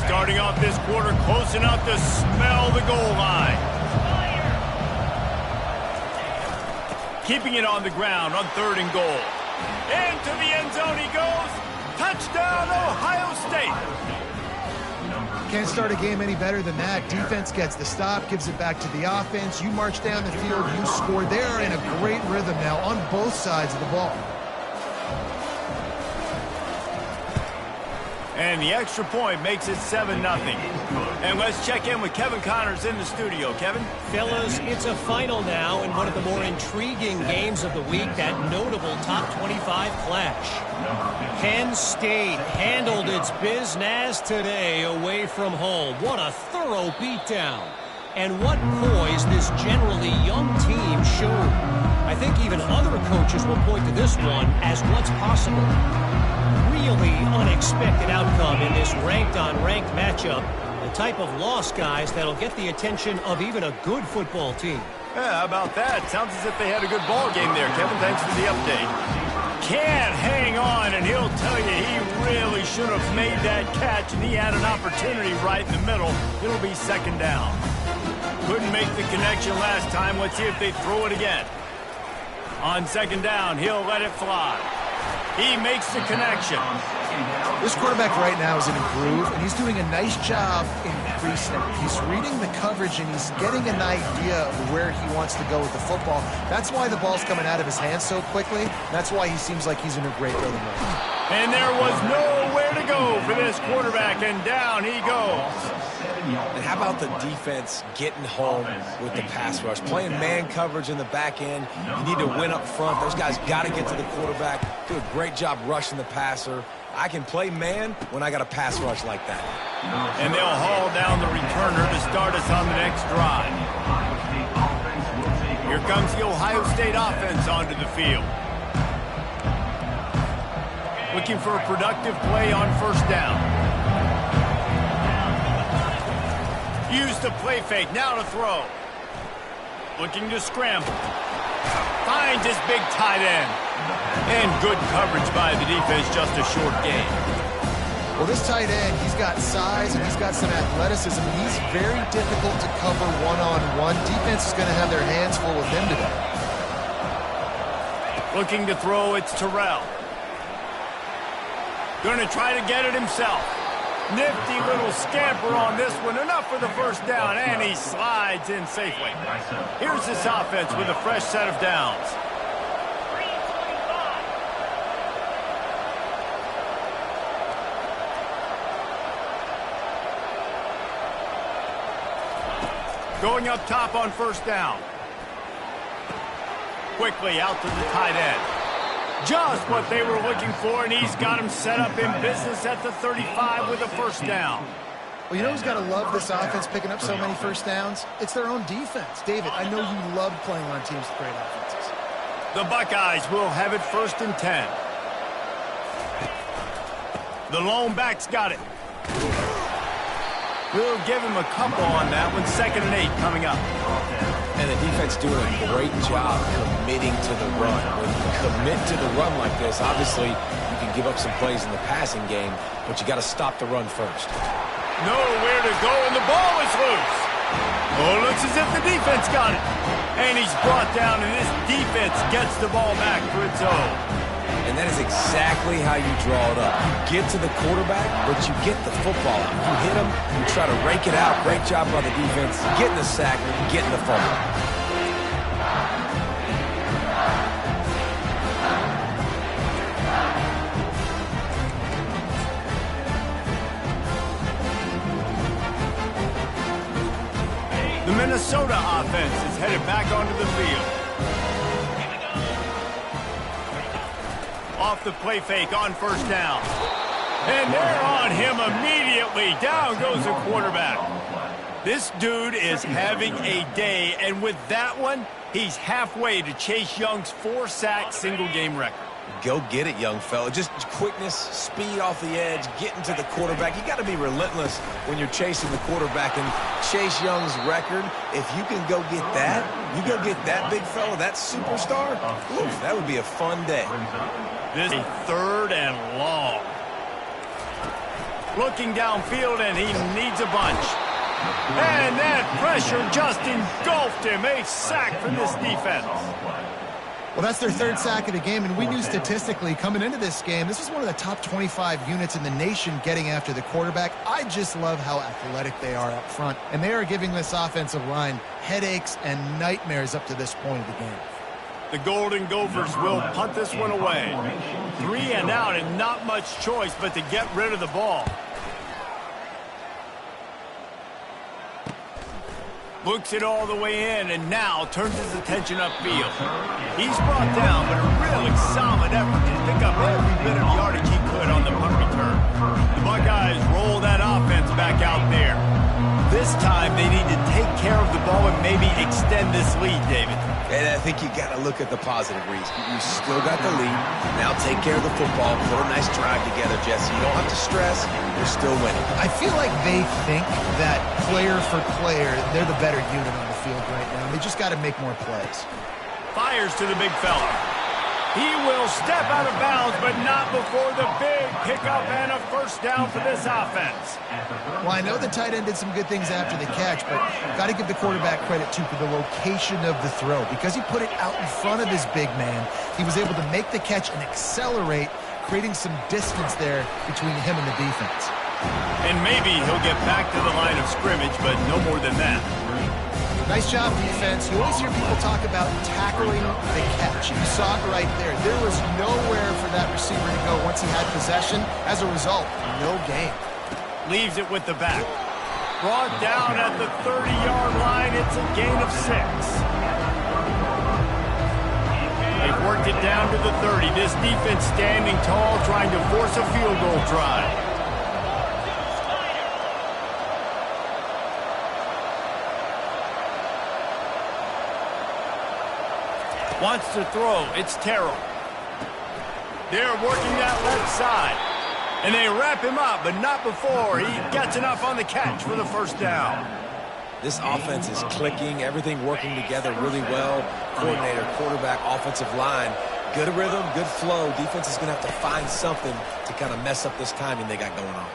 Starting off this quarter close enough to smell the goal line. Keeping it on the ground on 3rd and goal. Into the end zone he goes. Touchdown, Ohio State. Can't start a game any better than that. Defense gets the stop, gives it back to the offense. You march down the field, you score. They're in a great rhythm now on both sides of the ball. And the extra point makes it 7-0. And let's check in with Kevin Connors in the studio. Kevin? Fellas, it's a final now in one of the more intriguing games of the week, that notable top 25 clash. Penn State handled its business today away from home. What a thorough beatdown. And what poise this generally young team showed. I think even other coaches will point to this one as what's possible. Really unexpected outcome in this ranked-on-ranked matchup. The type of loss, guys, that'll get the attention of even a good football team. Yeah, how about that? Sounds as if they had a good ball game there, Kevin. Thanks for the update. Can't hang on, and he'll tell you he really should have made that catch, and he had an opportunity right in the middle. It'll be second down. Couldn't make the connection last time. Let's see if they throw it again. On second down, he'll let it fly. He makes the connection. This quarterback right now is in a groove, and he's doing a nice job in pre-snap. He's reading the coverage, and he's getting an idea of where he wants to go with the football. That's why the ball's coming out of his hands so quickly. That's why he seems like he's in a great rhythm right now. And there was nowhere to go for this quarterback, and down he goes. And how about the defense getting home with the pass rush? Playing man coverage in the back end. You need to win up front. Those guys got to get to the quarterback. Do a great job rushing the passer. I can play man when I got a pass rush like that. And they'll haul down the returner to start us on the next drive. Here comes the Ohio State offense onto the field. Looking for a productive play on first down. Use the play fake, now to throw. Looking to scramble. Finds his big tight end. And good coverage by the defense, just a short gain. Well, this tight end, he's got size and he's got some athleticism. He's very difficult to cover one-on-one. Defense is going to have their hands full with him today. Looking to throw, it's Terrell. Going to try to get it himself. Nifty little scamper on this one. Enough for the first down, and he slides in safely. Here's this offense with a fresh set of downs. Going up top on first down. Quickly out to the tight end. Just what they were looking for, and he's got him set up in business at the 35 with a first down. Well, you know who's got to love this offense picking up so many first downs? It's their own defense. David, I know you love playing on teams with great offenses. The Buckeyes will have it 1st and 10. The lone back's got it. We'll give him a couple on that one. 2nd and 8 coming up. And the defense doing a great job committing to the run. When you commit to the run like this, obviously you can give up some plays in the passing game, but you got to stop the run first. Nowhere to go, and the ball is loose. Oh, it looks as if the defense got it. And he's brought down, and this defense gets the ball back for its own. And that is exactly how you draw it up. You get to the quarterback, but you get the football. You hit him, you try to rake it out. Great job by the defense, getting the sack, getting the fumble. The Minnesota offense is headed back onto the field. Off the play fake on 1st down. And they're on him immediately. Down goes the quarterback. This dude is having a day, and with that one, he's halfway to Chase Young's 4-sack single-game record. Go get it, young fella. Just quickness, speed off the edge, getting to the quarterback. You got to be relentless when you're chasing the quarterback. And Chase Young's record, if you can go get that, you go get that big fella, that superstar, oof, that would be a fun day. This is 3rd and long. Looking downfield, and he needs a bunch. And that pressure just engulfed him. A sack from this defense. Well, that's their 3rd sack of the game, and we knew statistically coming into this game, this was one of the top 25 units in the nation getting after the quarterback. I just love how athletic they are up front, and they are giving this offensive line headaches and nightmares up to this point of the game. The Golden Gophers will punt this one away. 3 and out, and not much choice but to get rid of the ball. Looks it all the way in, and now turns his attention upfield. He's brought down, but a really solid effort to pick up every bit of yardage he could on the punt return. The Buckeyes roll that offense back out there. This time, they need to take care of the ball and maybe extend this lead, David. And I think you got to look at the positive, Reese. You still got the lead. Now take care of the football. Put a nice drive together, Jesse. You don't have to stress. You're still winning. I feel like they think that player for player, they're the better unit on the field right now. They just got to make more plays. Fires to the big fella. He will step out of bounds, but not before the big pickup and a 1st down for this offense. Well, I know the tight end did some good things after the catch, but got to give the quarterback credit, too, for the location of the throw. Because he put it out in front of his big man, he was able to make the catch and accelerate, creating some distance there between him and the defense. And maybe he'll get back to the line of scrimmage, but no more than that. Nice job, defense. You always hear people talk about tackling the catch. You saw it right there. There was nowhere for that receiver to go once he had possession. As a result, no gain. Leaves it with the back. Brought down at the 30-yard line. It's a gain of 6. They've worked it down to the 30. This defense standing tall, trying to force a field goal drive. Wants to throw. It's Terrell. They're working that left side. And they wrap him up, but not before he gets enough on the catch for the 1st down. This offense is clicking. Everything working together really well. Coordinator, quarterback, offensive line. Good rhythm, good flow. Defense is going to have to find something to kind of mess up this timing they got going on.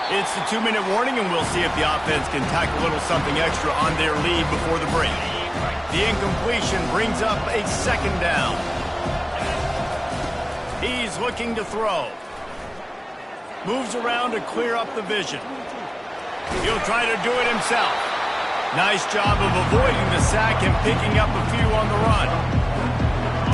It's the 2-minute warning, and we'll see if the offense can tack a little something extra on their lead before the break. The incompletion brings up a 2nd down. He's looking to throw. Moves around to clear up the vision. He'll try to do it himself. Nice job of avoiding the sack and picking up a few on the run.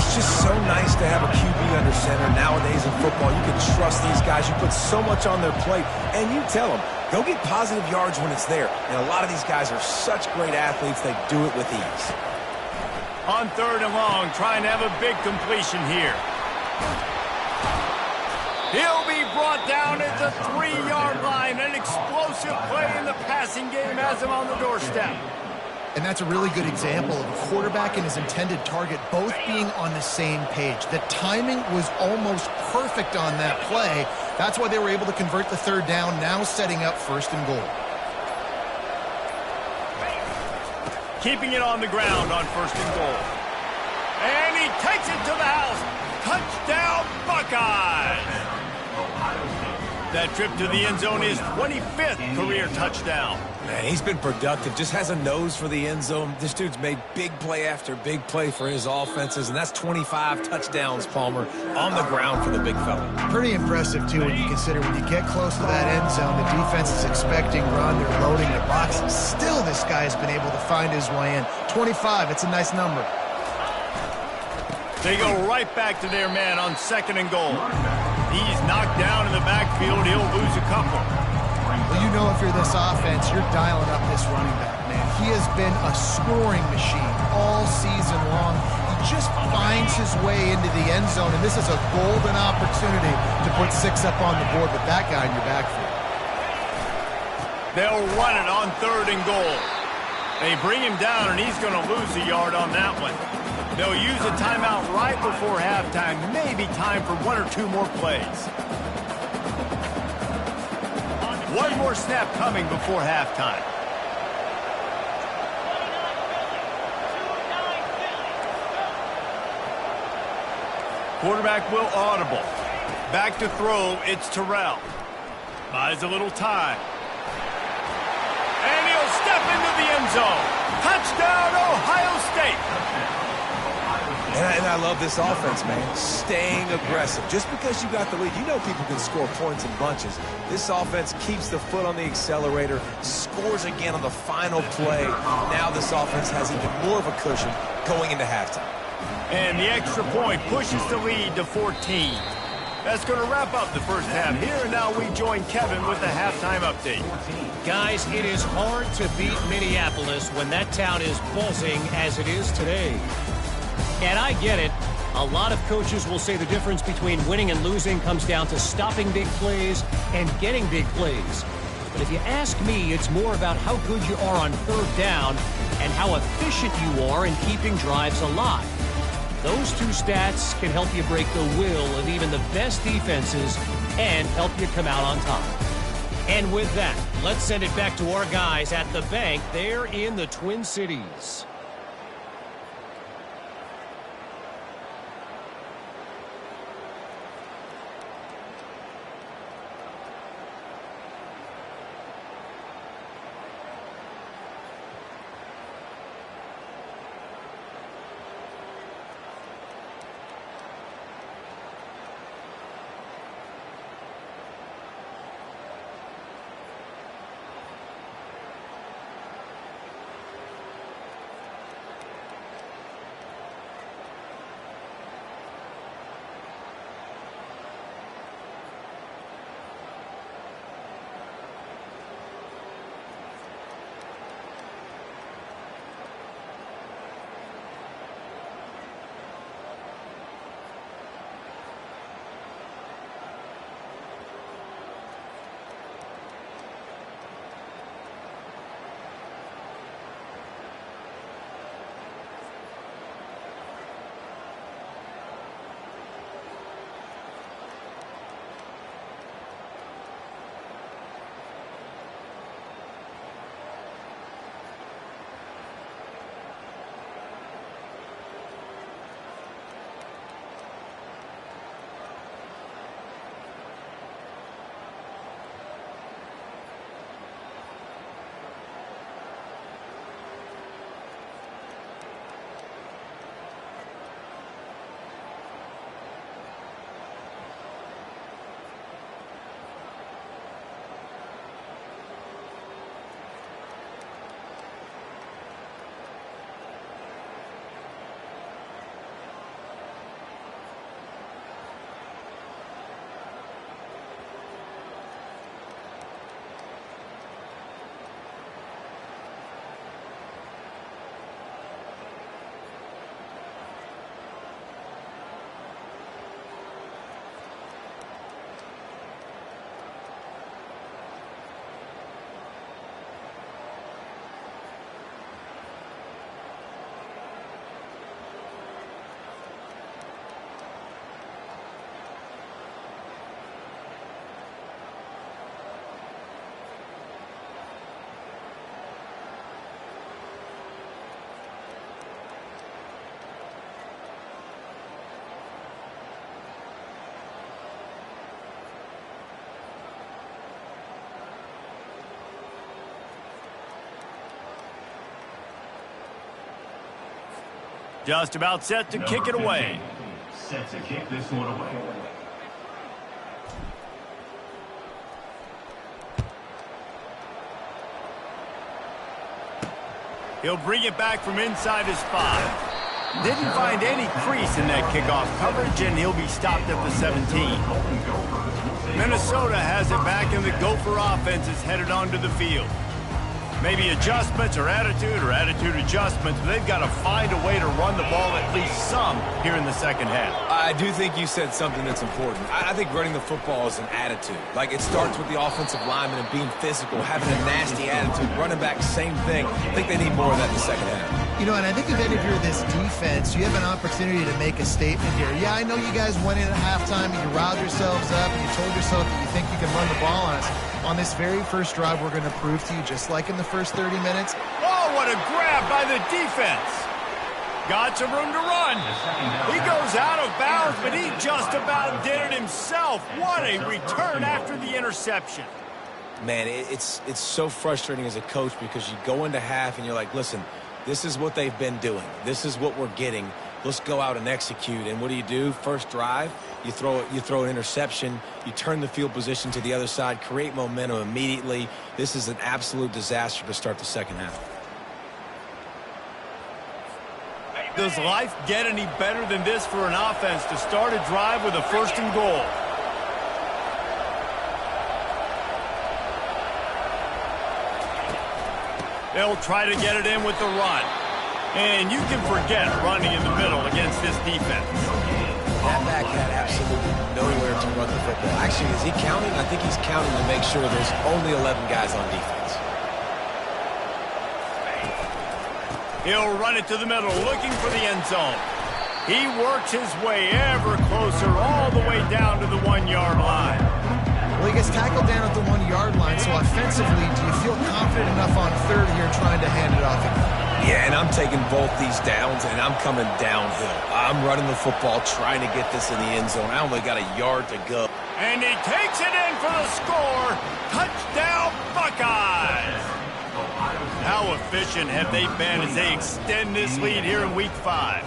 It's just so nice to have a QB under center nowadays in football. You can trust these guys. You put so much on their plate, and you tell them, go get positive yards when it's there. And a lot of these guys are such great athletes, they do it with ease. On 3rd and long, trying to have a big completion here. He'll be brought down at the 3-yard line. An explosive play in the passing game has him on the doorstep. And that's a really good example of a quarterback and his intended target both being on the same page. The timing was almost perfect on that play. That's why they were able to convert the third down, now setting up 1st and goal. Keeping it on the ground on 1st and goal. And he takes it to the house. Touchdown, Buckeyes! That trip to the end zone is 25th career touchdown. Man, he's been productive, just has a nose for the end zone. This dude's made big play after big play for his offenses, and that's 25 touchdowns, Palmer, on the ground for the big fella. Pretty impressive, too, when you consider when you get close to that end zone, the defense is expecting run, they're loading the box. Still, this guy has been able to find his way in. 25, it's a nice number. They go right back to their man on 2nd and goal. He's knocked down in the backfield. He'll lose a couple. Well, you know if you're this offense, you're dialing up this running back, man. He has been a scoring machine all season long. He just finds his way into the end zone, and this is a golden opportunity to put 6 up on the board with that guy in your backfield. They'll run it on 3rd and goal. They bring him down, and he's going to lose a yard on that one. They'll use a timeout right before halftime. Maybe time for 1 or 2 more plays. One more snap coming before halftime. Quarterback will audible. Back to throw, it's Terrell. Buys a little time. And he'll step into the end zone. Touchdown, Ohio State. And I love this offense, man. Staying aggressive. Just because you got the lead, you know people can score points in bunches. This offense keeps the foot on the accelerator, scores again on the final play. Now this offense has even more of a cushion going into halftime. And the extra point pushes the lead to 14. That's going to wrap up the first half here, and now we join Kevin with the halftime update. Guys, it is hard to beat Minneapolis when that town is buzzing as it is today. And I get it. A lot of coaches will say the difference between winning and losing comes down to stopping big plays and getting big plays. But if you ask me, it's more about how good you are on 3rd down and how efficient you are in keeping drives alive. Those 2 stats can help you break the will of even the best defenses and help you come out on top. And with that, let's send it back to our guys at the bank there in the Twin Cities. Just about set to kick it away. Set to kick this one away. He'll bring it back from inside his 5. Didn't find any crease in that kickoff coverage, and he'll be stopped at the 17. Minnesota has it back, and the Gopher offense is headed onto the field. Maybe adjustments or attitude adjustments, but they've got to find a way to run the ball at least some here in the second half. I do think you said something that's important. I think running the football is an attitude. Like, it starts with the offensive lineman and being physical, having a nasty attitude. Running back, same thing. I think they need more of that in the second half. You know, and I think if you're this defense, you have an opportunity to make a statement here. Yeah, I know you guys went in at halftime and you riled yourselves up and you told yourself that you think you can run the ball on us. On this very first drive, we're going to prove to you, just like in the first 30 minutes. Oh, what a grab by the defense. Got some room to run. He goes out of bounds, but he just about did it himself. What a return after the interception. Man, it's so frustrating as a coach because you go into half and you're like, listen, this is what they've been doing. This is what we're getting. Let's go out and execute. And what do? First drive, you throw an interception, you turn the field position to the other side, create momentum immediately. This is an absolute disaster to start the second half. Does life get any better than this for an offense to start a drive with a 1st and goal? They'll try to get it in with the run. And you can forget running in the middle against this defense. That back had absolutely nowhere to run the football. Actually, is he counting? I think he's counting to make sure there's only 11 guys on defense. He'll run it to the middle, looking for the end zone. He works his way ever closer, all the way down to the 1-yard line. Well, he gets tackled down at the 1-yard line, so offensively, do you feel confident enough on 3rd here trying to hand it off again? Yeah, and I'm taking both these downs, and I'm coming downhill. I'm running the football, trying to get this in the end zone. I only got a yard to go. And he takes it in for the score. Touchdown, Buckeyes! How efficient have they been as they extend this lead here in Week 5?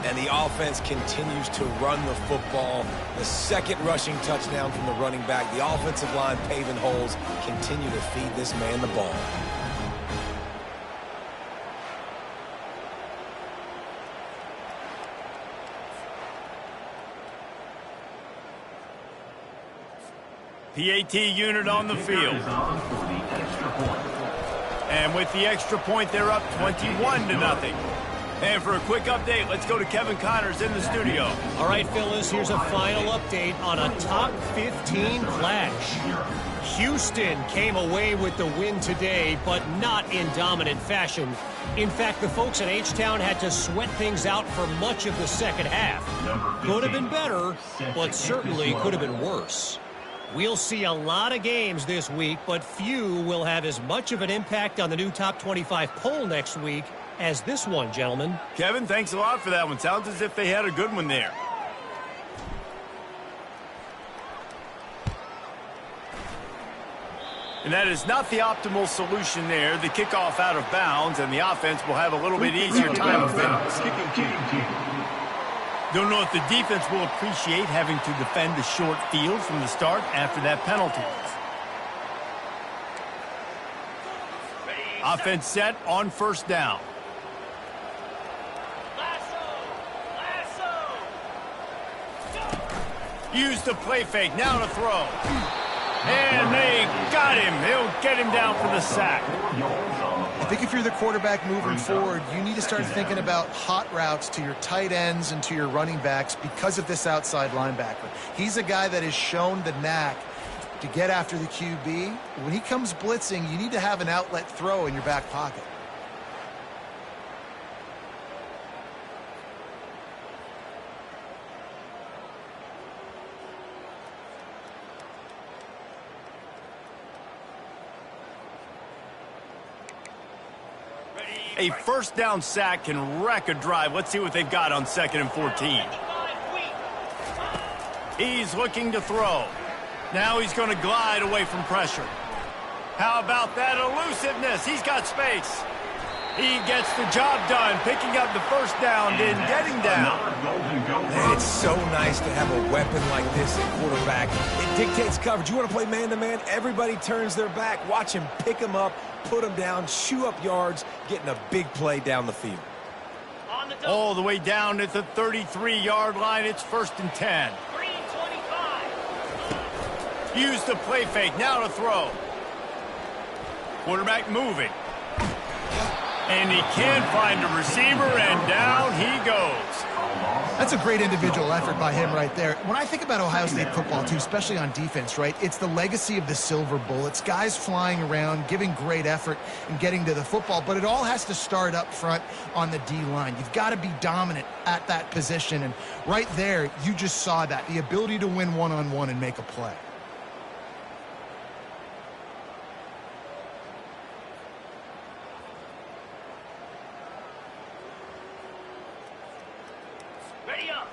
And the offense continues to run the football. The 2nd rushing touchdown from the running back. The offensive line paving holes. Continue to feed this man the ball. PAT unit on the field. And with the extra point, they're up 21-0. And for a quick update, let's go to Kevin Connors in the studio. All right, Phyllis, here's a final update on a top 15 clash. Houston came away with the win today, but not in dominant fashion. In fact, the folks in H-Town had to sweat things out for much of the second half. Could have been better, but certainly could have been worse. We'll see a lot of games this week, but few will have as much of an impact on the new Top 25 poll next week as this one, gentlemen. Kevin, thanks a lot for that one. Sounds as if they had a good one there. And that is not the optimal solution there. The kickoff out of bounds, and the offense will have a little bit easier time with it. Don't know if the defense will appreciate having to defend the short field from the start after that penalty. Offense set on 1st down. Use the play fake, now to throw. And they got him. They'll get him down for the sack. I think if you're the quarterback moving forward, you need to start thinking about hot routes to your tight ends and to your running backs because of this outside linebacker. He's a guy that has shown the knack to get after the QB. When he comes blitzing, you need to have an outlet throw in your back pocket. A 1st down sack can wreck a drive. Let's see what they've got on 2nd and 14. He's looking to throw. Now he's going to glide away from pressure. How about that elusiveness? He's got space. He gets the job done, picking up the first down, then getting down. Man, it's so nice to have a weapon like this at quarterback. It dictates coverage. You want to play man-to-man? Everybody turns their back. Watch him pick him up, put him down, chew up yards, getting a big play down the field. All the way down at the 33-yard line. It's 1st and 10. 3:25. Use the play fake. Now to throw. Quarterback moving. And he can't find a receiver, and down he goes. That's a great individual effort by him right there. When I think about Ohio State football, too, especially on defense, right, it's the legacy of the Silver Bullets, guys flying around, giving great effort and getting to the football, but it all has to start up front on the D-line. You've got to be dominant at that position, and right there, you just saw that, the ability to win one-on-one and make a play.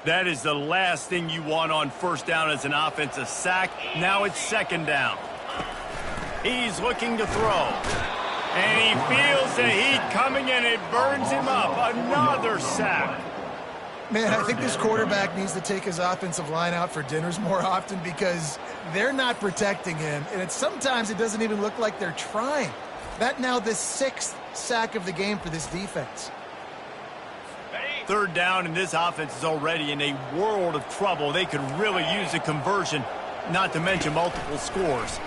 That is the last thing you want on first down as an offensive sack. Now it's 2nd down. He's looking to throw. And he feels the heat coming, and it burns him up. Another sack. Man, I think this quarterback needs to take his offensive line out for dinners more often because they're not protecting him. And sometimes it doesn't even look like they're trying. That now the 6th sack of the game for this defense. 3rd down, and this offense is already in a world of trouble. They could really use a conversion, not to mention multiple scores.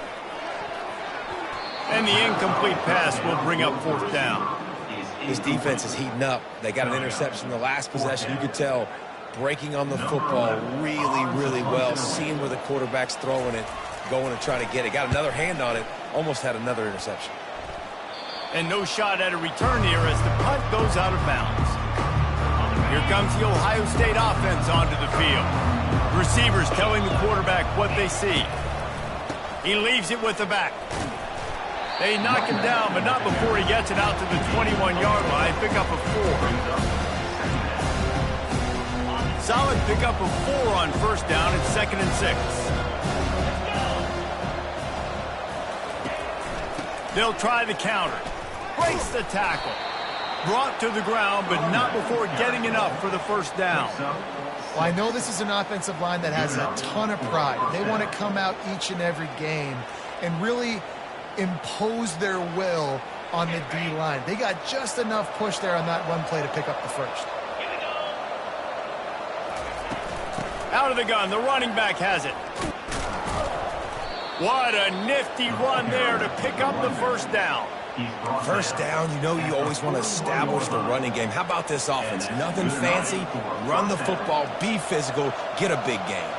And the incomplete pass will bring up 4th down. This defense is heating up. They got an interception in the last possession. You could tell breaking on the football really, really well, seeing where the quarterback's throwing it, going to try to get it. Got another hand on it, almost had another interception. And no shot at a return here as the punt goes out of bounds. Here comes the Ohio State offense onto the field. Receivers telling the quarterback what they see. He leaves it with the back. They knock him down, but not before he gets it out to the 21-yard line. Pick up a 4. Solid pickup of 4 on first down. It's 2nd and 6. They'll try the counter. Breaks the tackle. Brought to the ground, but not before getting enough for the first down. Well, I know this is an offensive line that has a ton of pride. They want to come out each and every game and really impose their will on the D-line. They got just enough push there on that run play to pick up the first. Out of the gun, the running back has it. What a nifty run there to pick up the first down. First down, you know you always want to establish the running game. How about this offense? Nothing fancy. Run the football, be physical, get a big gain.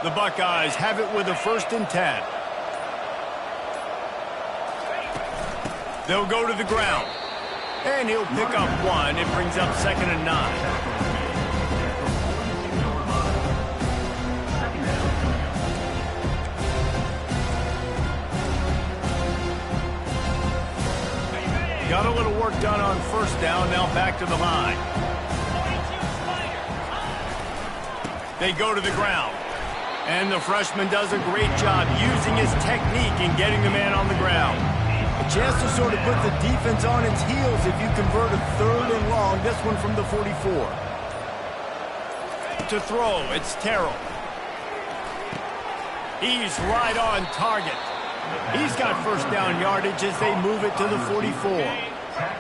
The Buckeyes have it with a 1st and 10. They'll go to the ground. And he'll pick up 1. It brings up 2nd and 9. Got a little work done on first down, now back to the line. They go to the ground. And the freshman does a great job using his technique and getting the man on the ground. A chance to sort of put the defense on its heels if you convert a 3rd and long, this one from the 44. To throw, it's Terrell. He's right on target. He's got first down yardage as they move it to the 44.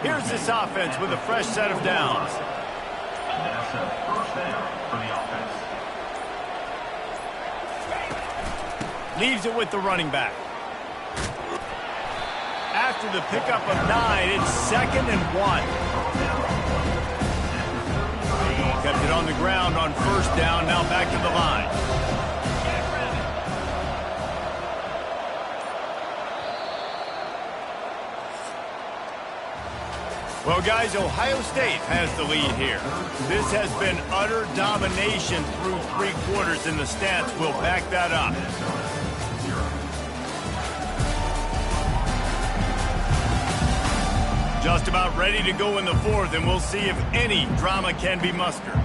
Here's this offense with a fresh set of downs. That's a first down for the offense. Leaves it with the running back. After the pickup of 9, it's 2nd and 1. Kept it on the ground on first down, now back to the line. Well, guys, Ohio State has the lead here. This has been utter domination through 3 quarters, and the stats will back that up. Just about ready to go in the 4th, and we'll see if any drama can be mustered.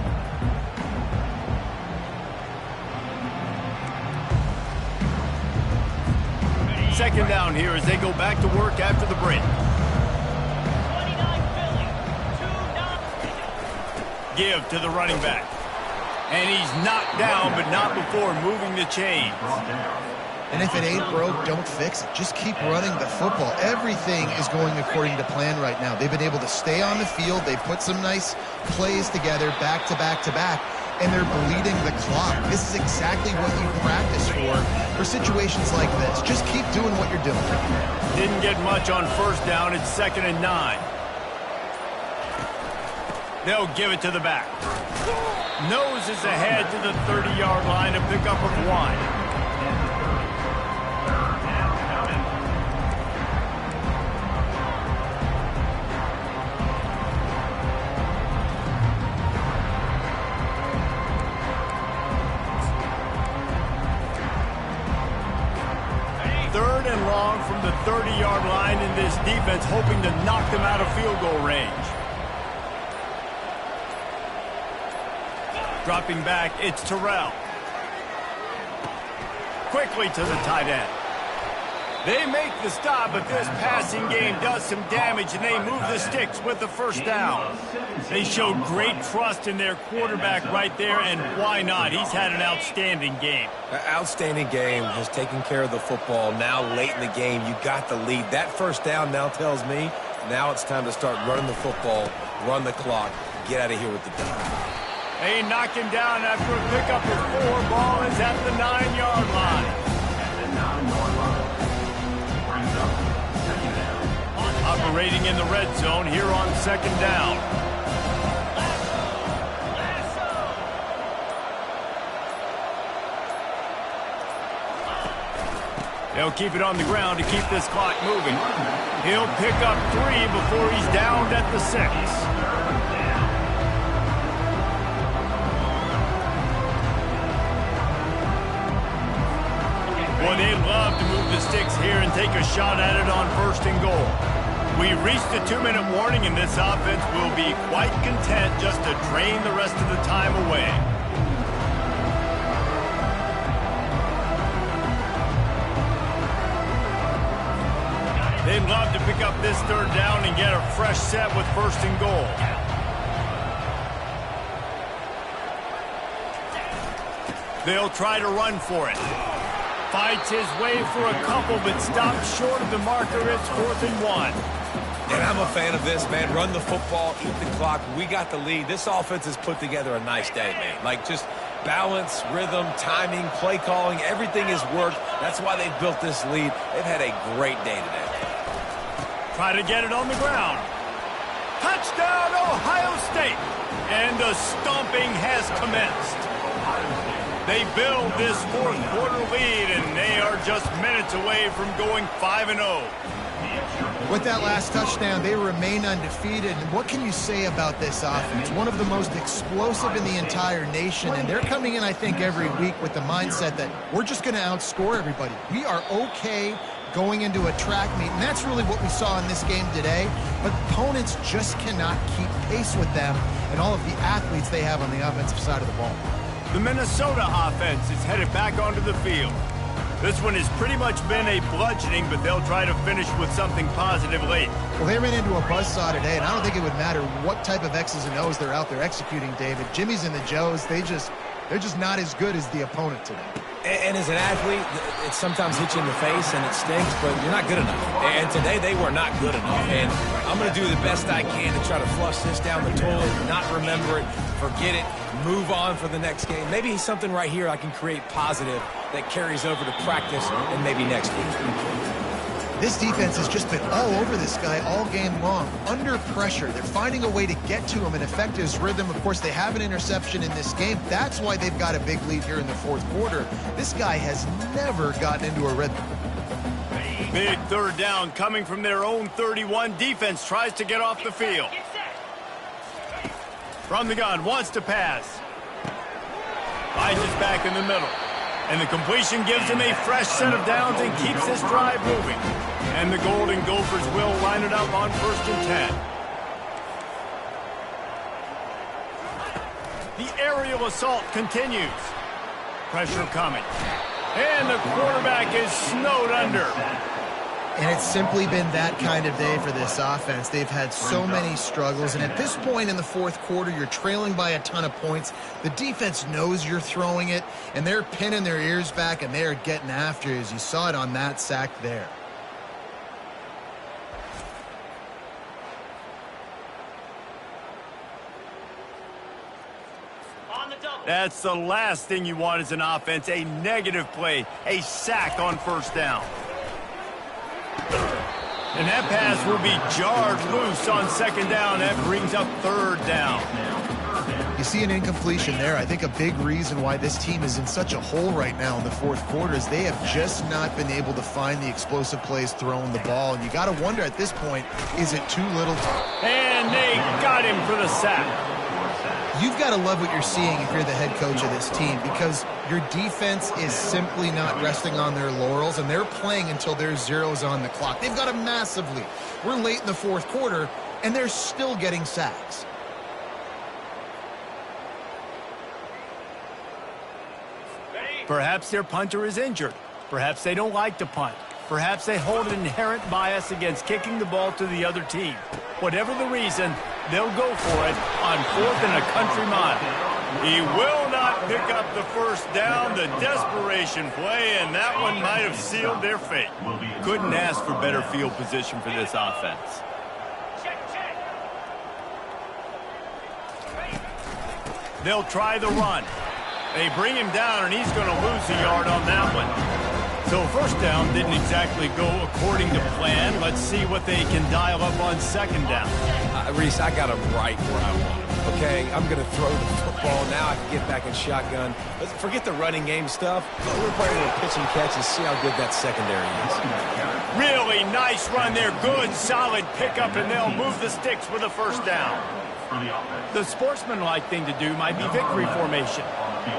Second down here as they go back to work after the break. 29 Philly. give to the running back. And he's knocked down, but not before moving the chains. And if it ain't broke, don't fix it. Just keep running the football. Everything is going according to plan right now. They've been able to stay on the field. They put some nice plays together back to back to back, and they're bleeding the clock. This is exactly what you practice for situations like this. Just keep doing what you're doing. Didn't get much on first down. It's 2nd and 9. They'll give it to the back. Noses ahead to the 30-yard line to pick up with 1. Third and long from the 30-yard line in this defense, hoping to knock them out of field goal range. Dropping back, it's Terrell. Quickly to the tight end. They make the stop, but this passing game does some damage, and they move the sticks with the first down. They showed great trust in their quarterback right there, and why not? He's had an outstanding game. Outstanding game, has taken care of the football. Now late in the game, you got the lead. That first down now tells me now it's time to start running the football, run the clock, get out of here with the dub. They knock him down after a pickup of 4. Ball is at the 9-yard line. Operating in the red zone here on 2nd down. They'll keep it on the ground to keep this clock moving. He'll pick up 3 before he's downed at the 6. Boy, they'd love to move the sticks here and take a shot at it on 1st and goal. We reached the 2-minute warning, and this offense will be quite content just to drain the rest of the time away. They'd love to pick up this 3rd down and get a fresh set with 1st and goal. They'll try to run for it. Fights his way for a couple, but stops short of the marker. It's 4th and 1. And I'm a fan of this, man. Run the football, eat the clock. We got the lead. This offense has put together a nice day, man. Like, just balance, rhythm, timing, play calling, everything has worked. That's why they've built this lead. They've had a great day today. Try to get it on the ground. Touchdown, Ohio State! And the stomping has commenced. They build this 4th quarter lead, and they are just minutes away from going 5-0. With that last touchdown, they remain undefeated. And what can you say about this offense? One of the most explosive in the entire nation, and they're coming in, I think, every week with the mindset that we're just going to outscore everybody. We are okay going into a track meet, and that's really what we saw in this game today. But opponents just cannot keep pace with them and all of the athletes they have on the offensive side of the ball. The Minnesota offense is headed back onto the field. This one has pretty much been a bludgeoning, but they'll try to finish with something positive late. Well, they ran into a buzzsaw today, and I don't think it would matter what type of X's and O's they're out there executing, David. Jimmy's and the Joes, they're just not as good as the opponent today. And as an athlete, it sometimes hits you in the face and it stinks, but you're not good enough. And today they were not good enough. And I'm going to do the best I can to try to flush this down the toilet, not remember it, forget it, move on for the next game. Maybe something right here I can create positive that carries over to practice and maybe next week. This defense has just been all over this guy all game long, under pressure. They're finding a way to get to him and affect his rhythm. Of course, they have an interception in this game. That's why they've got a big lead here in the 4th quarter. This guy has never gotten into a rhythm. Big 3rd down coming from their own 31. Defense tries to get off the field. From the gun, wants to pass. Finds his back in the middle. And the completion gives him a fresh set of downs and keeps this drive moving. And the Golden Gophers will line it up on 1st and 10. The aerial assault continues. Pressure coming. And the quarterback is snowed under. And it's simply been that kind of day for this offense. They've had so many struggles, and at this point in the fourth quarter, you're trailing by a ton of points. The defense knows you're throwing it, and they're pinning their ears back, and they are getting after you, as you saw it on that sack there. That's the last thing you want as an offense, a negative play, a sack on first down. And that pass will be jarred loose on second down. That brings up third down. You see an incompletion there. I think a big reason why this team is in such a hole right now in the fourth quarter is they have just not been able to find the explosive plays throwing the ball. And you got to wonder at this point, is it too little? And they got him for the sack. You've got to love what you're seeing if you're the head coach of this team, because your defense is simply not resting on their laurels, and they're playing until there's zeros on the clock. They've got a massive lead. We're late in the fourth quarter, and they're still getting sacks. Perhaps their punter is injured. Perhaps they don't like to punt. Perhaps they hold an inherent bias against kicking the ball to the other team. Whatever the reason, they'll go for it on 4th and a country mile. He will not pick up the first down. The desperation play, and that one might have sealed their fate. Couldn't ask for better field position for this offense. They'll try the run. They bring him down, and he's going to lose a yard on that one. So first down didn't exactly go according to plan. Let's see what they can dial up on second down. Reese, I got him right where I want him. Okay, I'm going to throw the football. Now I can get back in shotgun. Let's forget the running game stuff. We're playing a pitch and catch and see how good that secondary is. Really nice run there. Good, solid pickup, and they'll move the sticks with a first down. The sportsmanlike thing to do might be victory formation.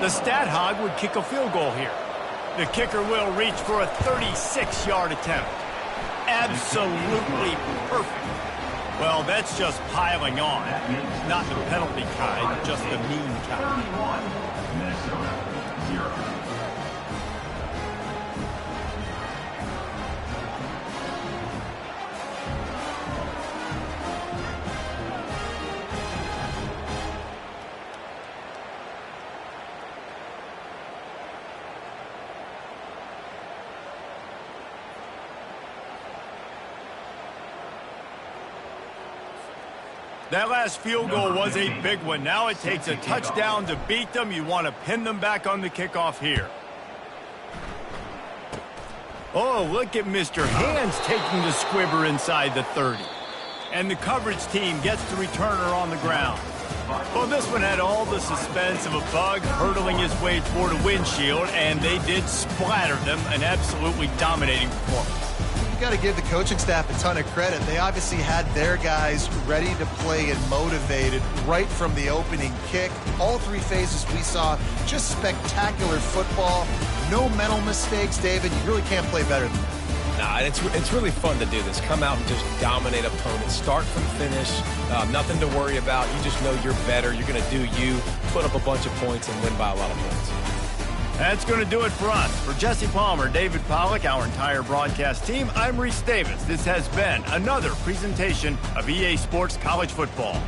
The stat hog would kick a field goal here. The kicker will reach for a 36-yard attempt. Absolutely perfect. Well, that's just piling on. Not the penalty kind, just the mean kind. Minnesota, 0. That last field goal was a big one. Now it takes a touchdown to beat them. You want to pin them back on the kickoff here. Oh, look at Mr. Hands taking the squibber inside the 30. And the coverage team gets the returner on the ground. Well, this one had all the suspense of a bug hurtling his way toward a windshield, and they did splatter them. An absolutely dominating performance. Got to give the coaching staff a ton of credit. They obviously had their guys ready to play and motivated right from the opening kick. All three phases we saw just spectacular football. No mental mistakes, David. You really can't play better than that. Nah, it's really fun to do this. Come out and just dominate opponents. Start from finish. Nothing to worry about. You just know you're better. You're going to do you, put up a bunch of points, and win by a lot of points. That's going to do it for us. For Jesse Palmer, David Pollack, our entire broadcast team, I'm Reese Davis. This has been another presentation of EA Sports College Football.